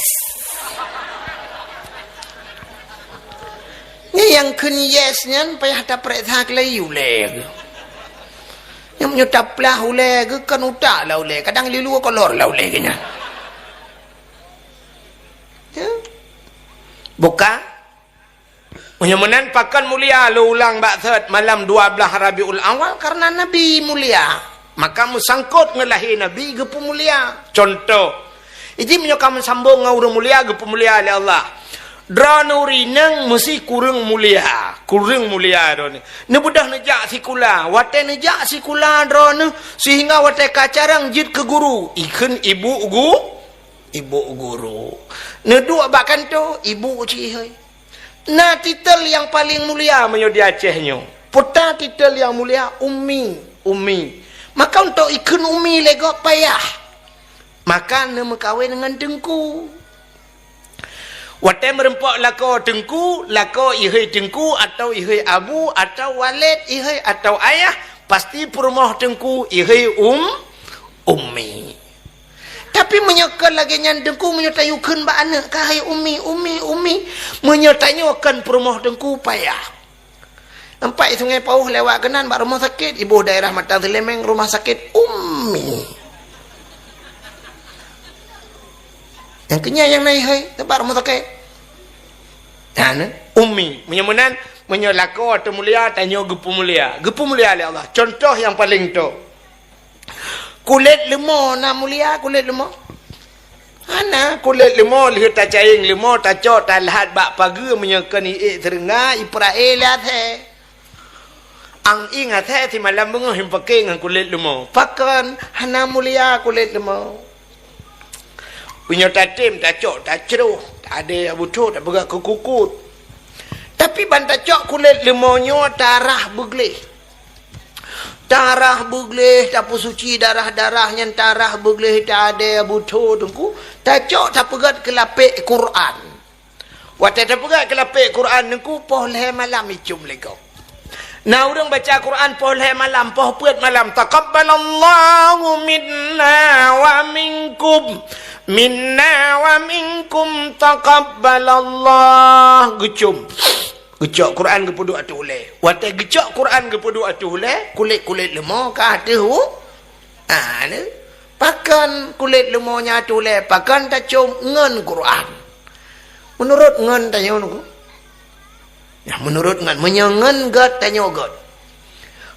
Ni yang kun yes nyan payah tak periksa kelayu le. Yang menyutap lah ule ke kan utak lah ule. Kadang lilu kolor lah ule kena. Ya. Buka. Menyamanan pakan mulia lo ulang baksat malam 12 Rabiul Awal karena Nabi mulia. Maka musangkut ngelahi Nabi gepu mulia. Contoh. Iji menyokam sambung ngau mulia gepu mulia oleh Allah. Dra nuri nang mesti kurang mulia. Kurang mulia dro ni. Ne budah nejak sikula. Wate nejak sikula dro ni sehingga wate kacarang jit ke guru. Ikan ibu guru. Ne dua bakan tu ibu cihai. Nah titel yang paling mulia menyo di Acehnya. Putar titel yang mulia Ummi. Maka untuk ikan Ummi legok payah. Maka nama kahwin dengan Tengku. Watai merempak lako Tengku, lako ihai Tengku atau ihai Abu atau Walid ihai atau ayah, pasti perumah Tengku ihai Ummi. Tapi menyokal lagi nyandengku menyotayukan ba anak kahai Ummi menyotanyakan perumah Tengku payah. Nampak Sungai Pauh lewat kanan bak rumah sakit, ibu daerah Mata Selemeng rumah sakit Ummi. Yang kenya yang naik hai tempat rumah sakit. Dan Ummi menyamanan menyolako atau mulia tanya gepu mulia oleh Allah. Contoh yang paling tu. Kulit lemah nak mulia, kulit lemah. Ana kulit lemah lihat tak caing lemah tak cok tak lahat bak pagi menyekan terenga Israel lihat he. Ang ingat he ti malam bengoh him pakai dengan kulit lemah. Pakan hana mulia kulit lemah. Punya tatim tak cok tak ceruh, tak ada butuh tak bergerak ke kukut. Tapi banta cok kulit lemonyo darah begleh. Darah begleh, tapu suci darah-darahnya darah begleh tak ada butuh tungku. Tak cok tak pegat ke lapik Quran. Waktu tak pegat ke lapik Quran tungku poleh malam icum lego. Nah orang baca Quran poleh malam, poh puat malam. Taqabbalallahu minna wa minkum. Minna wa minkum taqabbalallah. Gecum. Gecok Quran ke pudu atu le. Waktu gecok Quran ke pudu atu le, kulit-kulit lemah ke atu. Ne. Pakan kulit lemahnya atu le, pakan tak cum ngen Quran. Menurut ngen tanya nu. Ya menurut ngen menyengen gat tanya gat.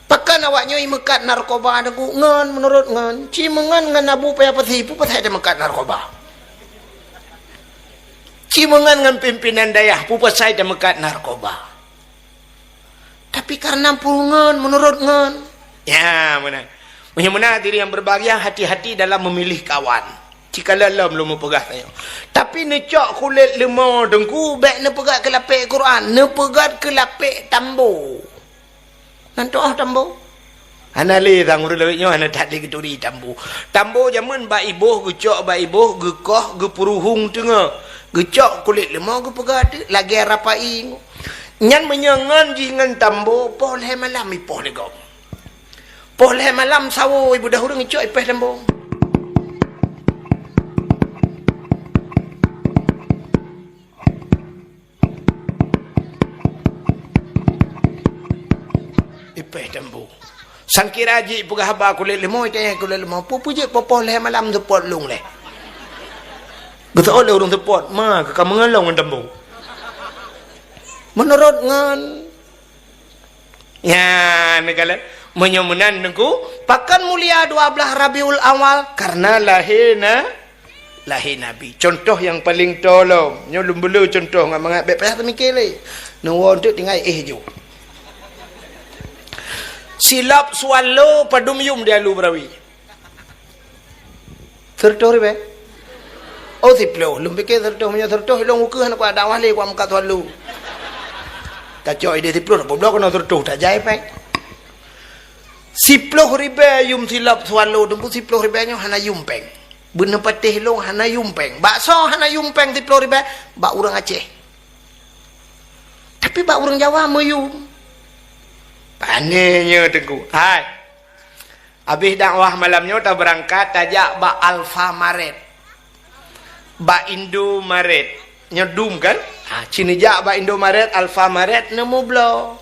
Pakan awaknya mekat narkoba aku ngen menurut ngen. Ci mengen ngen abu paya petipu patai ada mekat narkoba. Cimengan dengan pimpinan dayah pupas saya dah mekat narkoba. Tapi karena pulungan menurut ngan. Ya mana. Punya diri yang berbahagia hati-hati dalam memilih kawan. Jika lalam belum pegah saya. Tapi necok kulit lemah dengku baik ne pegat ke lapik Quran, ne pegat ke lapik tambo. Nanti tambo. Ana le tang urulawitnya ana tak le keturi tambo. Tambo zaman ba ibuh gecok ba ibuh gekoh gepuruhung tengah. Gecok kulit lemah ge pegat lagi rapai. Nyan menyangan jingan tambo poleh malam ipoh legom. Poleh malam sawo ibu dahulu ngecok ipeh tambo. Ipeh tambo. Sangkira ji pegah haba kulit lemah tanya kulit lemah. Pupu je poleh malam tu pot lung leh. Betul orang support mah ke kamu ngalong dengan tambo. Menurut ngan ya negala menyomenan nengku pakan mulia 12 Rabiul Awal karena lahir Nabi. Contoh yang paling tolong nyo lumbulu contoh ngam mengat bek payah mikir le. Nuwon tu tinggal jo. Silap swallow padum yum dia lu brawi. Tertori be. Oh siplo, lumpike tertoh punya tertoh long ukeh nak dakwah le kwa muka tualu. Tak coy dia siplo nak blok kena tertoh tak jai pek. Siplo ribe yum silap swallow dengku siplo ribe nyo hana yum peng. Bener patih long hana yum peng. Bakso hana yum peng siplo ribe bak urang Aceh. Tapi bak urang Jawa meyum. Panenya dengku. Hai. Habis dakwah malamnya tak berangkat tajak bak Alfamaret. Ba Indomaret nyedum kan cini jak ba Indomaret Alfamaret nemu blo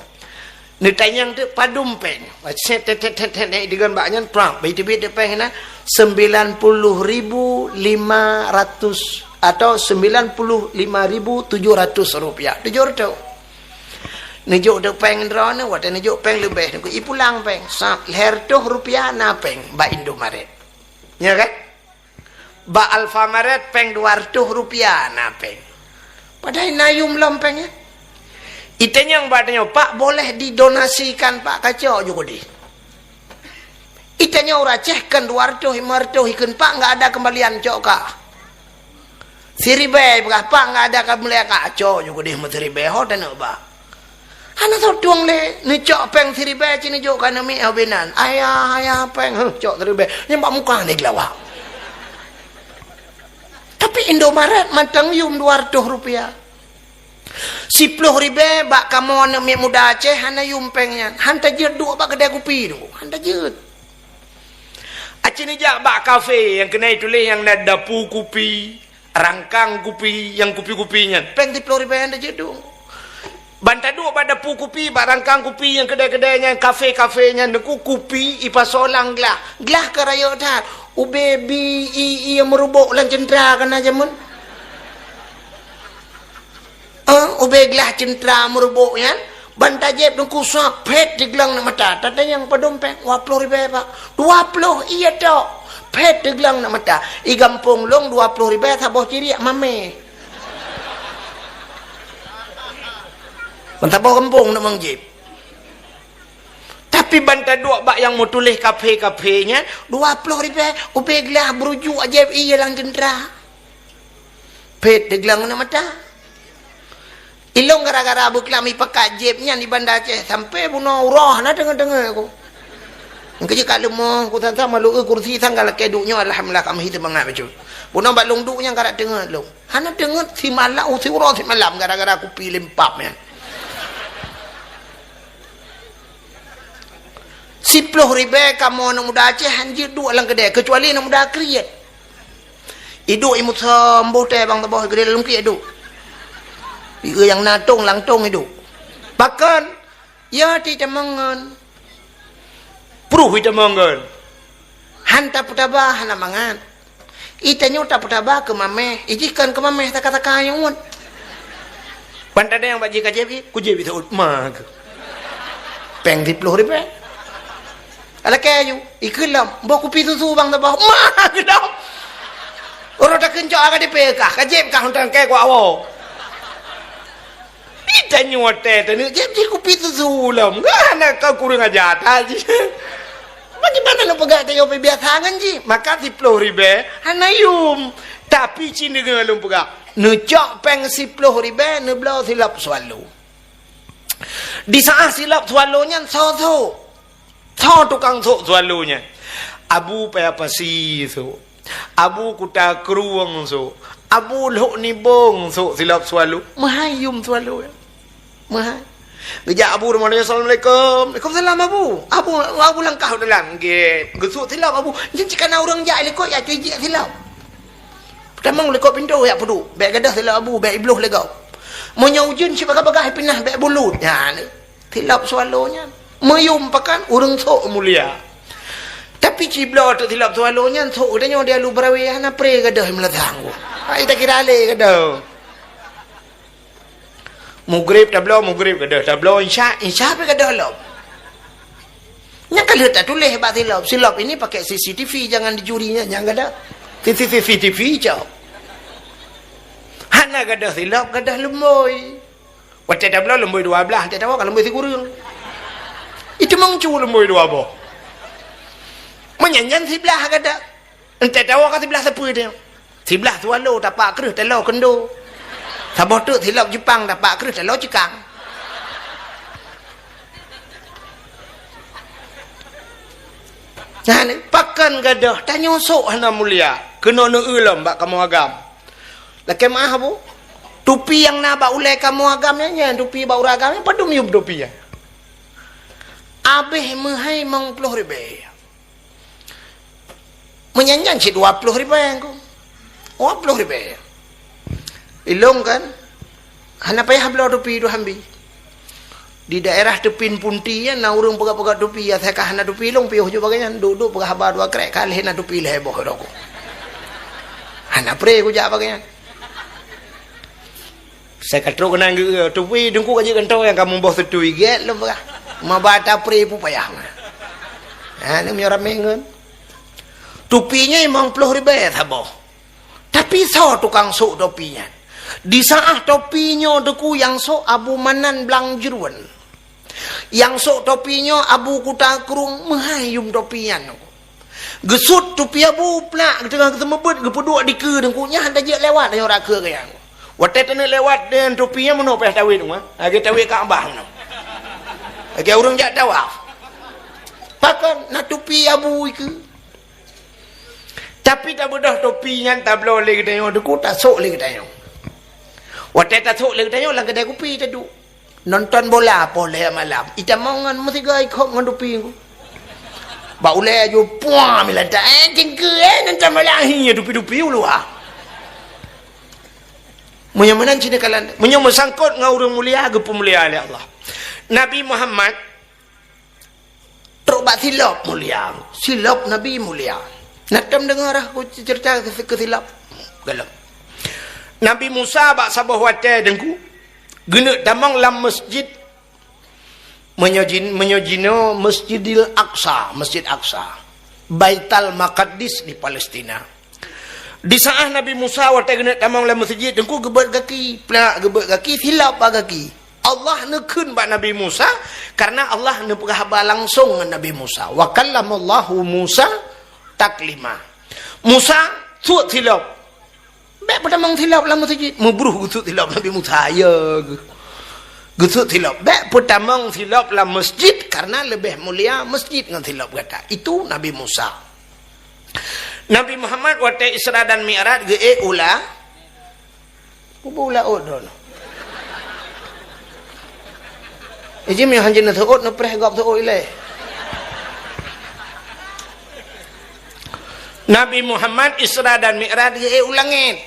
ni tanyang tu padum peng set dengan baknya prang bai tebit peng na 90.500 atau 95.700 rupiah tujur tu nejuk de peng ro ne wat nejuk peng lebih ku ipulang peng sap leher tu rupiah na peng ba Indomaret ya kan. Ba Alfamaret peng 200 rupiah na peng. Padahal nayum lompeng ya. Itanyang badanya Pak boleh didonasikan Pak kacau juga di. Itanya ora cehkan 200 500 ikan Pak enggak ada kembalian cok kak. Siribe Pak enggak ada kembalian kacau juga di siribe ho dan Pak. Ana tuang le ni cok peng siribe cini jo kana mi abenan. Ayah peng cok siribe. Nyembak muka ni gelawak. Tapi Indomaret matang yum 200 rupiah. 10 ribe bak kamu anak mek muda Aceh hana yum pengnya. Hanta jeut dua bak kedai kopi tu. Hanta jeut. Aceh ni jak bak kafe yang kena tulis yang ada dapu kopi, rangkang kopi, yang kopi-kopinya. Peng 10 ribe hanta jeut tu. Banta dua bak dapu kopi, bak rangkang kopi yang kedai-kedainya, kafe-kafenya deku kopi ipasolang glah. Glah karaya dah. Ubebi yang merubuk lan cendera kan aja mun. Ubeglah cendera merubuk ya. Bantajep dengku sak pet digelang nak mata. Tata yang padompeng 20 ribu Pak. 20 iya tok. Pet digelang nak mata. I gampung long 20 ribu saboh ciri mame. Bantaboh kampung nak mangjip. Tapi banta dua bak yang mau tulis kafe-kafenya 20 ribu ubeglah berujuk ajaib iya lang cendera pet degelang na mata Ilong gara-gara Abu Kelami pakai jebnya di Bandar Aceh sampai bunuh urah nak dengar-dengar aku. Kerja kat lemah aku tak malu kursi tanggal keduknya alhamdulillah kami hidup bangat betul. Bunuh balung duknya gara dengar lu. Hana dengar si malam si urah si malam gara-gara aku pilih empap ya. 10 ribu kamu nak muda Aceh hanjir dua lang kedai kecuali nak muda kriat. Hidup imut sembuh teh bang tabah gede dalam kriat hidup. Yang natung langtung hidup. Bahkan ya tidak mangan. Pruh ita mangan. Hanta putabah hana mangan. Ita nyota putabah ke mameh. Ijikan ke mameh tak kata kayun. Pantada yang baji kajebi, kujebi tak mag. Peng 10 ribu. Ala kayu, ikelam, bawa kupi susu bang tabah. Mag dong. Orang tak kencok agak dipekah, kajeb kah huntang kek ku awo. Ita nyote tadi, jeb kupi susu lam. Gana kau kurang aja aja. Bagaimana nak pegang tayo biasa kan ji? Maka 10 ribu, hanayum. Tapi cini dengan lu pegang. Nucok peng 10 ribu, neblau silap swallow. Di saat silap swallownya, so tukang swallownya. Abu payah pasi so. Abu kuta keruang so. Abu lok nibong so silap swallow. Mahayum swallow ya. Mahai. Gejak Abu rumah dia, Assalamualaikum. Waalaikumsalam Abu. Abu langkah dalam gate. Gesuk silap Abu. Jika orang jahil lekot ya cuci silap. Pertama lekot pintu ya pedu. Baik gadah silap Abu, baik ibluh legau. Monya ujun si bagai-bagai pindah baik bulut. Ya ni. Silap swallonya. Mayum pakan urang sok mulia. Tapi cibla tu silap swallonya sok udahnya dia lu berawi hana pre gadah meletang. Ai tak kira le gadah. Mugrib tablo mugrib gadah tablo insya pe gadah lo. Nya kalau tak tulis hebat silap ini pakai CCTV jangan dicurinya jangan gadah. CCTV jauh. Hana gadah silap gadah lemboy. Wate tablo lemboy 12 tak tahu kalau lemboy kurang. Itu mengcu lemboy 12. Menyanyan sebelah gadah. Entah tahu kat sebelah siapa dia. Sebelah swallow tapak kerus telur kendo. Sabah tu silap Jepang dapat kerus telur cekang. Nah ni pakan gadah tanya sok hana mulia. Kena neulam bak kamu agam. Laki maaf bu. Tupi yang nak bak ulai kamu agamnya tupi bak uragamnya padum yub tupi ya. Abih mahai 50 ribu. Menyanyan si 20 ribu yang ku. 20 ribu. Ilong kan hana payah belau tupi tu hambi di daerah tepin punti ya na urang pegak-pegak tupi ya saya hana tupi long piuh juga bagaian duduk pegak habar dua krek kali hana tupi leboh doko hana pre ku jak bagaian saya katro kena tupi dengku aja kentau yang kamu bos tu iget lo pegak mabata pre pu payah ha ni menyora mengen tupinya 50 ribu saboh tapi so tukang sok topinya. Di saat topinya deku yang sok Abu Manan Blang Jeruan. Yang sok topinya Abu Kuta Kerung mahayum topian. Gesut topi Abu plak tengah kesemebet gepeduk di ke dengkunya hendak je lewat ayo ra ke kayang. Wate tene lewat dengan topinya meno peh tawid mah. Age tawid Kaabah no. Age urang jak tawaf. Pakan na topi Abu iku. Tapi tak bedah topinya tak boleh kita deku tak sok lagi kita. Waktu tak sok lagi kita lang kedai kopi tadu. Nonton bola boleh malam. Ita mangan mesti gay kok ngan topi ku. Ba ulai ajo puah milanta jengke nonton malam hi topi-topi ulu ah. Munyamanan cina kalan. Munyam sangkut ngau urang mulia ge pemulia oleh Allah. Nabi Muhammad terubat silap mulia. Silap Nabi mulia. Nakam dengar aku cerita kesilap galam. Nabi Musa bak sabah wate dengku genek damang lam masjid menyojino Masjidil Aqsa, Masjid Aqsa, Baitul Maqdis di Palestina. Di saat Nabi Musa wate genek damang lam masjid dengku gebet kaki, plak gebet kaki silap kaki. Allah nekun bak Nabi Musa karena Allah nepegah langsung dengan Nabi Musa. Wa kallamallahu Musa taklima. Musa suat silap. Baik pada mang silap lama sikit. Membruh gusut silap Nabi Musa ya. Gusuk tilap. Baik pertama tilap lah masjid karena lebih mulia masjid dengan tilap kata. Itu Nabi Musa. Nabi Muhammad waktu Isra dan Mi'raj ge ulah. Kubu ulah odon. Ijim yang hanjin na tuot na preh gap tuot ile. Nabi Muhammad Isra dan Mi'raj ge ulangit.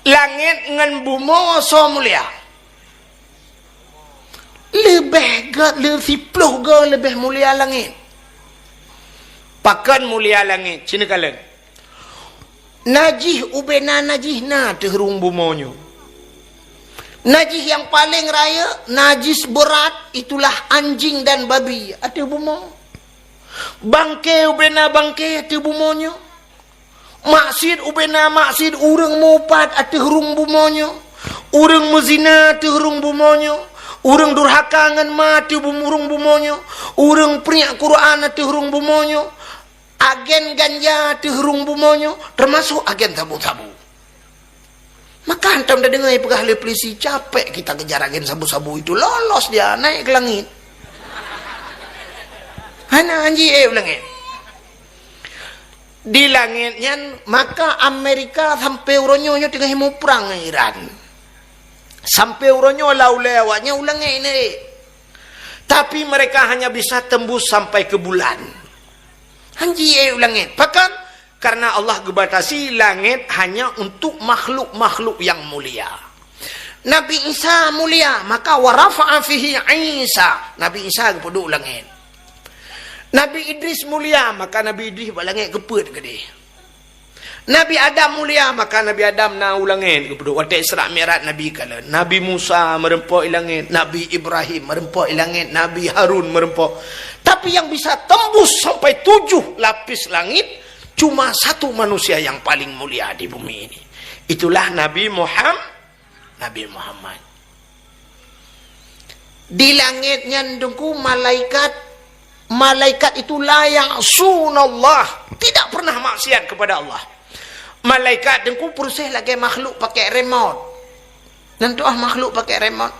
Langit ngan bumi so mulia. Lebih gak lebih puluh gak lebih mulia langit. Pakan mulia langit. Sini kalian. Najih ubena najih na terung bumonyo. Najis yang paling raya, najis berat, itulah anjing dan babi. Ada bumo. Bangke ubena bangke, ada bumonyo. Maksud ubena maksud urang mopat, ada hurung bumonyo. Urang mezina, ada hurung bumonyo. Urang durhaka ngan ma, ada hurung bumonyo. Urang periak Quran, ada hurung bumonyo. Agen ganja, ada hurung bumonyo. Termasuk agen sabu-sabu. Maka hantam dah dengar pegawai polisi capek kita kejar agen sabu-sabu itu, lolos dia naik ke langit. Hana anji langit. Di langitnya maka Amerika sampai uronyo tengah himu perang Iran. Sampai uronyo laulewatnya ulang ini. Tapi mereka hanya bisa tembus sampai ke bulan. Anji langit. Bahkan karena Allah gebatasi langit hanya untuk makhluk-makhluk yang mulia. Nabi Isa mulia, maka warafa'a fihi Isa. Nabi Isa kepeduk langit. Nabi Idris mulia, maka Nabi Idris buat langit keput gede. Nabi Adam mulia, maka Nabi Adam na ulangit kepeduk. Waktu Isra Mi'raj Nabi kala. Nabi Musa merempok langit, Nabi Ibrahim merempok langit, Nabi Harun merempok. Tapi yang bisa tembus sampai 7 lapis langit cuma satu manusia yang paling mulia di bumi ini. Itulah Nabi Muhammad. Di langitnya dengku malaikat itulah yang sunallah, tidak pernah maksiat kepada Allah. Malaikat dengku proses lagi makhluk pakai remote. Nanti makhluk pakai remote.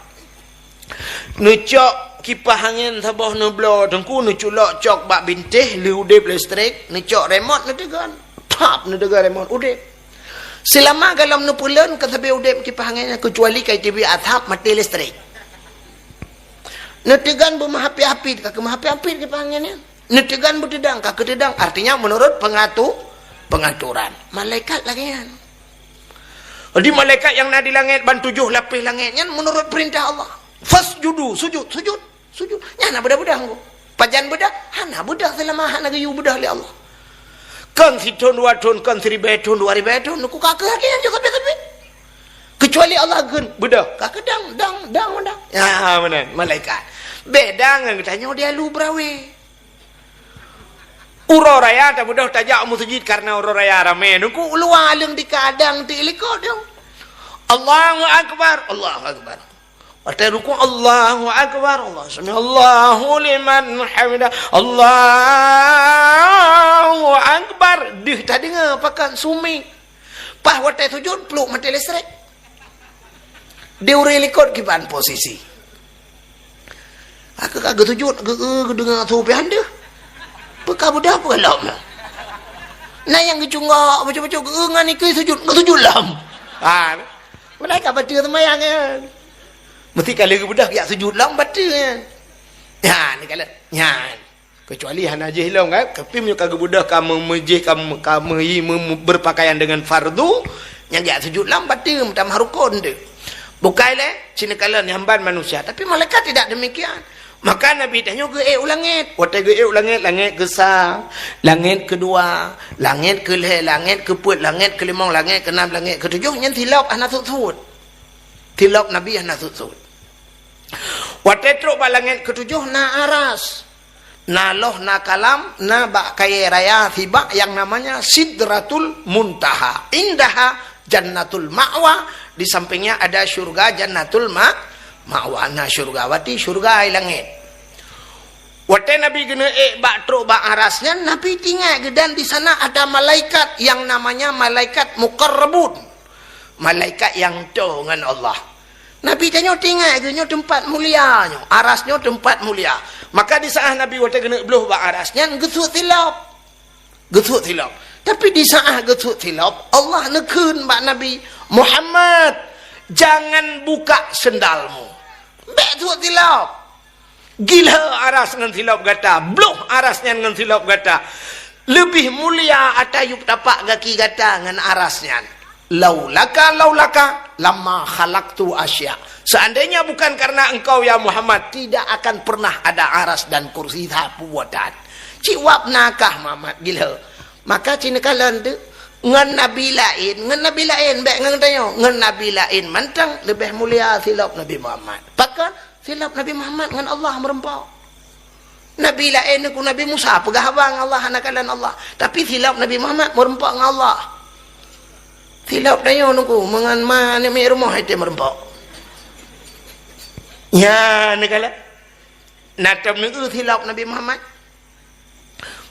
Nucok kipas angin sabah nublo dengku nuculok cok bak bintih li udip listrik nucok remote nedegan tap nedega remote udip selama galam nupulen ke sabi udip kipas anginnya kecuali kai TV atap mati listrik nedegan bermahapi-hapi kak mahapi-hapi kipas anginnya nedegan berdedang kak kededang artinya menurut pengaturan malaikat lagi kan. Jadi malaikat yang ada di langit ban 7 lapis langitnya menurut perintah Allah. Fasjudu, sujud. Nyana bedah-bedah aku. Pajan bedah, hana bedah selama hana gayu bedah li Allah. Kan siton 2 ton, kan 1000 ton, 2000 ton, aku kakek yang juga kabeh. Kecuali Allah gen bedah, kakek dang. Ya benar, malaikat. Beda ngan tanya dia lu brawe. Uro raya tak bedah tajak masjid karena uro raya rame. Nuku lualeng di kadang ti likod dia. Allahu akbar. Waktu ruku Allahu akbar, Allah sami Allahu liman hamidah, Allahu akbar. Dih tadi ngapakan sumi. Pah waktu sujud peluk mati listrik. Dia uri likod kiban posisi. Aku kagak sujud, kagak dengar supi anda. Bekah budak apa lam? Nah yang kecunggak baca-baca ngani ke sujud lam. Mereka baca semayangnya. Mesti kalau budak ya sujud lang baca kan. Ya ni kalau nyan. Kecuali hana je hilang kan. Kepim yo kagak budak kamu mejih kamu berpakaian dengan fardu yang ya sujud lang baca mutam harukun de. Bukai le cina kalau nyamban manusia tapi malaikat tidak demikian. Maka Nabi tanya ge ulangit. Waktu ge ulangit langit gesang, langit kedua, langit kelih, langit keput, langit kelimang, langit keenam, langit ketujuh nyen tilap anak sud. Tilap Nabi anak sud. Waktu truk langit ketujuh na aras, na loh na kalam, na bak kaya raya tiba yang namanya Sidratul Muntaha. Indaha Jannatul Ma'wa, di sampingnya ada surga Jannatul Ma'wa. Nah surgawati surga langit. Waktu Nabi kena bak truk bak arasnya, Nabi tinggal dan di sana ada malaikat yang namanya malaikat muqarrabun. Malaikat yang dengan Allah. Nabi tanya tinggal ke nyo tempat mulia nyo, arasnya tempat mulia. Maka di saat Nabi wata kena beluh ba arasnya gesut tilap. Gesut tilap. Tapi di saat gesut tilap Allah nekun ba Nabi Muhammad, jangan buka sendalmu. Bek tu tilap. Gila aras dengan tilap gata, beluh arasnya dengan tilap gata. Lebih mulia atayup tapak kaki gata dengan arasnya. Laulaka lama khalaqtu asya. Seandainya bukan karena engkau ya Muhammad, tidak akan pernah ada aras dan kursi sapu buatan. Ciwap nakah Muhammad gila. Maka cina kalan tu ngan nabi lain baik ngan tanya ngan nabi lain mantang lebih mulia silap Nabi Muhammad. Pakan silap Nabi Muhammad ngan Allah merempau. Nabi lain ku Nabi Musa pegah abang Allah anakalan Allah. Tapi silap Nabi Muhammad merempau ngan Allah. Silap tanya nuku mengan mana mi rumah itu merempau. Ya nakala. Natam nu silap Nabi Muhammad.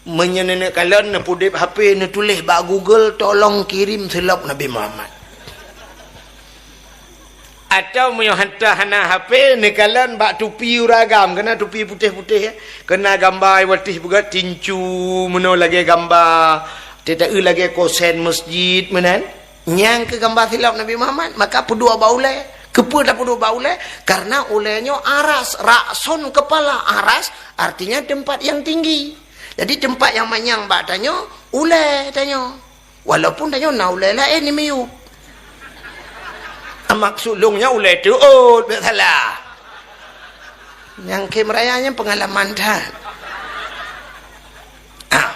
Menyenenek kalian na pudip HP na tulis ba Google tolong kirim silap Nabi Muhammad. Atau mau hantar hana HP ni kalian ba tupi uragam kena tupi putih-putih ya. Kena gambar watih buka tincu meno lagi gambar tidak lagi kosen masjid menan nyang ke gambar silap Nabi Muhammad maka pedua baule kepa dah pedua baule karena ulenya aras rakson kepala aras artinya tempat yang tinggi. Jadi tempat yang manyang bak tanya ulai tanya walaupun tanya na ulai lain ni miu maksud lungnya ulai tu salah yang kemerayanya pengalaman dah.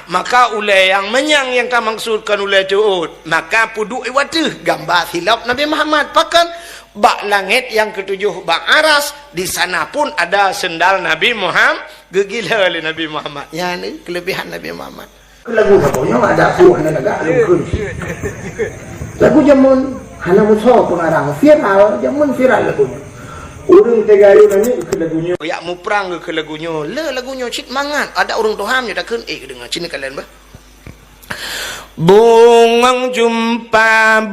Maka ulai yang menyang yang tak maksudkan ulai tuut maka puduk iwatu gambar silap Nabi Muhammad pakan bak langit yang ketujuh bak aras di sana pun ada sendal Nabi Muhammad gegila oleh Nabi Muhammad ya ni kelebihan Nabi Muhammad. Lagu katanya ada buah dan agak lagu jamun hana musuh pengarang viral jamun viral lagunya orang tegayu nanya ke lagunya ya mu perang ke lagunya le lagunya cik mangat ada orang Tuhan dah kan dengar cina kalian bah bungang jumpa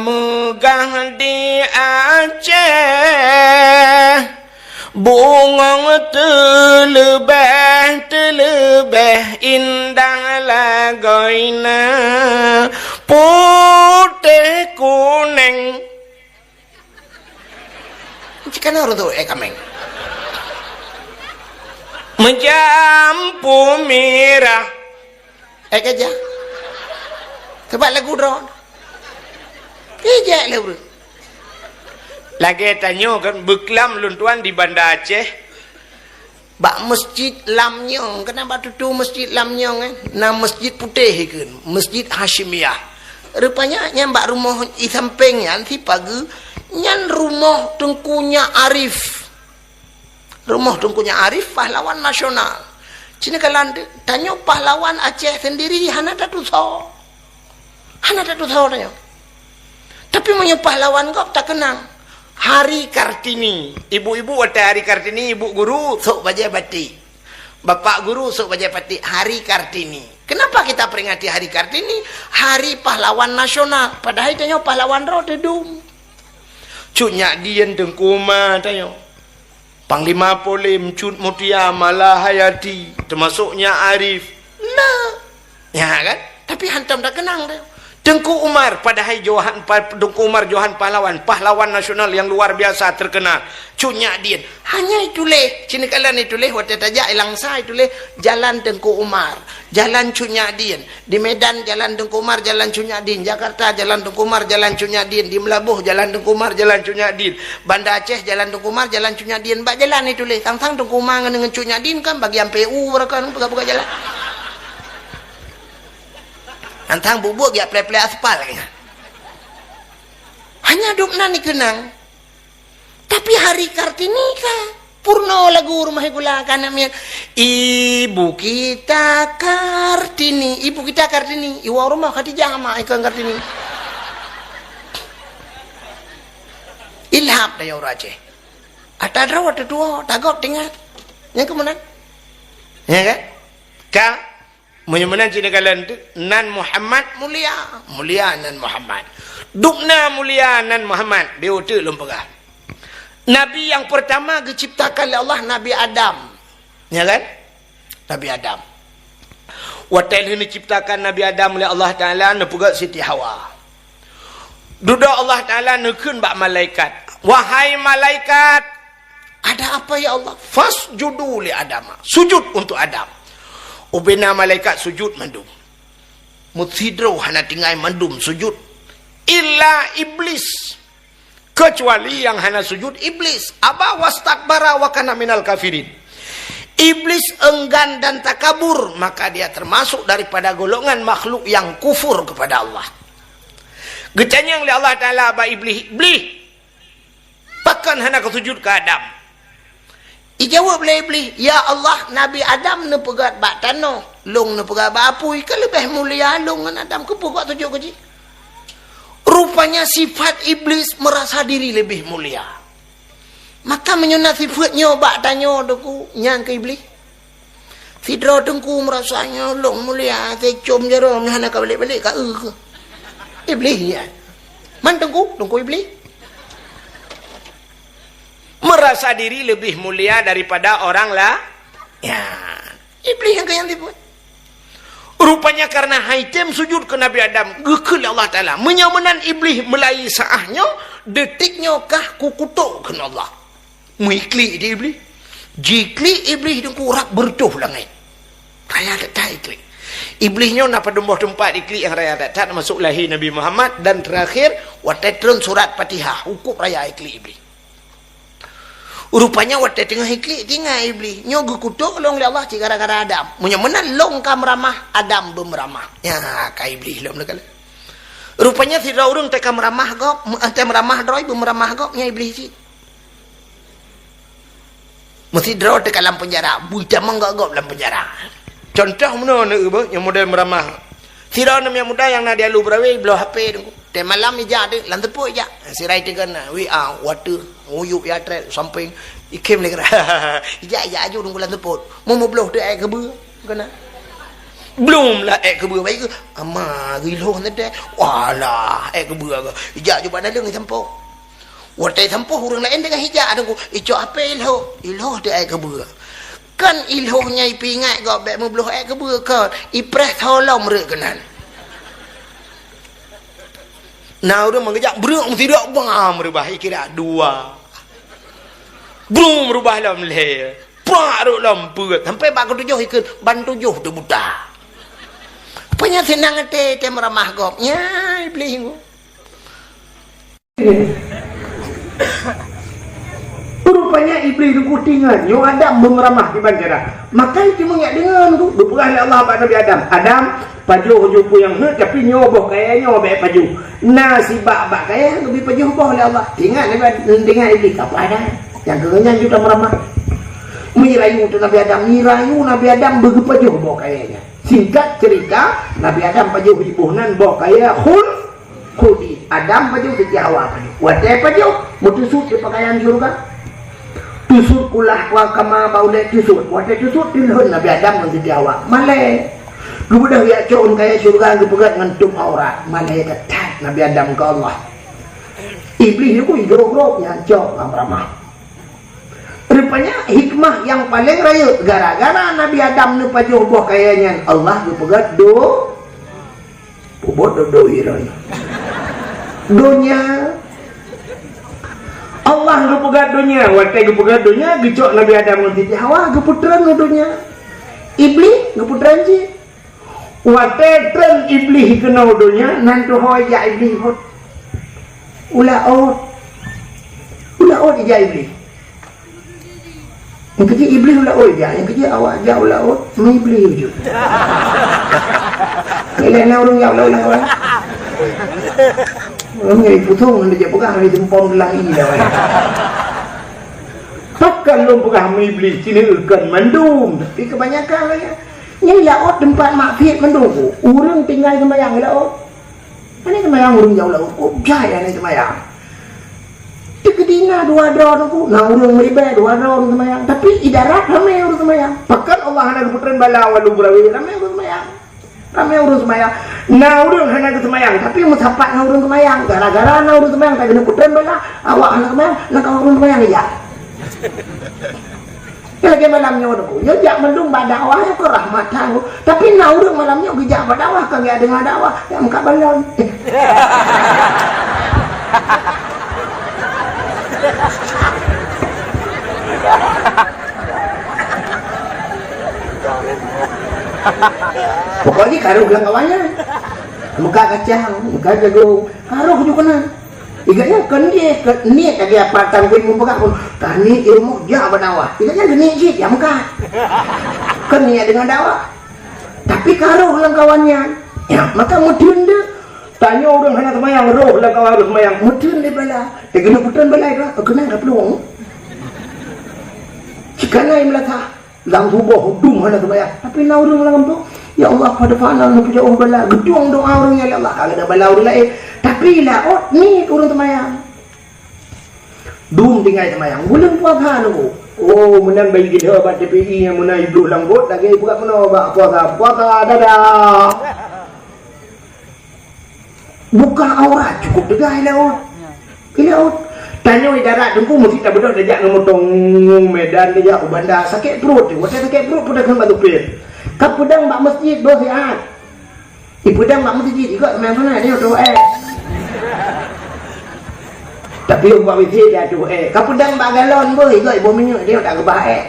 megah di Aceh bungang telebeh indah lagoina putih kuning kan orang tu kameng menjampu merah kerja sebab lagu drone kerja lagu lagi tanya kan beklam luntuan di Banda Aceh bak masjid Lamnyong kenapa tu masjid Lamnyong nama masjid putih kan masjid Hashimiyah rupanya nyambak rumah di sampingnya si pagi nyan rumah Tengkunya Arif pahlawan nasional cina kalan tanya pahlawan Aceh sendiri hana tak tahu tanya tapi punya pahlawan kau tak kenang Hari Kartini ibu-ibu ada Hari Kartini ibu guru sok baca batik bapak guru sok baca batik Hari Kartini. Kenapa kita peringati Hari Kartini? Hari pahlawan nasional padahal tanya pahlawan roh dedum cuknya dian dengkuma tanya Panglima Polim Cut Mutia Malahayati termasuknya Arif ya kan tapi hantam tak kenang dia Tengku Umar padahal Tengku Umar Johan pahlawan nasional yang luar biasa terkenal cuknya dian hanya itulah cina kalian itulah waktu tajak ilang saya itulah jalan Tengku Umar jalan cuknya dian di Medan jalan Tengku Umar jalan cuknya dian Jakarta jalan Tengku Umar jalan cuknya dian di Melabuh jalan Tengku Umar jalan cuknya dian Banda Aceh jalan Tengku Umar jalan cuknya dian bak jalan itulah tang-tang Tengku Umar dengan cuknya dian kan bagian PU mereka buka-buka jalan antang bubuk dia play-play aspal kan. Hanya dukna ni kenang. Tapi Hari Kartini kah purno lagu rumah gula kana mian ibu kita Kartini iwa rumah Khadijah ma ikan Kartini ilham daya Aceh atadra waktu tua tagok dengar yang kemudian ya kan ka menyembuhkan cina kalian tu nan Muhammad mulia nan Muhammad Dukna mulia nan Muhammad dia udah lempegah. Nabi yang pertama diciptakan oleh Allah Nabi Adam. Ya kan? Nabi Adam. Waktu ini diciptakan Nabi Adam oleh Allah Taala nepegah Siti Hawa. Duduk Allah Taala nekun bak malaikat. Wahai malaikat, ada apa ya Allah? Fasjudu li Adam. Sujud untuk Adam. Ubina malaikat sujud mandum. Mutsidro hana tinggal mandum sujud. Illa iblis. Kecuali yang hana sujud iblis. Aba wastakbara wa kana minal kafirin. Iblis enggan dan takabur, maka dia termasuk daripada golongan makhluk yang kufur kepada Allah. Getanyang oleh Allah Ta'ala aba iblis. Iblis, bahkan hana sujud ke Adam. Ijawab oleh iblis, ya Allah, Nabi Adam ne pegat bak tanah, long ne pegat bak apui, ke lebih mulia long dengan Adam, ke pegat sujud ke. Rupanya sifat iblis merasa diri lebih mulia. Maka menyunat sifatnya bak tanya deku nyang ke iblis. Sidra dengku merasanya long mulia, saya cium jarum hana ka balik-balik ka ke. Iblis ya. Man dengku iblis. Merasa diri lebih mulia daripada orang lah. Ya, iblis yang dibuat. Rupanya karena haitem sujud ke Nabi Adam, gekul Allah Ta'ala. Menyamanan iblis melai saahnya, detiknya kah kukutuk ke Allah. Muikli di iblis. Jikli iblis dengku rak bertuh langit. Raya tak ikli. Iblisnya nak pada tempat ikli yang raya tak masuk lahir Nabi Muhammad. Dan terakhir, watetron surat Fatihah. Hukum raya ikli iblis. Rupanya waktu tengah ikli tinggal iblis. Nyogu kutuk long Allah gara-gara Adam. Menyamanan long kam ramah, Adam bemeramah. Ya, ka iblis long lekal. Rupanya si raurung teka meramah gop, ante meramah droi bemeramah gop nya iblis si. Mesti draw teka dalam penjara, buita menggak gop dalam penjara. Contoh mana nak ubah yang model meramah. Si raurung yang muda yang nak dia lu berawe belah HP dengku. Te malam ija de lan tepuk ija. Si rai tekan we are water nguyuk ya tre samping ikem le kira. Ija aju dengku lan tepuk. Mau belah de air kebe kena. Belum lah air kebe baik ke. Ama gilo nade. Walah air kebe ke. Ija ju pada leung sampuk. Watai sampuk urang lain dengan hija dengku. Ijo apa ilho de air kebe. Kan ilhohnya ipingat gak bek mau belah air kebe ke. Ipres tolong merek kenan. Nah udah mengejak beruk tidak bang merubah kira dua. Belum merubah dalam leher. Paruk lampu sampai bak ketujuh ikut ban tujuh tu buta. Punya senang te meramah gopnya iblis. Rupanya iblis itu kutingan yang Adam memeramah di banjara. Maka itu mengingat dengan tu berperah oleh Allah pada Nabi Adam. Adam pajuh jupu yang tapi nyoboh kayaknya obek pajuh. Nasi bak kaya lebih pajuh boh oleh Allah. Ingat dengan iblis apa ada yang kerenyan juga meramah. Mirayu tu Nabi Adam, mirayu Nabi Adam berpajuh boh kayaknya. Singkat cerita, Nabi Adam pajuh ibuhnan boh kaya khudi. Adam pajuh Siti Hawa pajuh. Wadah pajuh mutusut di pakaian surga. Tusut kulah wa kama baulai tusut. Wadah tusut dilhun Nabi Adam dan Siti Hawa. Malai. Kemudian ya caun kaya surga kepegat ngentum aurat. Malai ketat Nabi Adam ke Allah. Iblis itu hidrogrop nyancok ramah. Rupanya hikmah yang paling raya gara-gara Nabi Adam ni pajuh buah kayanya Allah kepegat bobot do iranya. Dunia Allah kepegat dunia, watai kepegat dunia gecok Nabi Adam dan Siti Hawa keputran dunia. Iblis keputran si. Watai tren iblis kena dunia nanti hoja iblis hot. Ulaot ija iblis. Yang kecil iblis ulaot ija, yang kecil awak aja ulaot semua iblis je. Lain orang yang lain. Orang yang putung dia pegang di tempon gelang ini dah. Takkan lu pegang iblis sini kan mandum. Tapi kebanyakan lah ya. Yang laut tempat maksiat mandum. Orang tinggal sembahyang laut. Mana sembahyang orang jauh laut. Kok jaya ni sembahyang. Kedina dua drone aku, nah urung meribah dua drone sembahyang. Tapi idarat ramai orang sembahyang. Bahkan Allah ada keputran bala walu berawi ramai orang sembahyang. Ramai urus semayang. Nah urung hanya ke semayang, tapi musapat na urung semayang. Gara-gara na urung semayang tak kena kutren bala. Awak anak semayang, nak kau urung semayang ya. Ya lagi malamnya aku. Ya jak mendung badawah ya ke rahmatan. Tapi na urung malamnya gejak badawah kagak dengar dakwah. Ya muka balon. Pokoknya karo bilang kawannya muka kacang, muka jagung karo juga kena iganya kan dia niat lagi apa tangguin mumpaka pun tani ilmu dia bernawah iganya geni sih ya muka kan niat dengan dakwah tapi karo bilang kawannya ya maka mudun deh tanya orang hanya semayang roh bilang kawan harus semayang mudun deh bala kena putan bala itu kena nggak peluang jika naik melata lang subuh dum hana semayang tapi na urang lang tu ya Allah pada fana nu jauh bala gedung doa urangnya ya Allah ada bala urang lain tapi lah oh ni urang semayang dum tinggal semayang bulan puasa nu oh menang bayi kita bat TPI yang menang hidup langbut lagi buka meno bak puasa dadah buka aurat cukup degai laut laut tanya darat tunggu mesti tak betul dejak ngomong Medan dejak bandar sakit perut tu masa sakit perut pedang batu pil kap pedang mak masjid bersihat pedang mak masjid ikut main mana dia tu tapi buat wisi dia tu kap pedang mak galon ber ikut ibu minyak dia tak kebaik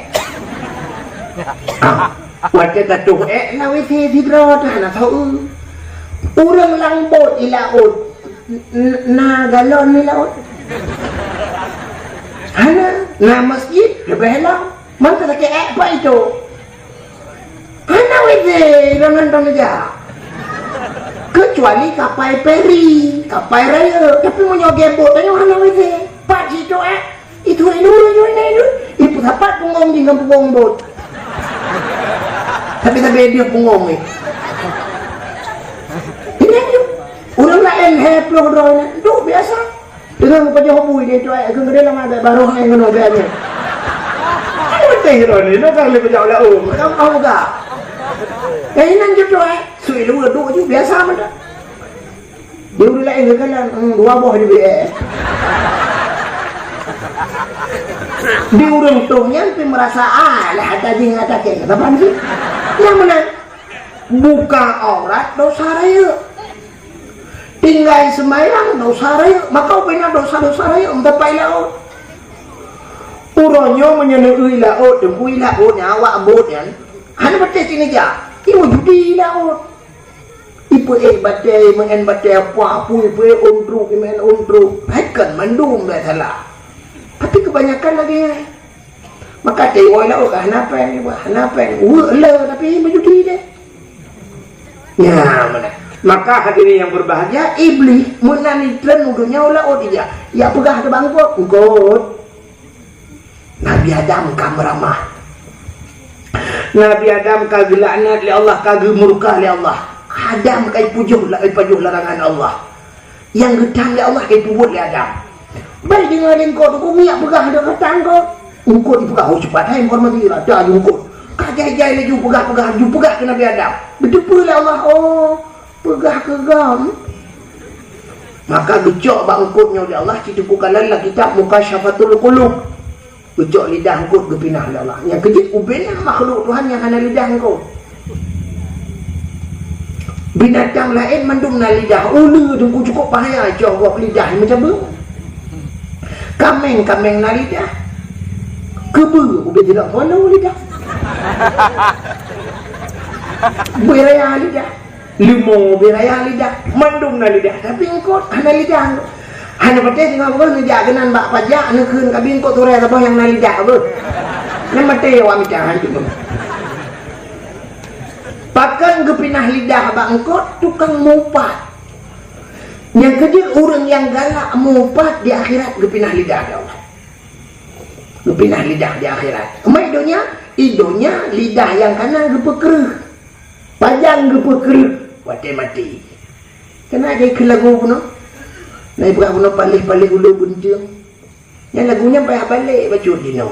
waktu tak tu lah wisi tidro tu nak tahu urang langbot ilaut na galon ni laut Hana, na masjid, lebih helang. Mana tak kek apa itu? Hana wede, rangan dong aja. Kecuali kapai peri, kapai raya. Tapi mau nyogebot, tanya hana wede. Pak situ itu ini. Ibu dapat punggung di punggung bot. Tapi dia punggung ni. Ini tu, orang lain heplong doang. Tu biasa. Dengan apa jauh bui dia tu aku ngede lama ada baru yang ngono gane. Ai betul hero ni, nak kali berjauh lah kamu tahu tak? Ini nang tu sui lu duk je biasa mana. Dia udah lain kan dua buah dia. Dia urang tu nyampe merasa lah ada jing ada ke. Apa sih? Yang mana buka aurat dosa raya. Tinggal semayang dosa raya maka benar dosa raya untuk pai laut uronyo menyenui laut dengkui laut nyawa ambut kan hanya betul sini aja ibu judi laut ibu batai mengen batai apa ibu undru imen undru bahkan mandum dah salah tapi kebanyakan lagi maka tewai laut kenapa tapi ibu judi deh ya mana maka hadirin yang berbahagia iblis menani tren udunya laut dia ya pegah ke bangkot ngkot Nabi Adam kamramah Nabi Adam kagak laknat li Allah kagak murka li Allah Adam kai pujuh larangan Allah yang gedang li Allah kai pubut li Adam baik dengarin kau tu miak pegah ada ketang kau ngkot dipegah cepat hai hormati ada ngkot kajai-jai lagi pegah ke Nabi Adam betul li Allah pegah ke gam maka gecok bangkutnya oleh Allah ditepukan lah kitab Mukasyafatul Qulub gecok lidah engkau kepinah oleh Allah yang kejit ubin makhluk Tuhan yang hana lidah engkau binatang lain mandum na lidah ulu tunggu cukup bahaya jawab lidah macam bu kameng na lidah kebu ubin tidak follow lidah beraya lidah limo biraya lidah mandum na lidah tapi engkau hana lidah hanya betul dengan apa lidah kenan bak pajak ni keun kabin engkau turai apa yang na lidah apa nan betul wa micahan tu pakan kepinah lidah bak engkau tukang mupat yang kecil orang yang galak mupat di akhirat kepinah lidah Allah kepinah lidah di akhirat mai idonya lidah yang kanan gepekereh panjang gepekereh mati kena dia ke lagu pun naik berapa pun palih ulu buncung yang lagunya payah balik baca dino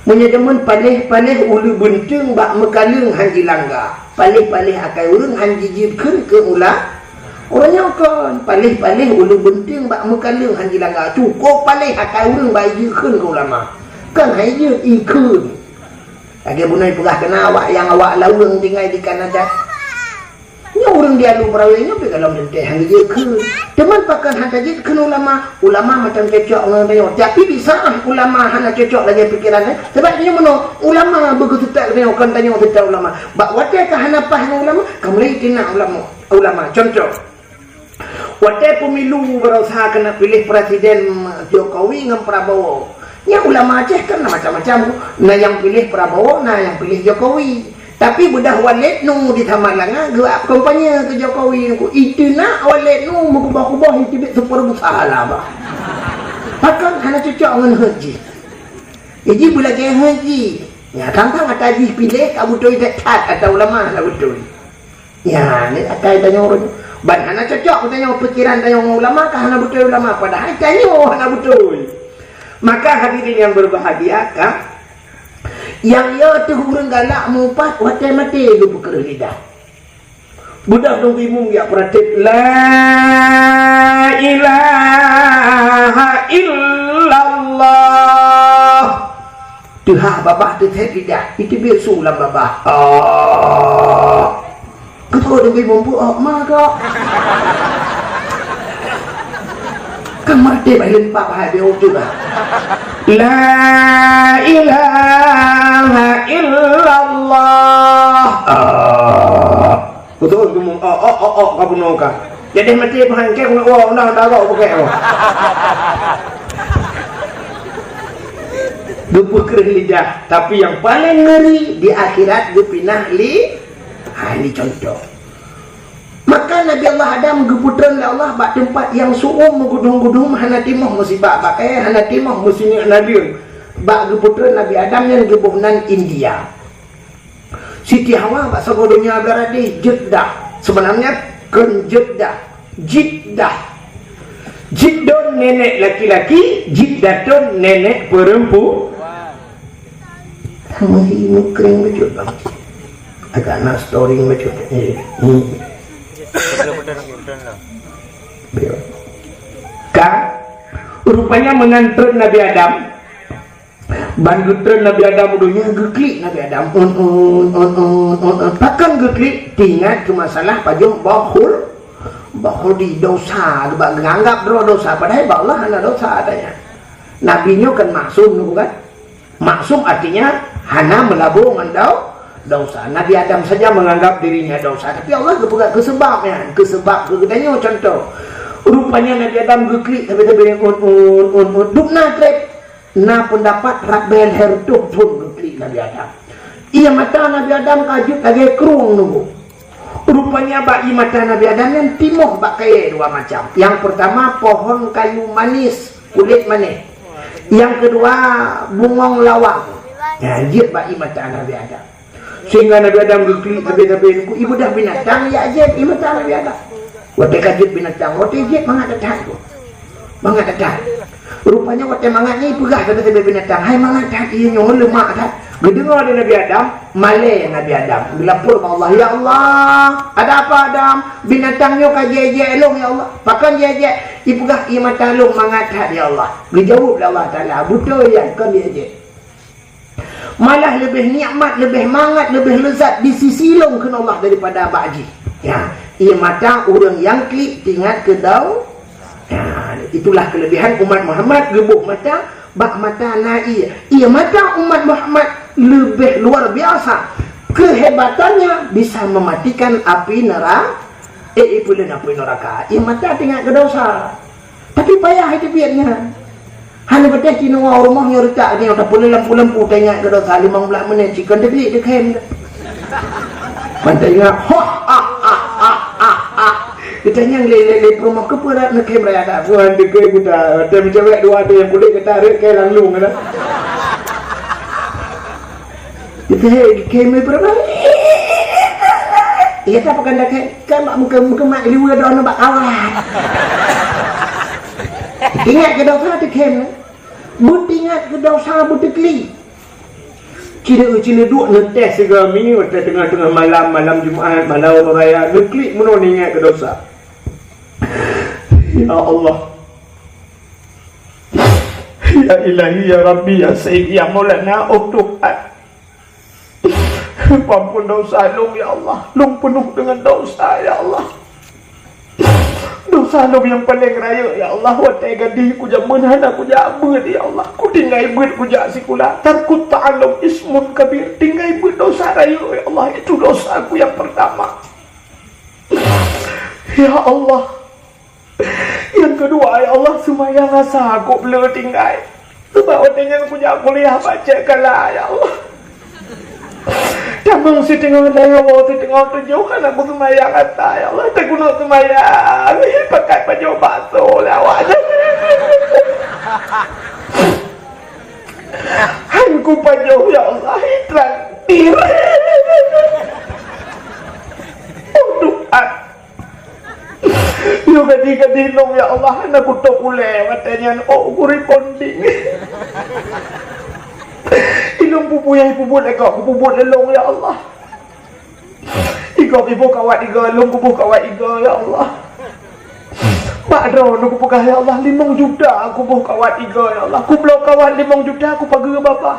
Menyedemen palih-palih ulu buntung bak mekalung hanji langgar. Palih-palih akai urang hanji jibkeun ke ulah. Orangnya kan palih-palih ulu buntung bak mekalung hanji langgar. Cukup palih akai urang bak jibkeun ke ulama. Kan hayu ikun. Lagi bunai pegah kena awak yang awak lawang tinggal di Kanada. Nya urang dia lu perawainya pe kalau menteh hanji jibkeun. Teman pakan hanji jibkeun ulama macam cecok ngene. Tapi bisa ulama hana cecok lagi pikirannya. Sebab dia meno ulama begitu tak kena kan tanya kita ulama. Bak watai ka hana pah ulama, kamu lagi tina ulama. Contoh. Watai pemilu berusaha kena pilih presiden Jokowi dengan Prabowo. Ya ulama Aceh kan macam-macam. Nah yang pilih Prabowo, nah yang pilih Jokowi. Tapi budak Walid nu di Tamalanga gerak kampanye ke Jokowi ku. Itu nak Walid nu mengubah-ubah itu super musahalah bah. Pakan hana cocok dengan haji. Jadi bila ke haji, ya kang-kang ada haji pilih kamu tu dekat atau ulama nak betul. Ya ni atai tanya orang. Ban hana cocok tanya pikiran tanya ulama kah hana betul ulama padahal tanya hana betul. Maka hadirin yang berbahagia kah? Yang ya tu urang galak mupat watai mati lu perkara lidah. Budak dong bimung ya pratik la ilaha illallah. Tuha babah tu teh lidah. Itu biar sulam babah. Ketua dong bimung bu maka. Kamar dia balik pak hai dia juga. La ilaha illallah. Betul tu mung kamu noka. Jadi mati pahangke dah dah pakai. Dupuk lidah, tapi yang paling ngeri di akhirat dipinah ini contoh. Maka Nabi Allah Adam geputran Allah bak tempat yang suum menggudung-gudung hana timah musibah pakai hana timah musini Nabi bak geputran Nabi Adam yang gebuhnan India. Siti Hawa bak sagodonya berada Jeddah. Sebenarnya kan Jeddah. Jiddon nenek laki-laki, Jiddatun nenek perempuan. Kamu ini kering betul bang. Agak nak story macam ni. Rupanya mengantar Nabi Adam. Bandutran Nabi Adam udunya geklik Nabi Adam. Takkan geklik tinggal ke masalah pajung bahul di dosa. Menganggap dosa padahal Allah ada dosa adanya. Nabinya kan maksum bukan? Maksum artinya hana melabur dengan dosa. Nabi Adam saja menganggap dirinya dosa, tapi Allah kebuka kesebabnya, kegetanya contoh. Rupanya Nabi Adam geklik tapi dukna trep na pendapat Rabbel Hertuh pun geklik Nabi Adam. Ia mata Nabi Adam kajut lagi kerung nunggu. Rupanya bagi mata Nabi Adam yang timoh pakai dua macam. Yang pertama pohon kayu manis, kulit manis. Yang kedua bungong lawang. Ya, jid bagi mata Nabi Adam. Sehingga Nabi Adam geklik tapi ibu dah binatang ya aja ibu tak Nabi Adam. Waktu kajut binatang, waktu jet mangat datang tu, mangat datang. Rupanya waktu mangat ni pegah tapi binatang, hai mangat dah ia nyol lemak dah. Gedengar Nabi Adam, malai Nabi Adam. Bila pun Allah, ya Allah, ada apa Adam? Binatangnya kaje elong ya Allah. Pakan je ipegah ia mata long mangat dah ya Allah. Dijawab Allah Taala, betul ya kan dia je. Malah lebih nikmat, lebih mangat, lebih lezat di sisi long ke Allah daripada baji. Ya, ia mata orang yang klik tinggal ke daun. Ya, itulah kelebihan umat Muhammad gebuh mata, bak mata nai. Ia mata umat Muhammad lebih luar biasa. Kehebatannya bisa mematikan api neraka. Api neraka. Ia mata tinggal ke dosa. Tapi payah hidupnya. Hanya betul kini rumahnya retak dia tak boleh lampu-lampu tengok ke dosa 15 minit chicken tapi dia kem. Pantai ingat kita yang lele rumah ke perat nak kem raya tak buat dekat kita tapi cewek dua ada yang boleh kita tarik ke langlung kan. Kita kem berapa? Ia tak pakai dak kan muka mak liwa dah nampak awak. Ingat ke dosa tu kem. But ingat ke dosa but kli. Cina duk ngetes segala minyu tengah-tengah malam Jumaat, malam raya, ngeklik menurut ingat ke dosa. Ya Allah, ya Ilahi, ya Rabbi, ya Sayyid, ya Maulana, oh Tuhan, ampun dosa Long ya Allah. Long penuh dengan dosa ya Allah. Dosa Long yang paling raya ya Allah. Watai gadi ku jaman aku jabut ya Allah. Ku tinggal buat ku jak sikula. Tarkut ta'alum ismun kabir. Tinggal buat dosa raya ya Allah. Itu dosa aku yang pertama. Ya Allah. Yang kedua ya Allah, semayang asa aku belum tinggal. Sebab dengan ku jak kuliah baca kalah ya Allah. Tambang si tengah dengan waktu tengah tujuh kan aku semayang kata ya Allah. Tak guna semayang pakai baju basuh lawat. Hanku baju ya Allah traktir. Oh Tuhan, yo gadi long ya Allah. Aku tak boleh matanya. Oh kuri ponding. Ilung pupu yang pupu legak, pupu lelong ya Allah. Igo ibu kawat igo, long pupu kawat igo ya Allah. Pak Dron aku pegah ya Allah 5 juta aku buh kawat igo ya Allah. Aku belum kawat 5 juta aku pagi ke bapa.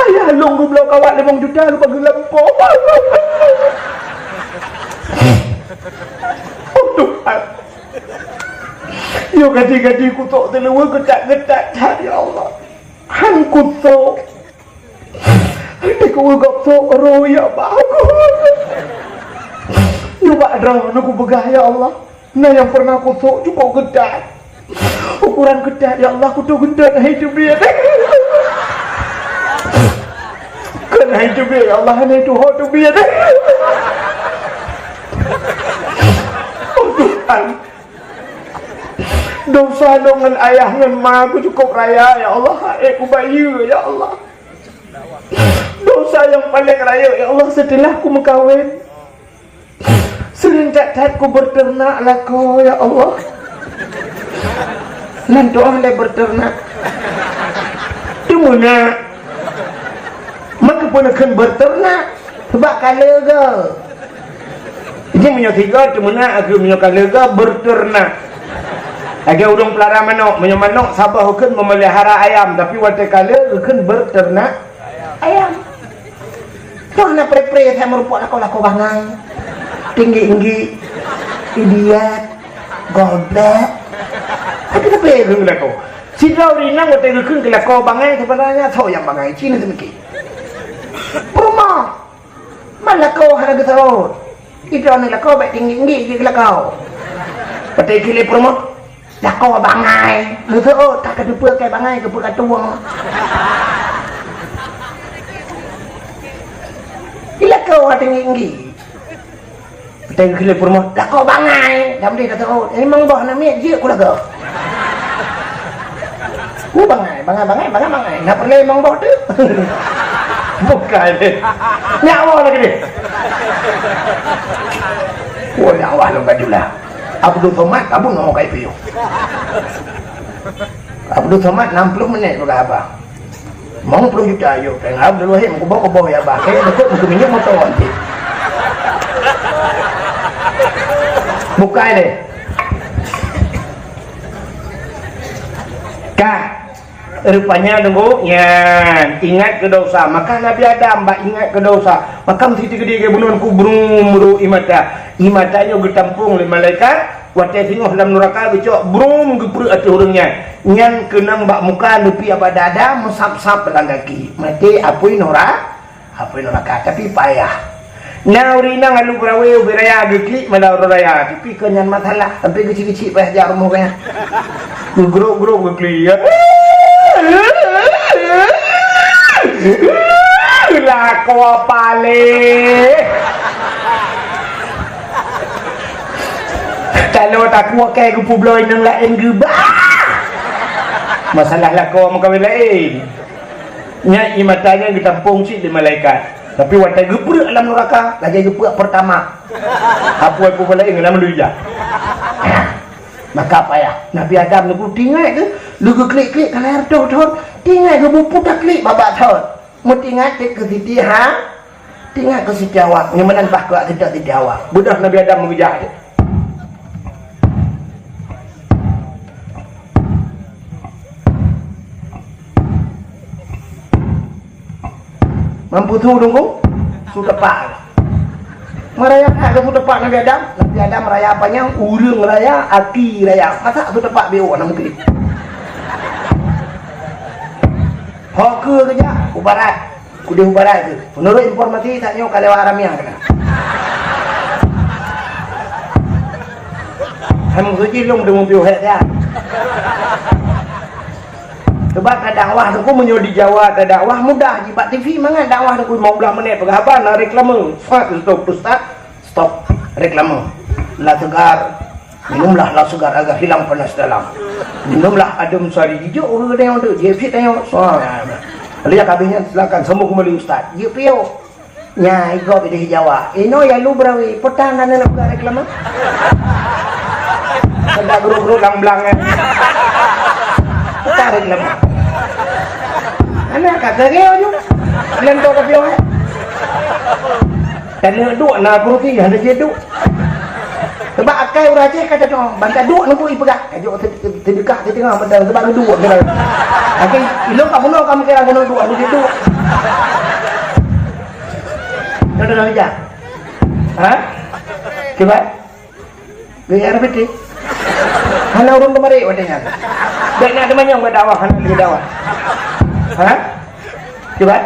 Ayah long aku belum kawat 5 juta aku pagi lempo. Oh Tuhan. Yo gadi ku tok telewa getak ya Allah. Han ku tok. Ini kau gak sok roya bagus. Ya Pak Dron aku begah ya Allah. Nah yang pernah aku sok cukup gedak. Ukuran gedak ya Allah. Aku tu gedak hidup dia. Kena hidup dia ya Allah. Ini tu hidup dia. Oh Tuhan, dosa dengan ayah dengan mak aku cukup raya ya Allah. Aku bayi ya Allah. Dosa yang paling raya ya Allah setelah aku berkahwin. Serincat-cat ku berternak lah kau ya Allah. Nanti orang dia berternak. Cuma nak maka pun akan berternak. Sebab kala ke ini punya 3 cuma nak aku punya kala ke berternak. Lagi urung pelara manok. Punya manok sabah akan memelihara ayam. Tapi waktu kala akan berternak ayam. Tuh nak pre-pre saya merupakan lako-lako bangai. Tinggi-tinggi, idiot, goblok. Tapi ke lako. Si Rau Rinang waktu itu ke lako bangai sebenarnya tahu yang bangai Cina semiki. Perumah, mana kau harga tahu? Itu orang lako baik tinggi-tinggi ke lako. Waktu itu perumah, lako bangai. Lu tahu tak ada apa kayak bangai ke pekat tuang. Ila kau tinggi-tinggi. Kita gila perumah, lah kau bangai. Dah boleh kata, oh, ini memang bawa namanya je aku lah kau. Ku bangai. Nak pernah memang bawa tu. Bukan dia. Nyawa lagi dia. Oh, nyawa lu gajulah. Abdul Somad, kamu ngomong kayak piu. Abdul Somad 60 menit bukan apa. Mau 10 juta yuk. Tengah Abdul Wahid, mau bawa ya bah. Kayak dekat muka minyak motor nanti. Buka ini. Kak, rupanya tunggu ya, ingat ke dosa. Maka Nabi Adam mbak ingat ke dosa. Maka mesti gede ke bunuh kubrum imata. Imatanya getampung le malaikat. Watai tengok dalam neraka becok brum gepruk atuh urangnya. Nyan kenang mbak muka lepi apa dada mesap-sap dalam kaki. Mati apui neraka tapi payah. Now rina ngalu brawe beraya geklik malah raya tapi kenyan masalah tapi kecil-kecil payah jar rumahnya. Gro geklik. Lah kau pale. Kalau tak kuat kayak kupu bloy nang lain gebah. Masalah lah kau makawin lain. Nyai matanya ditampung si di malaikat. Tapi waktu geprek dalam neraka, lagi geprek pertama. Apa aku boleh dalam luja. Maka apa ya? Nabi Adam lu tinggal ke? Lu klik-klik kalau air dot. Tinggal ke bupu tak klik babak dot. Mesti ngatik ke Siti tinggal ke Siti Awak. Yang menambah ke tidak Siti Awak. Budak Nabi Adam mengejar dia. Mampu tu dong, sudah pak. Merayakan ke sudah pak Nabi Adam. Nabi Adam meraya apanya? Urung raya, aki raya. Masa sudah pak beo nak mungkin. Hoke kerja, ubarat. Kuda ubarat tu. Menurut informasi tak nyok kalau Aramiah kena. Hamung suci long dengan beo het ya. Sebab dakwah tu menyo di Jawa dakwah mudah di TV mangan dakwah tu mau belah menit pegaban lah reklame. Stop ustaz. Stop reklame. La segar. Minumlah la segar agar hilang panas dalam. Minumlah adem sari hijau orang tengok tu. Dia fit tengok. Lihat kabinnya silakan semua kembali ustaz. Dia pio. Nya iko di Jawa. Ino ya lu brawi petang kan nak buka reklame. Ada guru-guru lang-belang. Tarik lemak. Anak kata dia tu, lentok ke pion. Dan duk nak peruti ada je duk. Sebab akai orang Aceh kata tu, bangka duk nak pergi pegang. Kajok terdekat di tengah badan sebab duk kira. Akai ilok tak bunuh kamu kira bunuh duk ada je duk. Ada nak bijak? Ha? Cuba. Biar betul. Hana urung kemari wadanya. Baik nak demanyang berdakwah, hana lagi dakwah. Ha? Coba.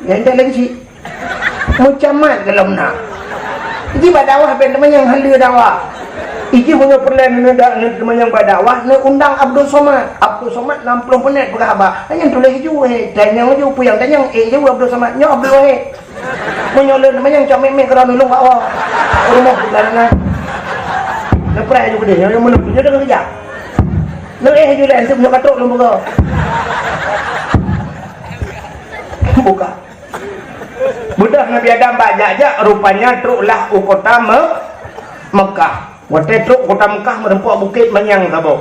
Yang tak lagi sih. Mucamat kalau nak. Iki berdakwah ben demanyang hal dia dakwah. Iki punya perlahan nak demanyang berdakwah, nak undang Abdul Somad. Abdul Somad 60 menit berkhabar. Hanya tulis hijau tanya hijau puyang tanya hijau Abdul Somad. Nyo Abdul Wahid. Menyoleh demanyang cak mek kerana nulung kat awak. Rumah bulanan. Lepas juga dia, yang menurut dia dah kerja. Nak juga dia, saya punya katuk belum buka. Buka. Budak Nabi Adam bajak-jak, rupanya truklah kota Mekah. Waktu truk kota Mekah merempuk bukit menyang sabuk.